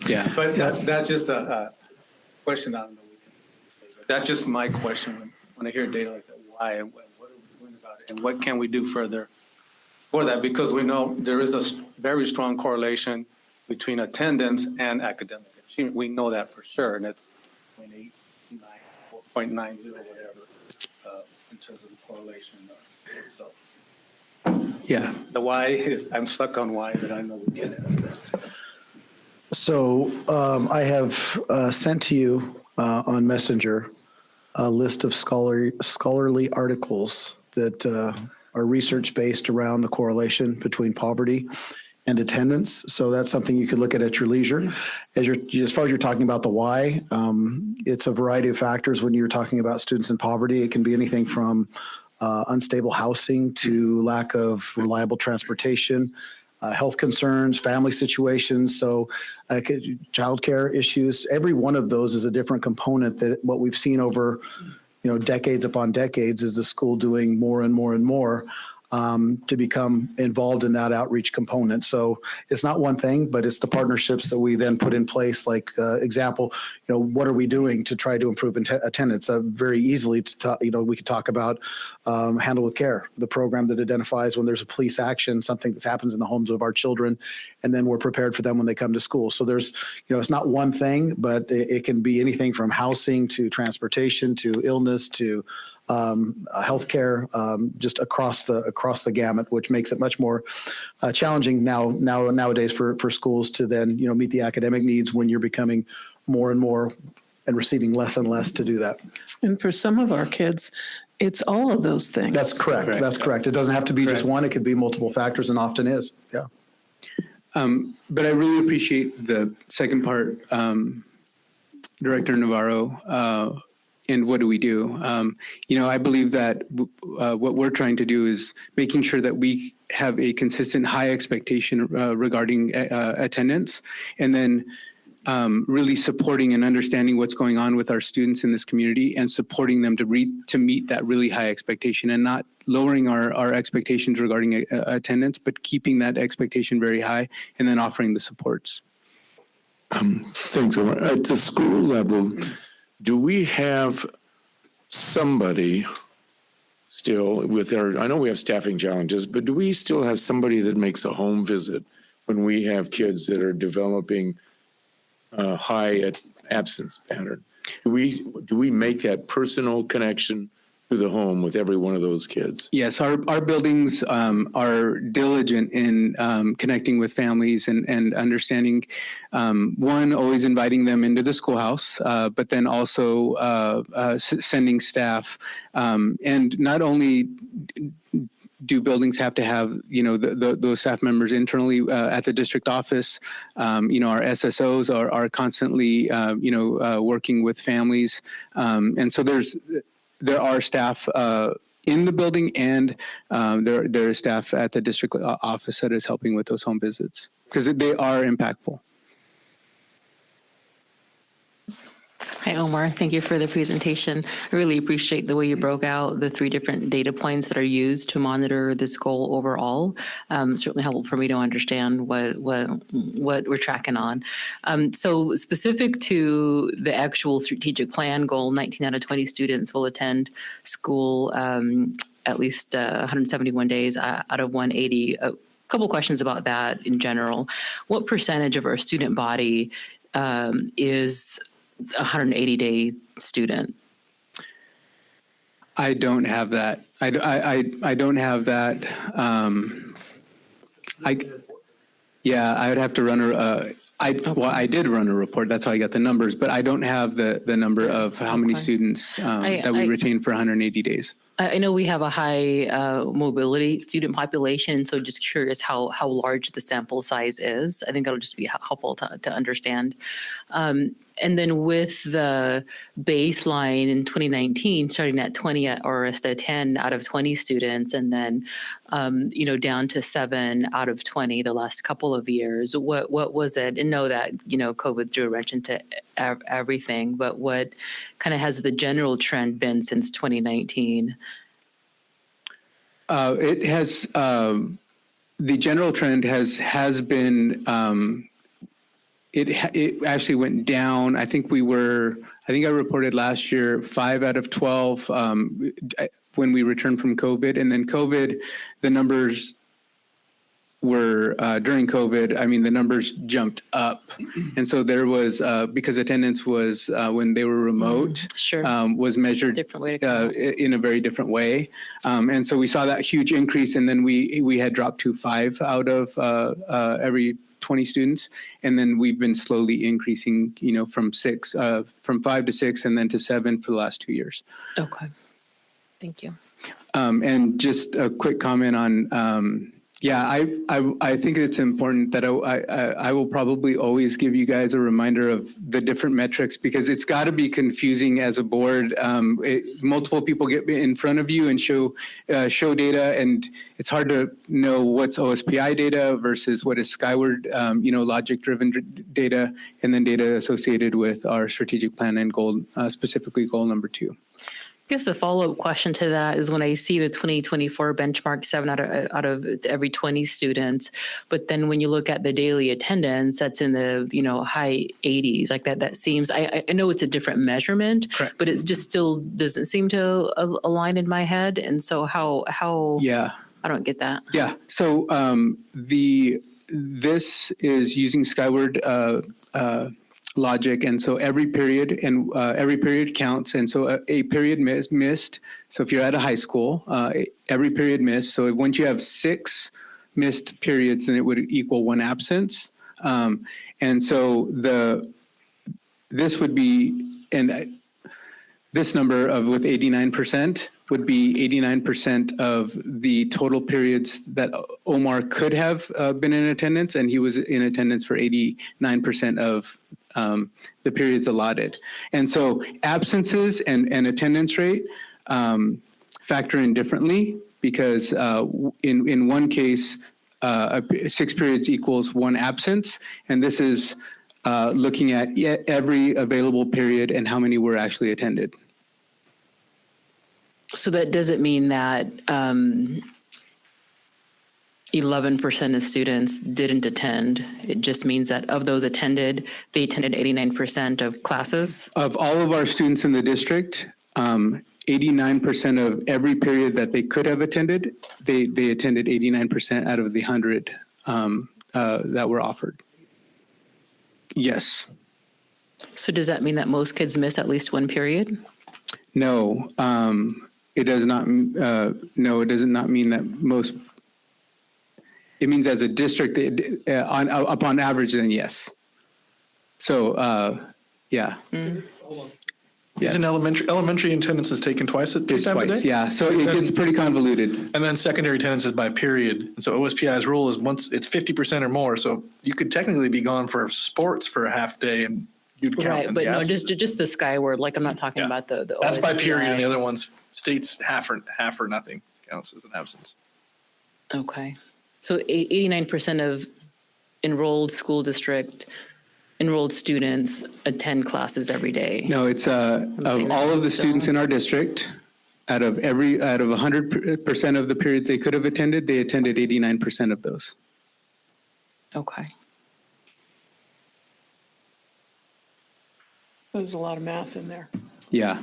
yeah. But that's just a question I don't know. That's just my question when I hear data like that. Why and what are we doing about it? And what can we do further for that? Because we know there is a very strong correlation between attendance and academic achievement. We know that for sure, and it's 0.89, 0.90, whatever, in terms of the correlation. So, yeah. the why is, I'm stuck on why, but I know we get it. So I have sent to you on Messenger a list of scholarly articles that are research-based around the correlation between poverty and attendance. So that's something you could look at your leisure. As far as you're talking about the why, it's a variety of factors when you're talking about students in poverty. It can be anything from unstable housing to lack of reliable transportation, health concerns, family situations, so childcare issues. Every one of those is a different component that what we've seen over, you know, decades upon decades is the school doing more and more and more. to become involved in that outreach component. So it's not one thing, but it's the partnerships that we then put in place. Like example, what are we doing to try to improve attendance? Very easily, we could talk about Handle with Care, the program that identifies when there's a police action, something that happens in the homes of our children, and then we're prepared for them when they come to school. So there's, it's not one thing, but it can be anything from housing to transportation to illness to healthcare, just across the gamut, which makes it much more challenging nowadays for schools to then meet the academic needs when you're becoming more and more and receiving less and less to do that. And for some of our kids, it's all of those things. That's correct. That's correct. It doesn't have to be just one. It could be multiple factors, and often is. Yeah. But I really appreciate the second part, Director Navarro. And what do we do? I believe that what we're trying to do is making sure that we have a consistent high expectation regarding attendance, and then really supporting and understanding what's going on with our students in this community and supporting them to meet that really high expectation, and not lowering our expectations regarding attendance, but keeping that expectation very high and then offering the supports. Thanks, Omar. At the school level, do we have somebody still I know we have staffing challenges, but do we still have somebody that makes a home visit when we have kids that are developing a high absence pattern? Do we make that personal connection to the home with every one of those kids? Yes, our buildings are diligent in connecting with families and understanding, one, always inviting them into the schoolhouse, but then also sending staff. And not only do buildings have to have, those staff members internally at the district office, our SSOs are constantly, working with families. And so there are staff in the building, and there is staff at the district office that is helping with those home visits, because they are impactful. Hi, Omar. Thank you for the presentation. I really appreciate the way you broke out the 3 different data points that are used to monitor this goal overall. Certainly helpful for me to understand what we're tracking on. So specific to the actual strategic plan goal, 19 out of 20 students will attend school at least 171 days out of 180. A couple questions about that in general. What percentage of our student body is 180-day student? I don't have that. I don't have that. I would have to run I did run a report. That's how I got the numbers, but I don't have the number of how many students that we retain for 180 days. I know we have a high mobility student population, so just curious how large the sample size is. I think that'll just be helpful to understand. And then with the baseline in 2019, starting at 20 or at 10 out of 20 students, and then down to 7 out of 20 the last couple of years, what was it? And know that COVID threw a wrench into everything, but what kind of has the general trend been since 2019? It has the general trend has been. It actually went down. I think I reported last year 5 out of 12 when we returned from COVID. And then COVID, the numbers were, during COVID, the numbers jumped up. And so there was, because attendance was, when they were remote, was measured different way in a very different way. And so we saw that huge increase, and then we had dropped to 5 out of every 20 students, and then we've been slowly increasing, from 5 to 6, and then to 7 for the last 2 years. Okay, thank you. And just a quick comment on, I think it's important that I will probably always give you guys a reminder of the different metrics, because it's got to be confusing as a board. Multiple people get in front of you and show data, and it's hard to know what's OSPI data versus what is Skyward, logic-driven data, and then data associated with our strategic plan and goal, specifically goal number 2. guess the follow-up question to that is when I see the 2024 benchmark 7 out of every 20 students, but then when you look at the daily attendance, that's in the high 80s. Like that seems. I know it's a different measurement, Correct. but it's just still doesn't seem to align in my head. And so how? Yeah. I don't get that. Yeah. So this is using Skyward logic, and so every period counts, and so a period missed. So if you're at a high school, every period missed. So once you have 6 missed periods, then it would equal 1 absence. And so this would be, and this number with 89% would be 89% of the total periods that Omar could have been in attendance, and he was in attendance for 89% of the periods allotted. And so absences and attendance rate factor in differently, because in one case, 6 periods equals 1 absence, and this is looking at every available period and how many were actually attended. So that doesn't mean that 11% of students didn't attend. It just means that of those attended, they attended 89% of classes. Of all of our students in the district, 89% of every period that they could have attended, they attended 89% out of the 100 that were offered. Yes. So does that mean that most kids miss at least 1 period? No, it does not. No, it does not mean that most. It means as a district, upon average, then yes. So, yeah. Yes. Isn't elementary attendance is taken twice at It's twice, yeah. So it gets pretty convoluted. And then secondary attendance is by period. And so OSPI's rule is once it's 50% or more. So you could technically be gone for sports for a half day and you'd count. Right, but no, just the Skyward. Like I'm not talking about the That's by OSPI. period. And the other ones, states half or nothing counts as an absence. Okay. So 89% of enrolled students attend classes every day. No, it's of all of the students in our district, out of 100% of the periods they could have attended, they attended 89% of those. Okay. There's a lot of math in there. Yeah.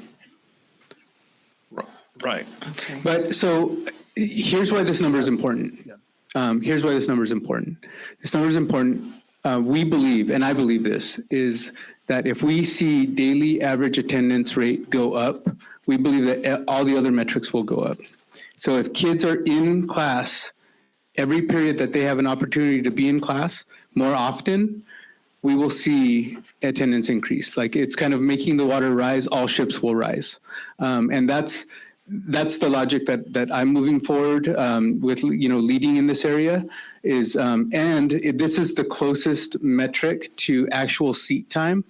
Right. Okay. But so here's why this number is important. Here's why this number is important. This number is important. We believe, and I believe this, is that if we see daily average attendance rate go up, we believe that all the other metrics will go up. So if kids are in class, every period that they have an opportunity to be in class more often, we will see attendance increase. Like it's kind of making the water rise, all ships will rise. And that's the logic that I'm moving forward with, leading in this area is, this is the closest metric to actual seat time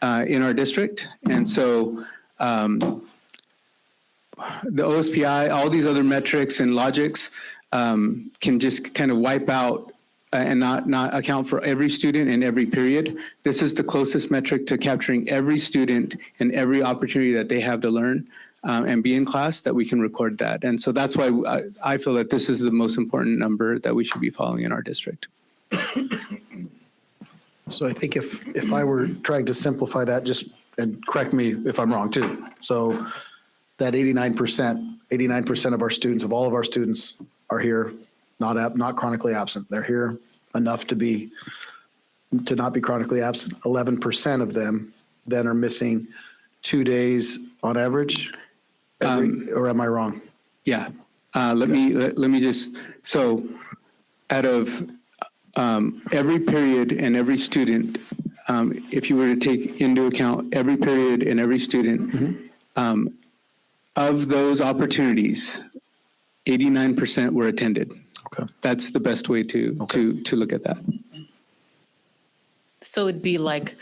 in our district. And so the OSPI, all these other metrics and logics can just kind of wipe out and not account for every student in every period. This is the closest metric to capturing every student and every opportunity that they have to learn and be in class, that we can record that. And so that's why I feel that this is the most important number that we should be following in our district. So I think if I were trying to simplify that, and correct me if I'm wrong too. So that 89% of our students, of all of our students, are here, not chronically absent. They're here enough to not be chronically absent. 11% of them then are missing 2 days on average. Or am I wrong? Yeah. Let me just, so out of every period and every student, if you were to take into account every period and every student, of those opportunities, 89% were attended. Okay. That's the best way to look at that. So it'd be like,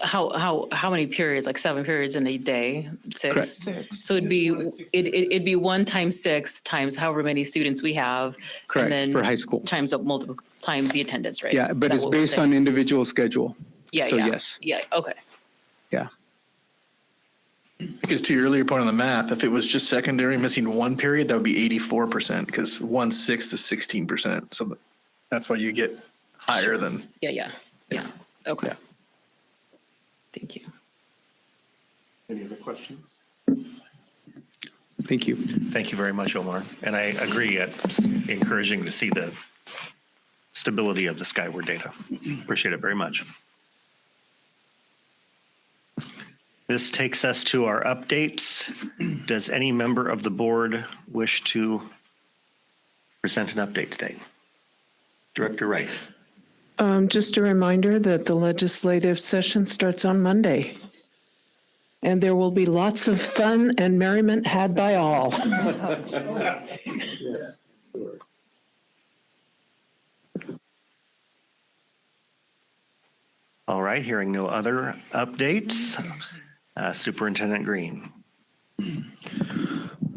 how many periods? Like 7 periods in a day? 6? Correct. So it'd be 1 times 6 times however many students we have. Correct, And then for high school. Times up multiple times the attendance rate. Yeah, but Is that it's what we're based saying? on individual schedule. Yeah, So yeah. yes. Yeah, okay. Yeah. Marcus, to your earlier point on the math, if it was just secondary missing one period, that would be 84% because 1/6 is 16%. So that's why you get higher than. Yeah. Okay. Yeah. Thank you. Any other questions? Thank you. Thank you very much, Omar. And I agree, it's encouraging to see the stability of the Skyward data. Appreciate it very much. This takes us to our updates. Does any member of the board wish to present an update today? Director Rice. Just a reminder that the legislative session starts on Monday. And there will be lots of fun and merriment had by all. Yes. Sure. All right, hearing no other updates, Superintendent Green.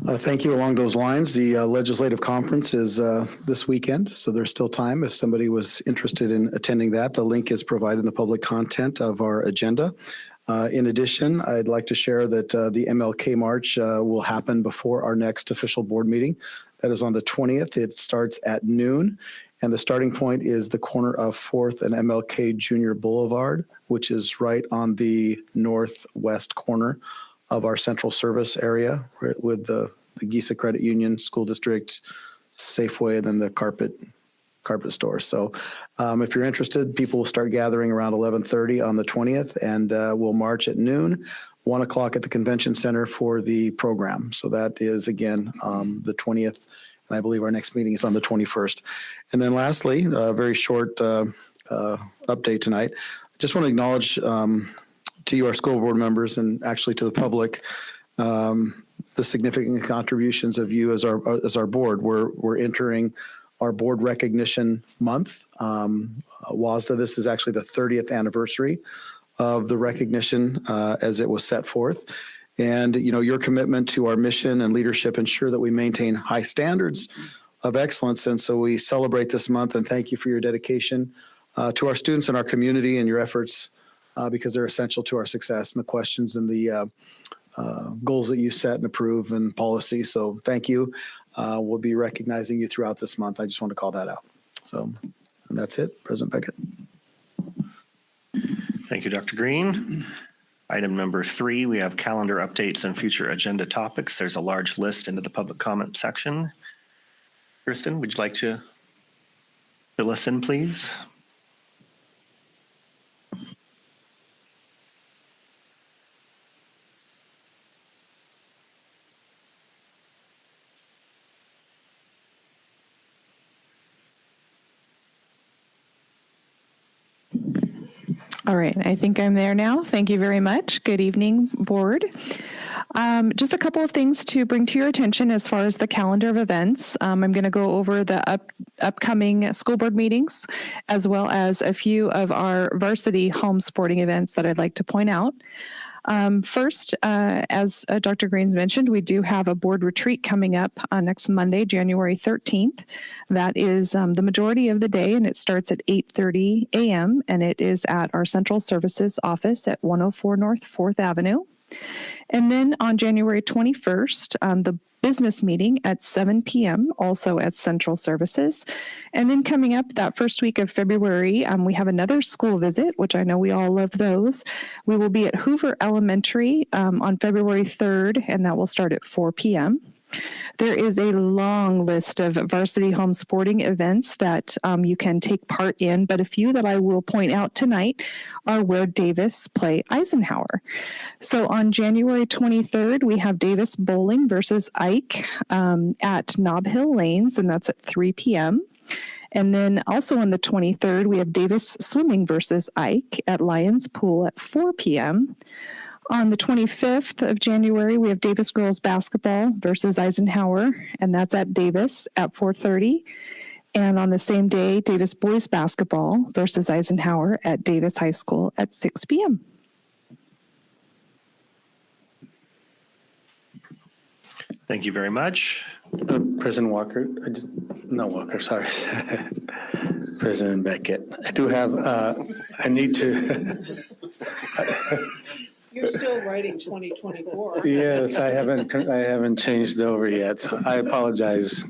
Thank you. Along those lines, the legislative conference is this weekend, so there's still time if somebody was interested in attending that. The link is provided in the public content of our agenda. In addition, I'd like to share that the MLK March will happen before our next official board meeting. That is on the 20th. It starts at noon, and the starting point is the corner of 4th and MLK Junior Boulevard, which is right on the northwest corner of our central service area with the Gisa Credit Union School District, Safeway, and then the carpet store. So if you're interested, people will start gathering around 11:30 on the 20th, and we'll march at noon, 1 o'clock at the convention center for the program. So that is, again, the 20th, and I believe our next meeting is on the 21st. And then lastly, a very short update tonight. Just want to acknowledge to you, our school board members, and actually to the public, the significant contributions of you as our board. We're entering our board recognition month. WASDA, this is actually the 30th anniversary of the recognition as it was set forth. And, you know, your commitment to our mission and leadership ensure that we maintain high standards of excellence. And so we celebrate this month and thank you for your dedication to our students and our community and your efforts because they're essential to our success and the questions and the goals that you set and approve and policy. So thank you. We'll be recognizing you throughout this month. I just want to call that out. So, and that's it. President Beckett. Thank you, Dr. Green. Item number 3, we have calendar updates and future agenda topics. There's a large list into the public comment section. Kristen, would you like to fill us in, please? All right, I think I'm there now. Thank you very much. Good evening, board. Just a couple of things to bring to your attention as far as the calendar of events. I'm going to go over the upcoming school board meetings, as well as a few of our varsity home sporting events that I'd like to point out. First, as Dr. Green's mentioned, we do have a board retreat coming up next Monday, January 13th. That is the majority of the day, and it starts at 8:30 a.m., and it is at our Central Services office at 104 North 4th Avenue. And then on January 21st, the business meeting at 7 p.m., also at Central Services. And then coming up that first week of February, we have another school visit, which I know we all love those. We will be at Hoover Elementary on February 3rd, and that will start at 4 p.m. There is a long list of varsity home sporting events that you can take part in, but a few that I will point out tonight are where Davis play Eisenhower. So on January 23rd, we have Davis Bowling versus Ike at Nob Hill Lanes, and that's at 3 p.m. And then also on the 23rd, we have Davis Swimming versus Ike at Lions Pool at 4 p.m. On the 25th of January, we have Davis Girls Basketball versus Eisenhower, and that's at Davis at 4:30. And on the same day, Davis Boys Basketball versus Eisenhower at Davis High School at 6 p.m. Thank you very much. President Walker, sorry. President Beckett. I do have, I need to. You're still writing 2024. Yes, I haven't changed over yet. So I apologize,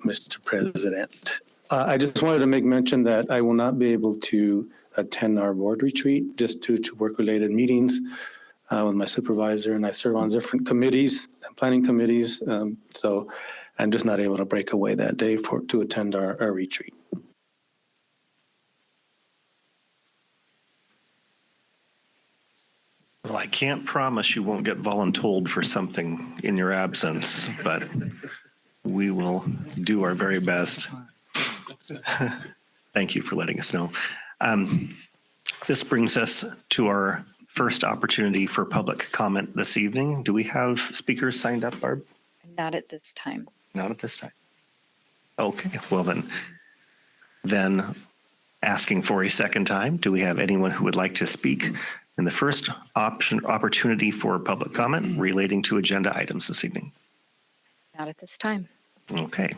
Mr. President. I just wanted to make mention that I will not be able to attend our board retreat just due to work-related meetings with my supervisor, and I serve on different committees, planning committees. So I'm just not able to break away that day to attend our retreat. Well, I can't promise you won't get voluntold for something in your absence, but we will do our very best. Thank you for letting us know. This brings us to our first opportunity for public comment this evening. Do we have speakers signed up, Barb? Not at this time. Not at this time. Okay, well then asking for a second time, do we have anyone who would like to speak in the first opportunity for public comment relating to agenda items this evening? Not at this time. Okay.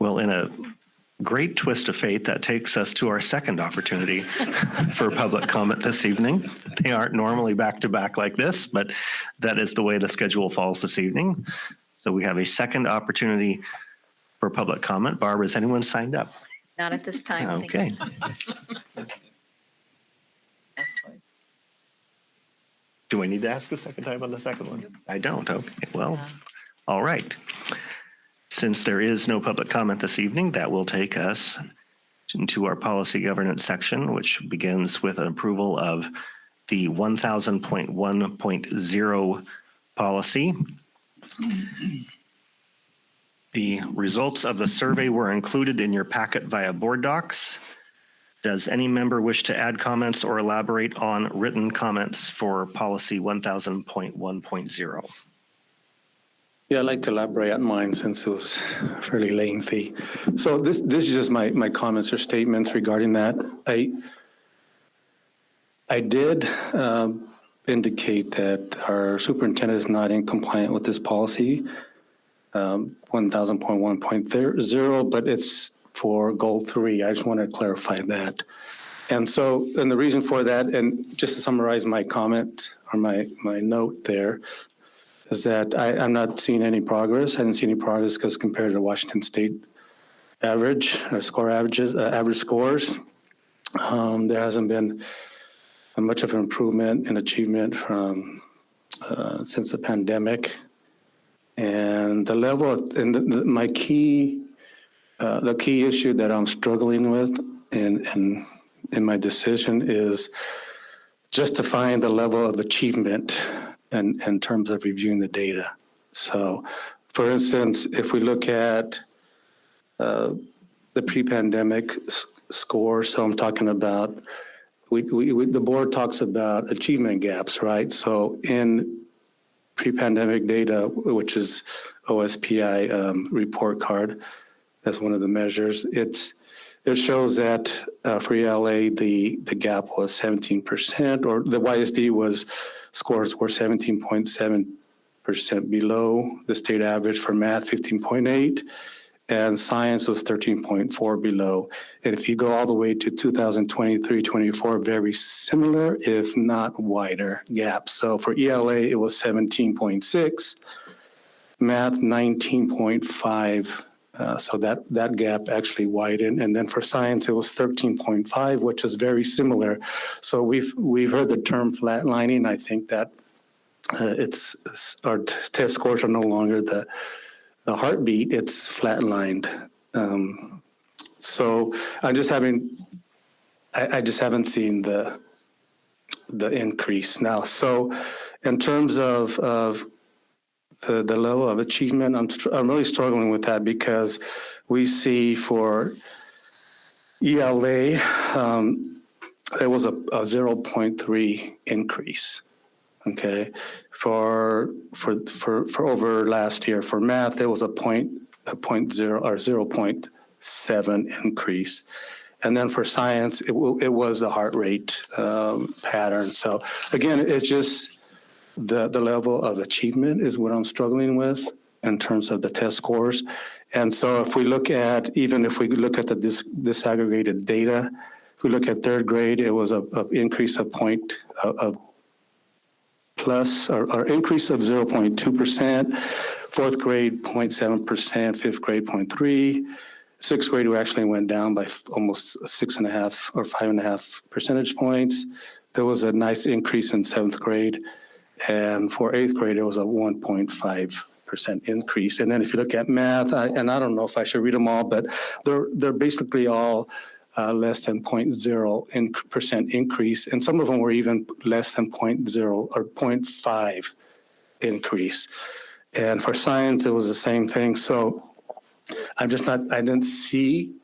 Well, in a great twist of fate, that takes us to our second opportunity for public comment this evening. They aren't normally back to back like this, but that is the way the schedule falls this evening. So we have a second opportunity for public comment. Barbara, is anyone signed up? Not at this time. Okay. Do I need to ask a second time on the second one? I don't. Okay. Well, all right. Since there is no public comment this evening, that will take us into our policy governance section, which begins with an approval of the 1000.1.0 policy. The results of the survey were included in your packet via board docs. Does any member wish to add comments or elaborate on written comments for policy 1000.1.0? Yeah, I'd like to elaborate on mine since it was fairly lengthy. So this is just my comments or statements regarding that. I did indicate that our superintendent is not in compliance with this policy, 1000.1.0, but it's for goal 3. I just want to clarify that. And the reason for that, and just to summarize my comment or my note there, is that I'm not seeing any progress. I didn't see any progress because compared to Washington State average or average scores, there hasn't been much of an improvement in achievement from since the pandemic. And the level and the key issue that I'm struggling with in my decision is justifying the level of achievement in terms of reviewing the data. So, for instance, if we look at the pre-pandemic score, so I'm talking about, the board talks about achievement gaps, right? So in pre-pandemic data, which is OSPI report card, that's one of the measures. It shows that for ELA, the gap was 17%, or the YSD scores were 17.7% below the state average. For math, 15.8, and science was 13.4 below. And if you go all the way to 2023-24, very similar, if not wider gaps. So for ELA, it was 17.6, math 19.5. So that gap actually widened. And then for science, it was 13.5, which is very similar. So we've heard the term flatlining. I think that our test scores are no longer the heartbeat, it's flatlined. So I just haven't seen the increase now. So in terms of the level of achievement, I'm really struggling with that because we see for ELA, there was a 0.3 increase. Okay, for over last year. For math, there was a 0.7 increase, and then for science, it was the heart rate pattern. So again, it's just the level of achievement is what I'm struggling with in terms of the test scores. And so if we look at the disaggregated data If we look at third grade, it was a increase of increase of 0.2%. Fourth grade, 0.7%. Fifth grade, 0.3%. Sixth grade, we actually went down by almost 6.5 or 5.5 percentage points. There was a nice increase in seventh grade. And for eighth grade, it was a 1.5% increase. And then if you look at math, and I don't know if I should read them all, but they're basically all less than 0.0% increase. And some of them were even less than 0.0 or 0.5 increase. And for science, it was the same thing. So I didn't see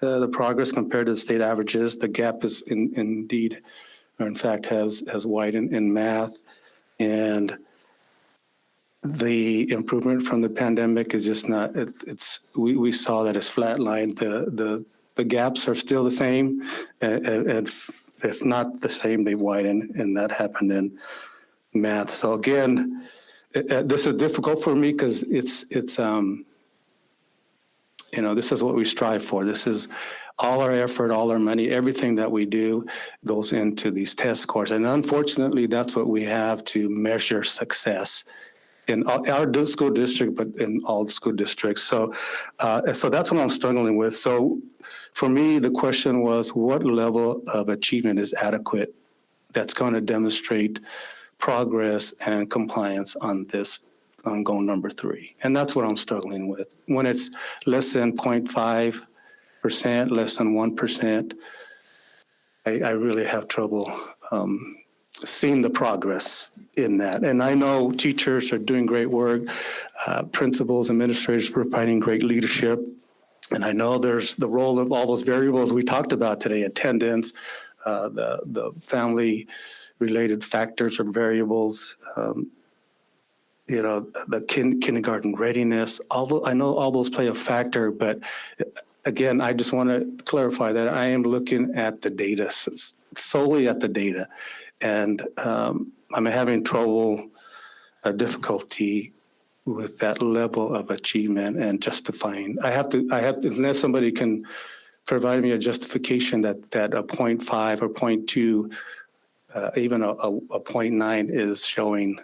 the progress compared to the state averages. The gap is indeed, or in fact, has widened in math. And the improvement from the pandemic is just not, we saw that it's flatlined. The gaps are still the same, and if not the same, they've widened, and that happened in math. So again, this is difficult for me because it's this is what we strive for. This is all our effort, all our money, everything that we do goes into these test scores. And unfortunately, that's what we have to measure success in our school district, but in all school districts. So that's what I'm struggling with. So for me, the question was, what level of achievement is adequate that's going to demonstrate progress and compliance on this on goal number 3? And that's what I'm struggling with. When it's less than 0.5%, less than 1%, I really have trouble seeing the progress in that. And I know teachers are doing great work, principals, administrators providing great leadership. And I know there's the role of all those variables we talked about today, attendance, the family-related factors or variables, the kindergarten readiness. I know all those play a factor, but again, I just want to clarify that I am looking at the data, solely at the data. And I'm having difficulty with that level of achievement and justifying. I have to, unless somebody can provide me a justification that a 0.5 or 0.2, even a 0.9 is showing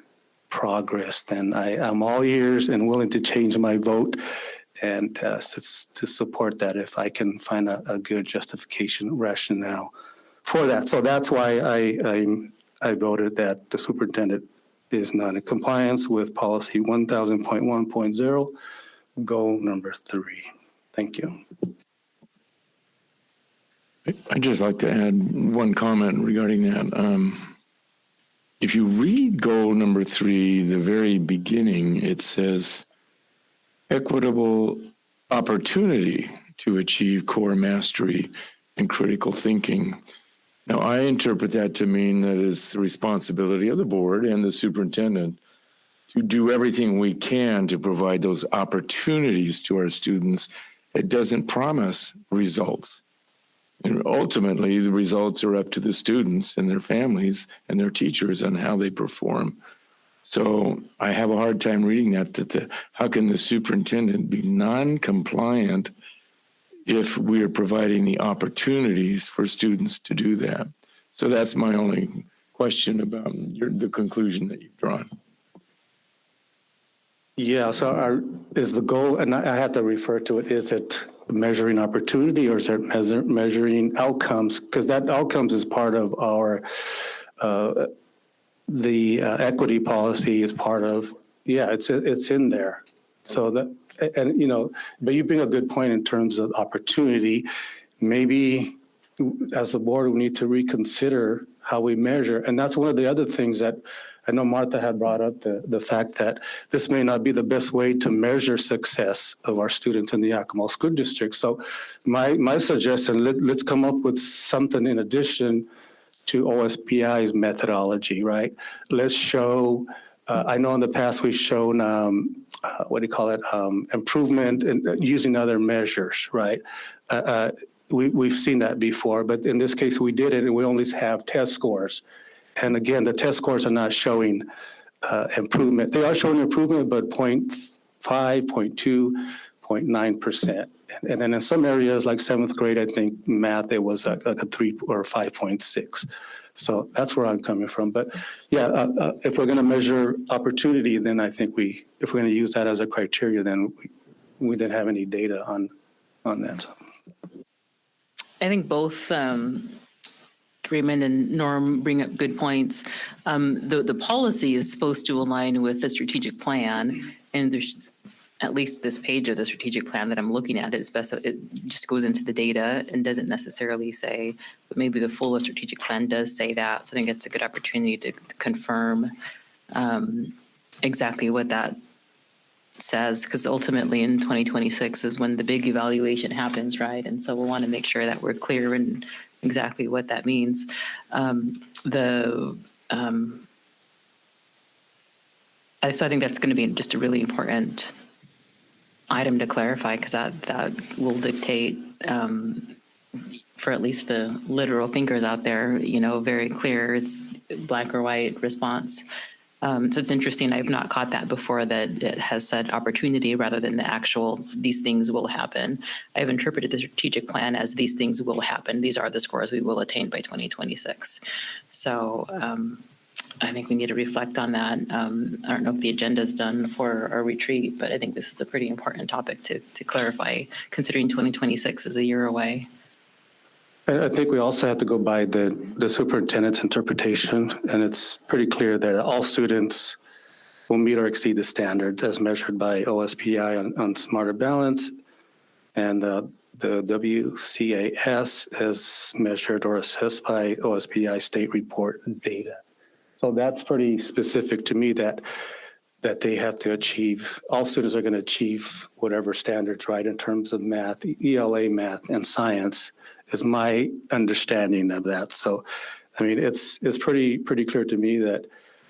progress, then I'm all ears and willing to change my vote and to support that if I can find a good justification rationale for that. So that's why I voted that the superintendent is not in compliance with policy 1000.1.0, goal number 3. Thank you. I'd just like to add one comment regarding that. If you read goal number 3, the very beginning, it says equitable opportunity to achieve core mastery and critical thinking. Now, I interpret that to mean that it's the responsibility of the board and the superintendent to do everything we can to provide those opportunities to our students. It doesn't promise results. And ultimately, the results are up to the students and their families and their teachers on how they perform. So I have a hard time reading that how can the superintendent be non-compliant if we are providing the opportunities for students to do that? So that's my only question about the conclusion that you've drawn. Yeah, so is the goal, and I have to refer to it, is it measuring opportunity or is it measuring outcomes? Because that outcomes is part of our, the equity policy is part of, it's in there. So that, and but you bring a good point in terms of opportunity. Maybe as a board, we need to reconsider how we measure. And that's one of the other things that I know Martha had brought up, the fact that this may not be the best way to measure success of our students in the Yakima School District. So my suggestion, let's come up with something in addition to OSPI's methodology, right? Let's show, I know in the past we've shown, improvement in using other measures, right? We've seen that before, but in this case we did it and we only have test scores. And again, the test scores are not showing improvement. They are showing improvement, but 0.5, 0.2, 0.9%. And then in some areas, like 7th grade, I think math, it was like a 3 or 5.6. So that's where I'm coming from. But yeah, if we're going to measure opportunity, then I think if we're going to use that as a criteria, then we didn't have any data on that. So. I think both Raymond and Norm bring up good points. The policy is supposed to align with the strategic plan, and there's at least this page of the strategic plan that I'm looking at, it just goes into the data and doesn't necessarily say, but maybe the full strategic plan does say that. So I think it's a good opportunity to confirm exactly what that says, because ultimately in 2026 is when the big evaluation happens, right? And so we'll want to make sure that we're clear in exactly what that means. So I think that's going to be just a really important item to clarify, because that will dictate for at least the literal thinkers out there, very clear, it's black or white response. So it's interesting. I've not caught that before, that it has said opportunity rather than the actual, these things will happen. I've interpreted the strategic plan as these things will happen. These are the scores we will attain by 2026. So I think we need to reflect on that. I don't know if the agenda is done for our retreat, but I think this is a pretty important topic to clarify, considering 2026 is a year away. I think we also have to go by the superintendent's interpretation, and it's pretty clear that all students will meet or exceed the standards as measured by OSPI on Smarter Balance, and the WCAS as measured or assessed by OSPI state report data. So that's pretty specific to me, that they have to achieve, all students are going to achieve whatever standards, right, in terms of math, ELA math, and science is my understanding of that. So, I mean, it's pretty clear to me that,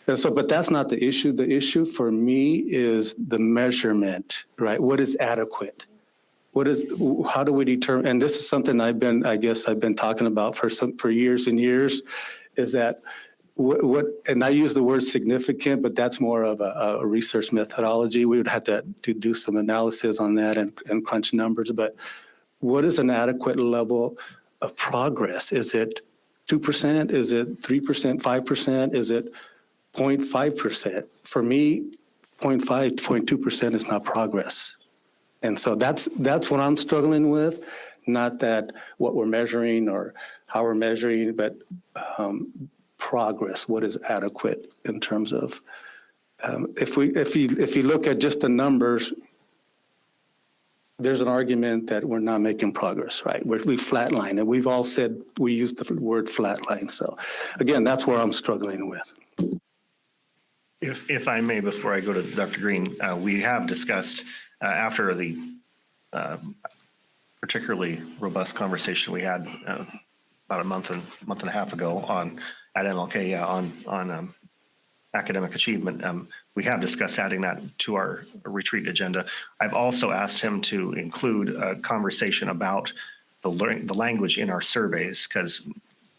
but that's not the issue. The issue for me is the measurement, right? What is adequate? How do we determine, and this is something I've been talking about for years and years, is that and I use the word significant, but that's more of a research methodology. We would have to do some analysis on that and crunch numbers, but what is an adequate level of progress? Is it 2%? Is it 3%, 5%? Is it 0.5%? For me, 0.5, 0.2% is not progress. And so that's what I'm struggling with, not that what we're measuring or how we're measuring, but progress. What is adequate in terms of, if you look at just the numbers, there's an argument that we're not making progress, right? We flatline, and we've all said we use the word flatline. So again, that's where I'm struggling with. If I may, before I go to Dr. Green, we have discussed after the particularly robust conversation we had about a month and a half ago at MLK on academic achievement. We have discussed adding that to our retreat agenda. I've also asked him to include a conversation about the language in our surveys, because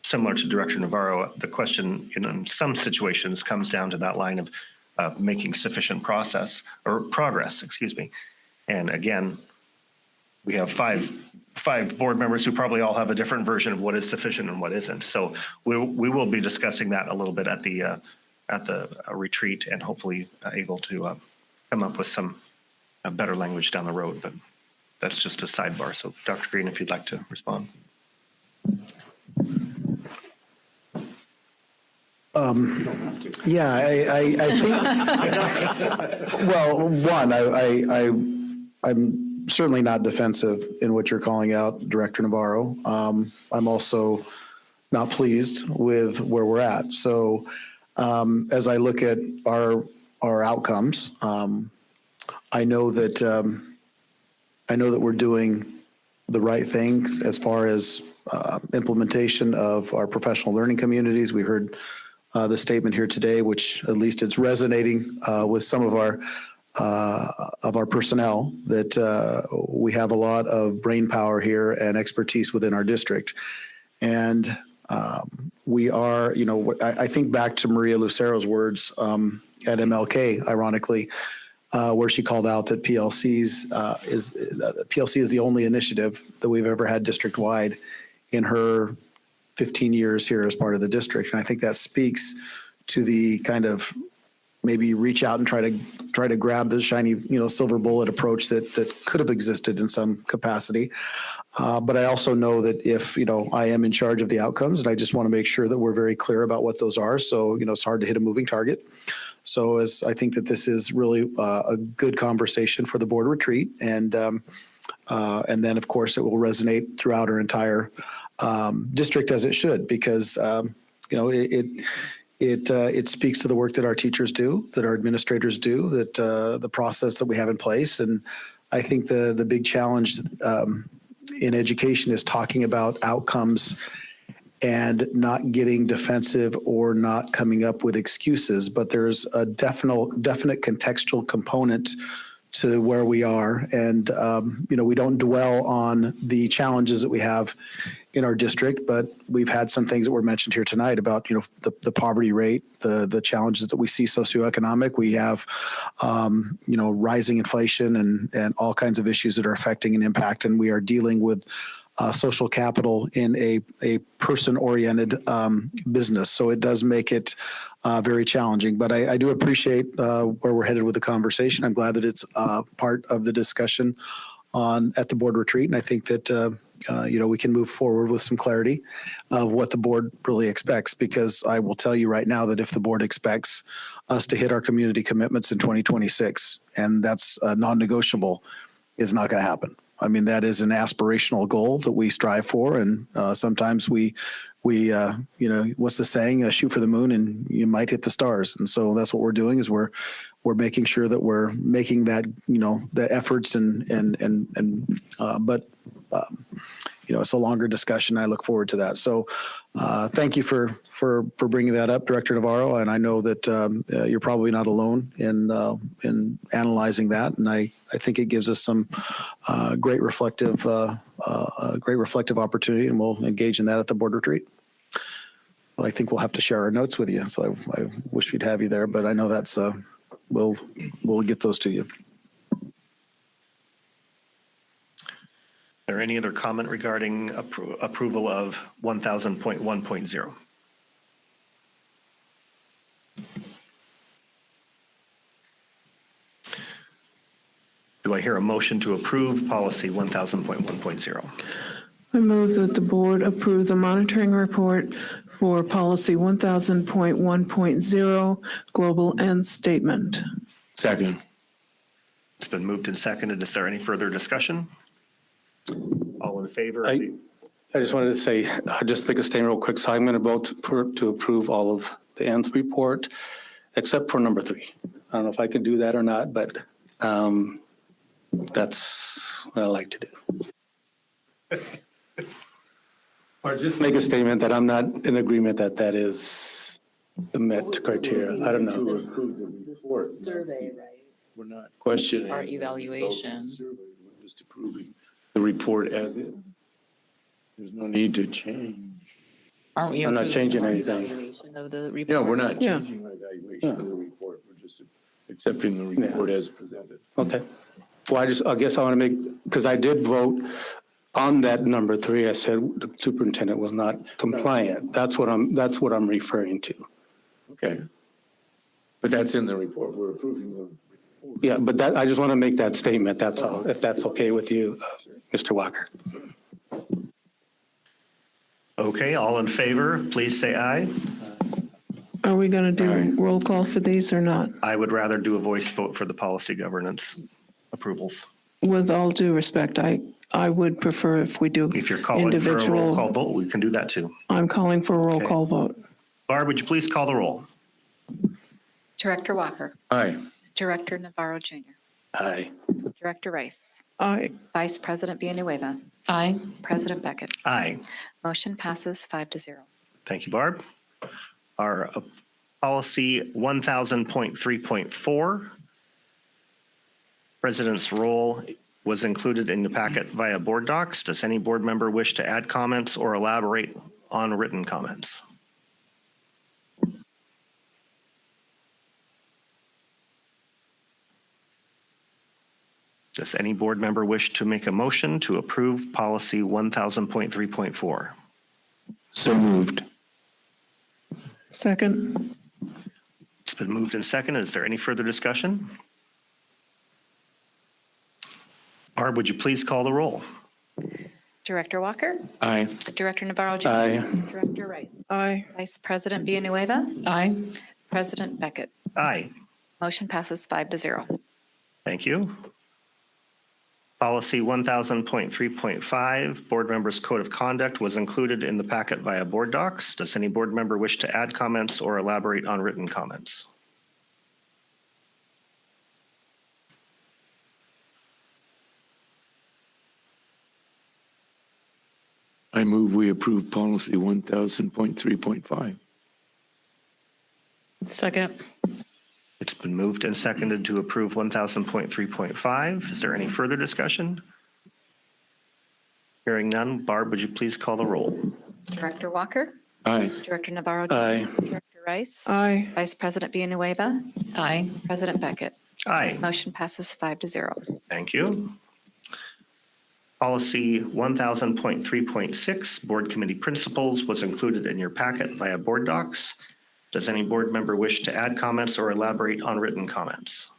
similar to Director Navarro, the question in some situations comes down to that line of making sufficient progress. And again, we have five board members who probably all have a different version of what is sufficient and what isn't. So we will be discussing that a little bit at the retreat, and hopefully able to come up with some better language down the road. But that's just a sidebar. So Dr. Green, if you'd like to respond. Yeah, I think, well, one, I'm certainly not defensive in what you're calling out, Director Navarro. I'm also not pleased with where we're at. So as I look at our outcomes, I know that we're doing the right things as far as implementation of our professional learning communities. We heard the statement here today, which at least it's resonating with some of our personnel, that we have a lot of brain power here and expertise within our district. And we are, I think back to Maria Lucero's words at MLK, ironically, where she called out that PLC is the only initiative that we've ever had district-wide in her 15 years here as part of the district. And I think that speaks to the kind of maybe reach out and try to grab the shiny, silver bullet approach that could have existed in some capacity. But I also know that if, I am in charge of the outcomes, and I just want to make sure that we're very clear about what those are. So, it's hard to hit a moving target. So I think that this is really a good conversation for the board retreat. And then, of course, it will resonate throughout our entire district, as it should, because, it speaks to the work that our teachers do, that our administrators do, that the process that we have in place. And I think the big challenge in education is talking about outcomes and not getting defensive or not coming up with excuses. But there's a definite contextual component to where we are. And, we don't dwell on the challenges that we have in our district, but we've had some things that were mentioned here tonight about, the poverty rate, the challenges that we see socioeconomic. We have, rising inflation and all kinds of issues that are affecting and impact. And we are dealing with social capital in a person-oriented business. So it does make it very challenging. But I do appreciate where we're headed with the conversation. I'm glad that it's part of the discussion at the board retreat. And I think that, we can move forward with some clarity of what the board really expects, because I will tell you right now that if the board expects us to hit our community commitments in 2026, and that's non-negotiable, is not going to happen. I mean, that is an aspirational goal that we strive for. And sometimes we what's the saying? Shoot for the moon and you might hit the stars. And so that's what we're doing, is we're making sure that we're making that, the efforts but it's a longer discussion. I look forward to that. So thank you for bringing that up, Director Navarro. And I know that you're probably not alone in analyzing that. And I think it gives us some great reflective opportunity, and we'll engage in that at the board retreat. Well, I think we'll have to share our notes with you. So I wish we'd have you there, but I know that's we'll get those to you. Is there any other comment regarding approval of 1000.1.0? Do I hear a motion to approve policy 1000.1.0? I move that the board approve the monitoring report for policy 1000.1.0, global end statement. Second. It's been moved and seconded. Is there any further discussion? All in favor? I just wanted to say, just make a statement real quick. So I'm going to vote to approve all of the nth report, except for number 3. I don't know if I can do that or not, but that's what I like to do. Or just make a statement that I'm not in agreement that is the met criteria. I don't know. Survey, right? We're not questioning Our evaluation. We're just approving the report as is. There's no need to change. Aren't we? I'm not changing approving anything. our evaluation of the report? Yeah, we're not changing our evaluation of the report. We're just accepting the report as presented. Okay. Well, I guess I want to make, because I did vote on that number 3. I said the superintendent was not compliant. That's what I'm referring to. Okay. But that's in the report. We're approving the report. Yeah, but I just want to make that statement. That's all, if that's okay with you, Mr. Walker. Okay, all in favor, please say aye. Are we going to do roll call for these or not? I would rather do a voice vote for the policy governance approvals. With all due respect, I would prefer if we do If you're calling for a roll call vote, we can do that too. I'm calling for a roll call vote. Barb, would you please call the roll? Director Walker. Aye. Director Navarro Jr. Aye. Director Rice. Aye. Vice President Villanueva. Aye. President Beckett. Aye. Motion passes 5-0. Thank you, Barb. Our policy 1000.3.4, President's role, was included in the packet via board docs. Does any board member wish to add comments or elaborate on written comments? Does any board member wish to make a motion to approve policy 1000.3.4? So moved. Second. It's been moved and seconded. Is there any further discussion? Barb, would you please call the roll? Director Walker? Aye. Director Navarro Jr.? Aye. Director Rice? Aye. Vice President Villanueva? Aye. President Beckett? Aye. Motion passes 5-0. Thank you. Policy 1000.3.5, Board Members' Code of Conduct, was included in the packet via board docs. Does any board member wish to add comments or elaborate on written comments? I move we approve policy 1000.3.5. Second. It's been moved and seconded to approve 1000.3.5. Is there any further discussion? Hearing none, Barb, would you please call the roll? Director Walker? Aye. Director Navarro Jr.? Aye. Director Rice? Aye. Vice President Villanueva? Aye. President Beckett? Aye. Motion passes 5-0. Thank you. Policy 1000.3.6, Board Committee Principles, was included in your packet via board docs. Does any board member wish to add comments or elaborate on written comments?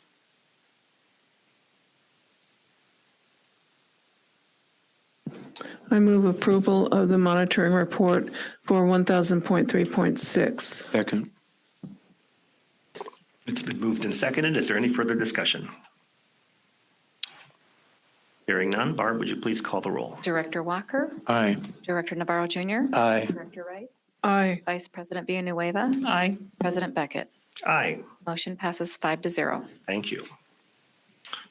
I move approval of the monitoring report for 1000.3.6. Second. It's been moved and seconded. Is there any further discussion? Hearing none, Barb, would you please call the roll? Director Walker? Aye. Director Navarro Jr.? Aye. Director Rice? Aye. Vice President Villanueva? Aye. President Beckett? Aye. Motion passes 5-0. Thank you.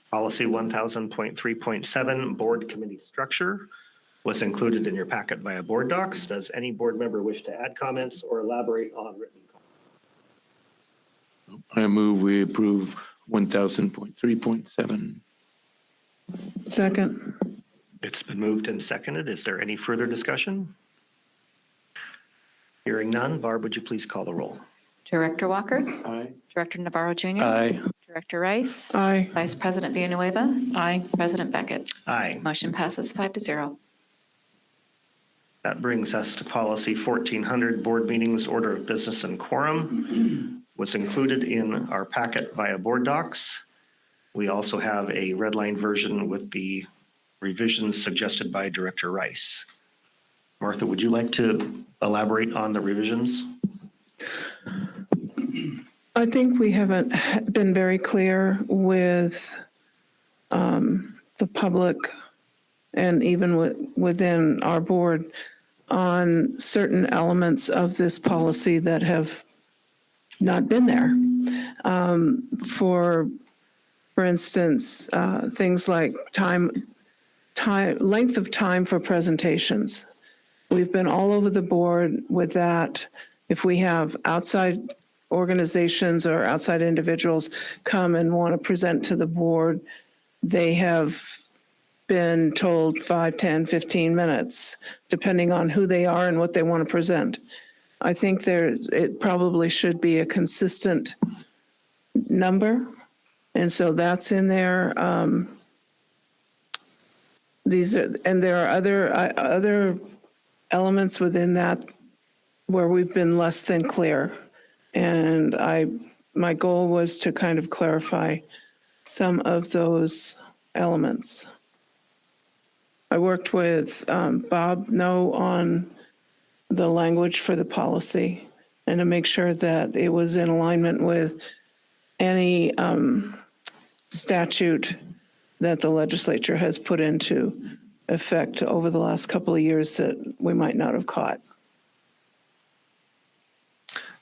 Policy 1000.3.7, Board Committee Structure, was included in your packet via board docs. Does any board member wish to add comments or elaborate on written comments? I move we approve 1000.3.7. Second. It's been moved and seconded. Is there any further discussion? Hearing none, Barb, would you please call the roll? Director Walker? Aye. Director Navarro Jr.? Aye. Director Rice? Aye. Vice President Villanueva? Aye. President Beckett? Aye. Motion passes 5-0. That brings us to policy 1400, Board Meetings, Order of Business and Quorum, was included in our packet via board docs. We also have a red line version with the revisions suggested by Director Rice. Martha, would you like to elaborate on the revisions? I think we haven't been very clear with the public and even within our board on certain elements of this policy that have not been there. For instance, things like length of time for presentations. We've been all over the board with that. If we have outside organizations or outside individuals come and want to present to the board, they have been told 5, 10, 15 minutes, depending on who they are and what they want to present. I think it probably should be a consistent number. And so that's in there. There are other elements within that where we've been less than clear. And my goal was to kind of clarify some of those elements. I worked with Bob Noe on the language for the policy and to make sure that it was in alignment with any statute that the legislature has put into effect over the last couple of years that we might not have caught.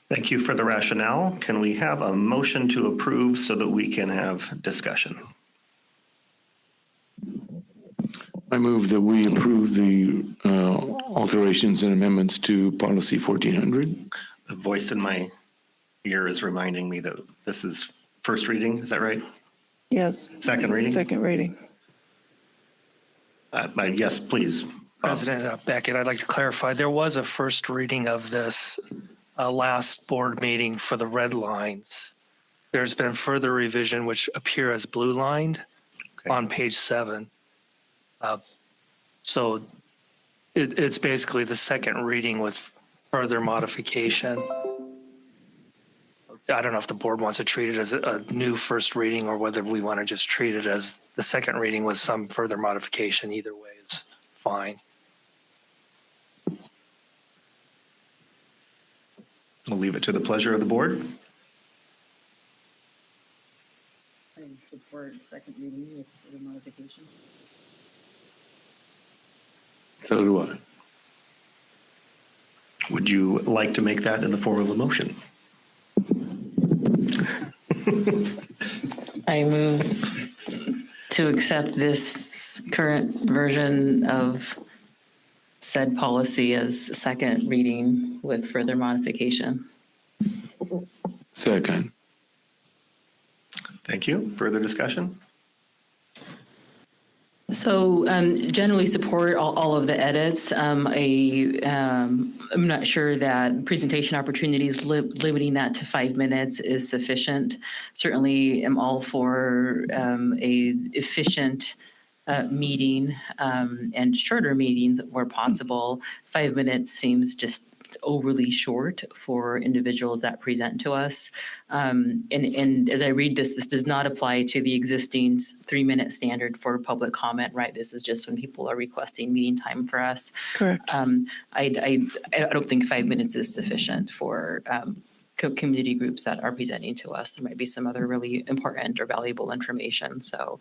Thank you for the rationale. Can we have a motion to approve so that we can have discussion? I move that we approve the alterations and amendments to policy 1400. The voice in my ear is reminding me that this is first reading. Is that right? Yes. Second reading? Second reading. Yes, please. President Beckett, I'd like to clarify, there was a first reading of this last board meeting for the red lines. There's been further revision which appear as blue lined. on page 7. So it's basically the second reading with further modification. I don't know if the board wants to treat it as a new first reading or whether we want to just treat it as the second reading with some further modification. Either way is fine. We'll leave it to the pleasure of the board. I support second reading with the modification. So do I. Would you like to make that in the form of a motion? I move to accept this current version of said policy as second reading with further modification. Second. Thank you. Further discussion? So generally support all of the edits. I'm not sure that presentation opportunities limiting that to 5 minutes is sufficient. Certainly am all for a efficient meeting and shorter meetings where possible. 5 minutes seems just overly short for individuals that present to us. And as I read this does not apply to the existing 3-minute standard for public comment, right? This is just when people are requesting meeting time for us. Correct. I don't think 5 minutes is sufficient for community groups that are presenting to us. There might be some other really important or valuable information. So,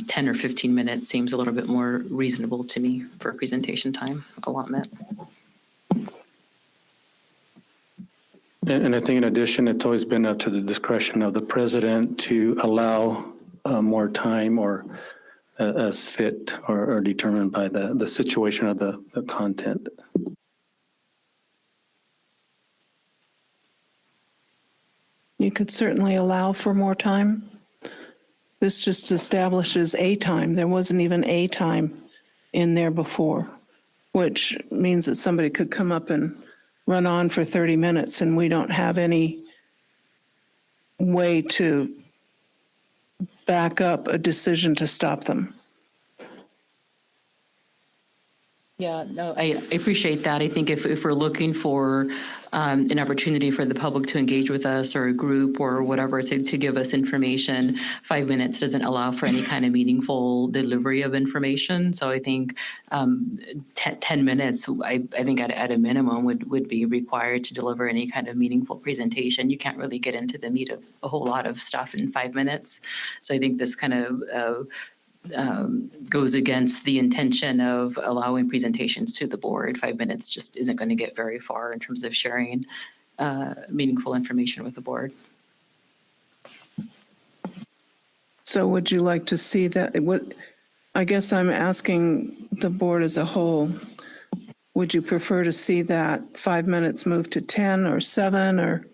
10 or 15 minutes seems a little bit more reasonable to me for presentation time allotment. And I think in addition, it's always been up to the discretion of the president to allow more time or as fit or determined by the situation of the content. You could certainly allow for more time. This just establishes a time. There wasn't even a time in there before, which means that somebody could come up and run on for 30 minutes and we don't have any way to back up a decision to stop them. Yeah, no, I appreciate that. I think if we're looking for an opportunity for the public to engage with us or a group or whatever to give us information, 5 minutes doesn't allow for any kind of meaningful delivery of information. So I think 10 minutes, I think at a minimum would be required to deliver any kind of meaningful presentation. You can't really get into the meat of a whole lot of stuff in 5 minutes. So I think this kind of goes against the intention of allowing presentations to the board. 5 minutes just isn't going to get very far in terms of sharing meaningful information with the board. So would you like to see that? I guess I'm asking the board as a whole, would you prefer to see that 5 minutes move to 10 or 7 or?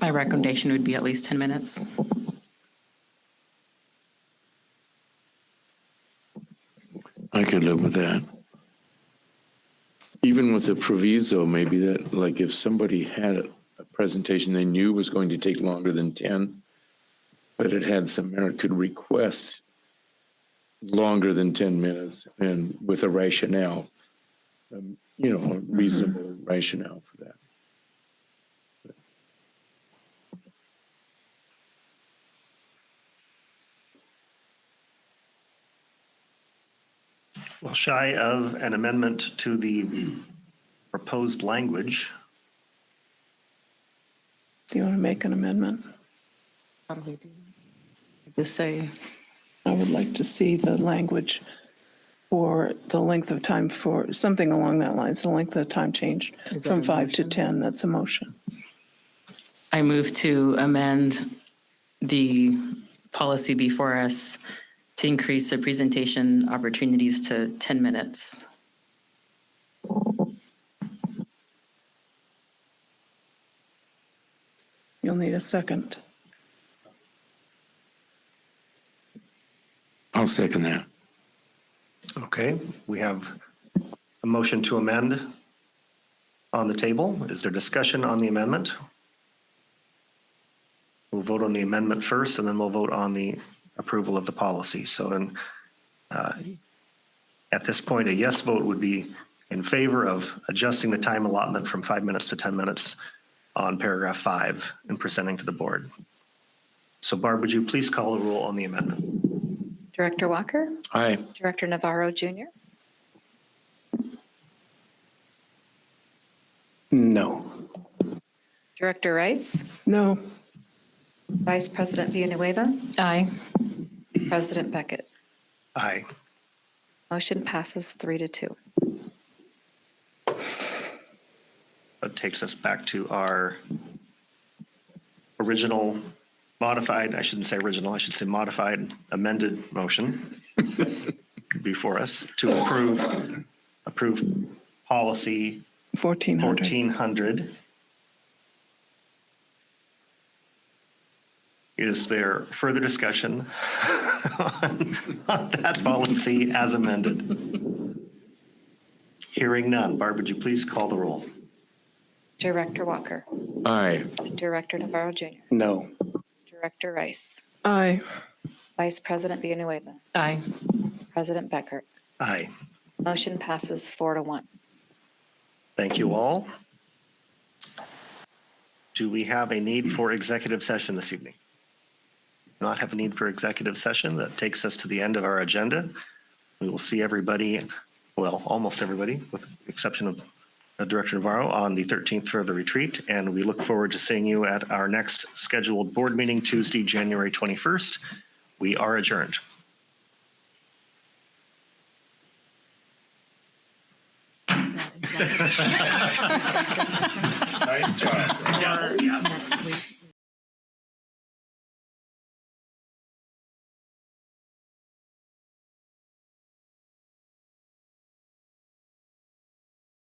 My recommendation would be at least 10 minutes. I could live with that. Even with a proviso, maybe that, like if somebody had a presentation they knew was going to take longer than 10, but it had some merit, could request longer than 10 minutes and with a rationale, a reasonable rationale for that. Well, shy of an amendment to the proposed language. Do you want to make an amendment? Just say. I would like to see the language for the length of time for something along that lines, the length of time changed from 5 to 10. That's a motion. I move to amend the policy before us to increase the presentation opportunities to 10 minutes. You'll need a second. I'll second that. Okay, we have a motion to amend on the table. Is there discussion on the amendment? We'll vote on the amendment first, and then we'll vote on the approval of the policy. So at this point, a yes vote would be in favor of adjusting the time allotment from 5 minutes to 10 minutes on paragraph 5 and presenting to the board. So Barb, would you please call the roll on the amendment? Director Walker, Aye. Director Navarro Jr., No. Director Rice, No. Vice President Villanueva, Aye. President Beckett. Aye. Motion passes 3-2. That takes us back to our original modified, I shouldn't say original, I should say modified amended motion before us to approve policy 1400. Is there further discussion on that policy as amended? Hearing none. Barb, would you please call the roll? Director Walker, Aye. Director Navarro Jr., No. Director Rice, Aye. Vice President Villanueva, Aye. President Beckett. Aye. Motion passes 4-1. Thank you all. Do we have a need for executive session this evening? Not have a need for executive session. That takes us to the end of our agenda. We will see everybody, well, almost everybody, with the exception of Director Navarro, on the 13th for the retreat. And we look forward to seeing you at our next scheduled board meeting, Tuesday, January 21st. We are adjourned. Nice job. Yeah. Next week.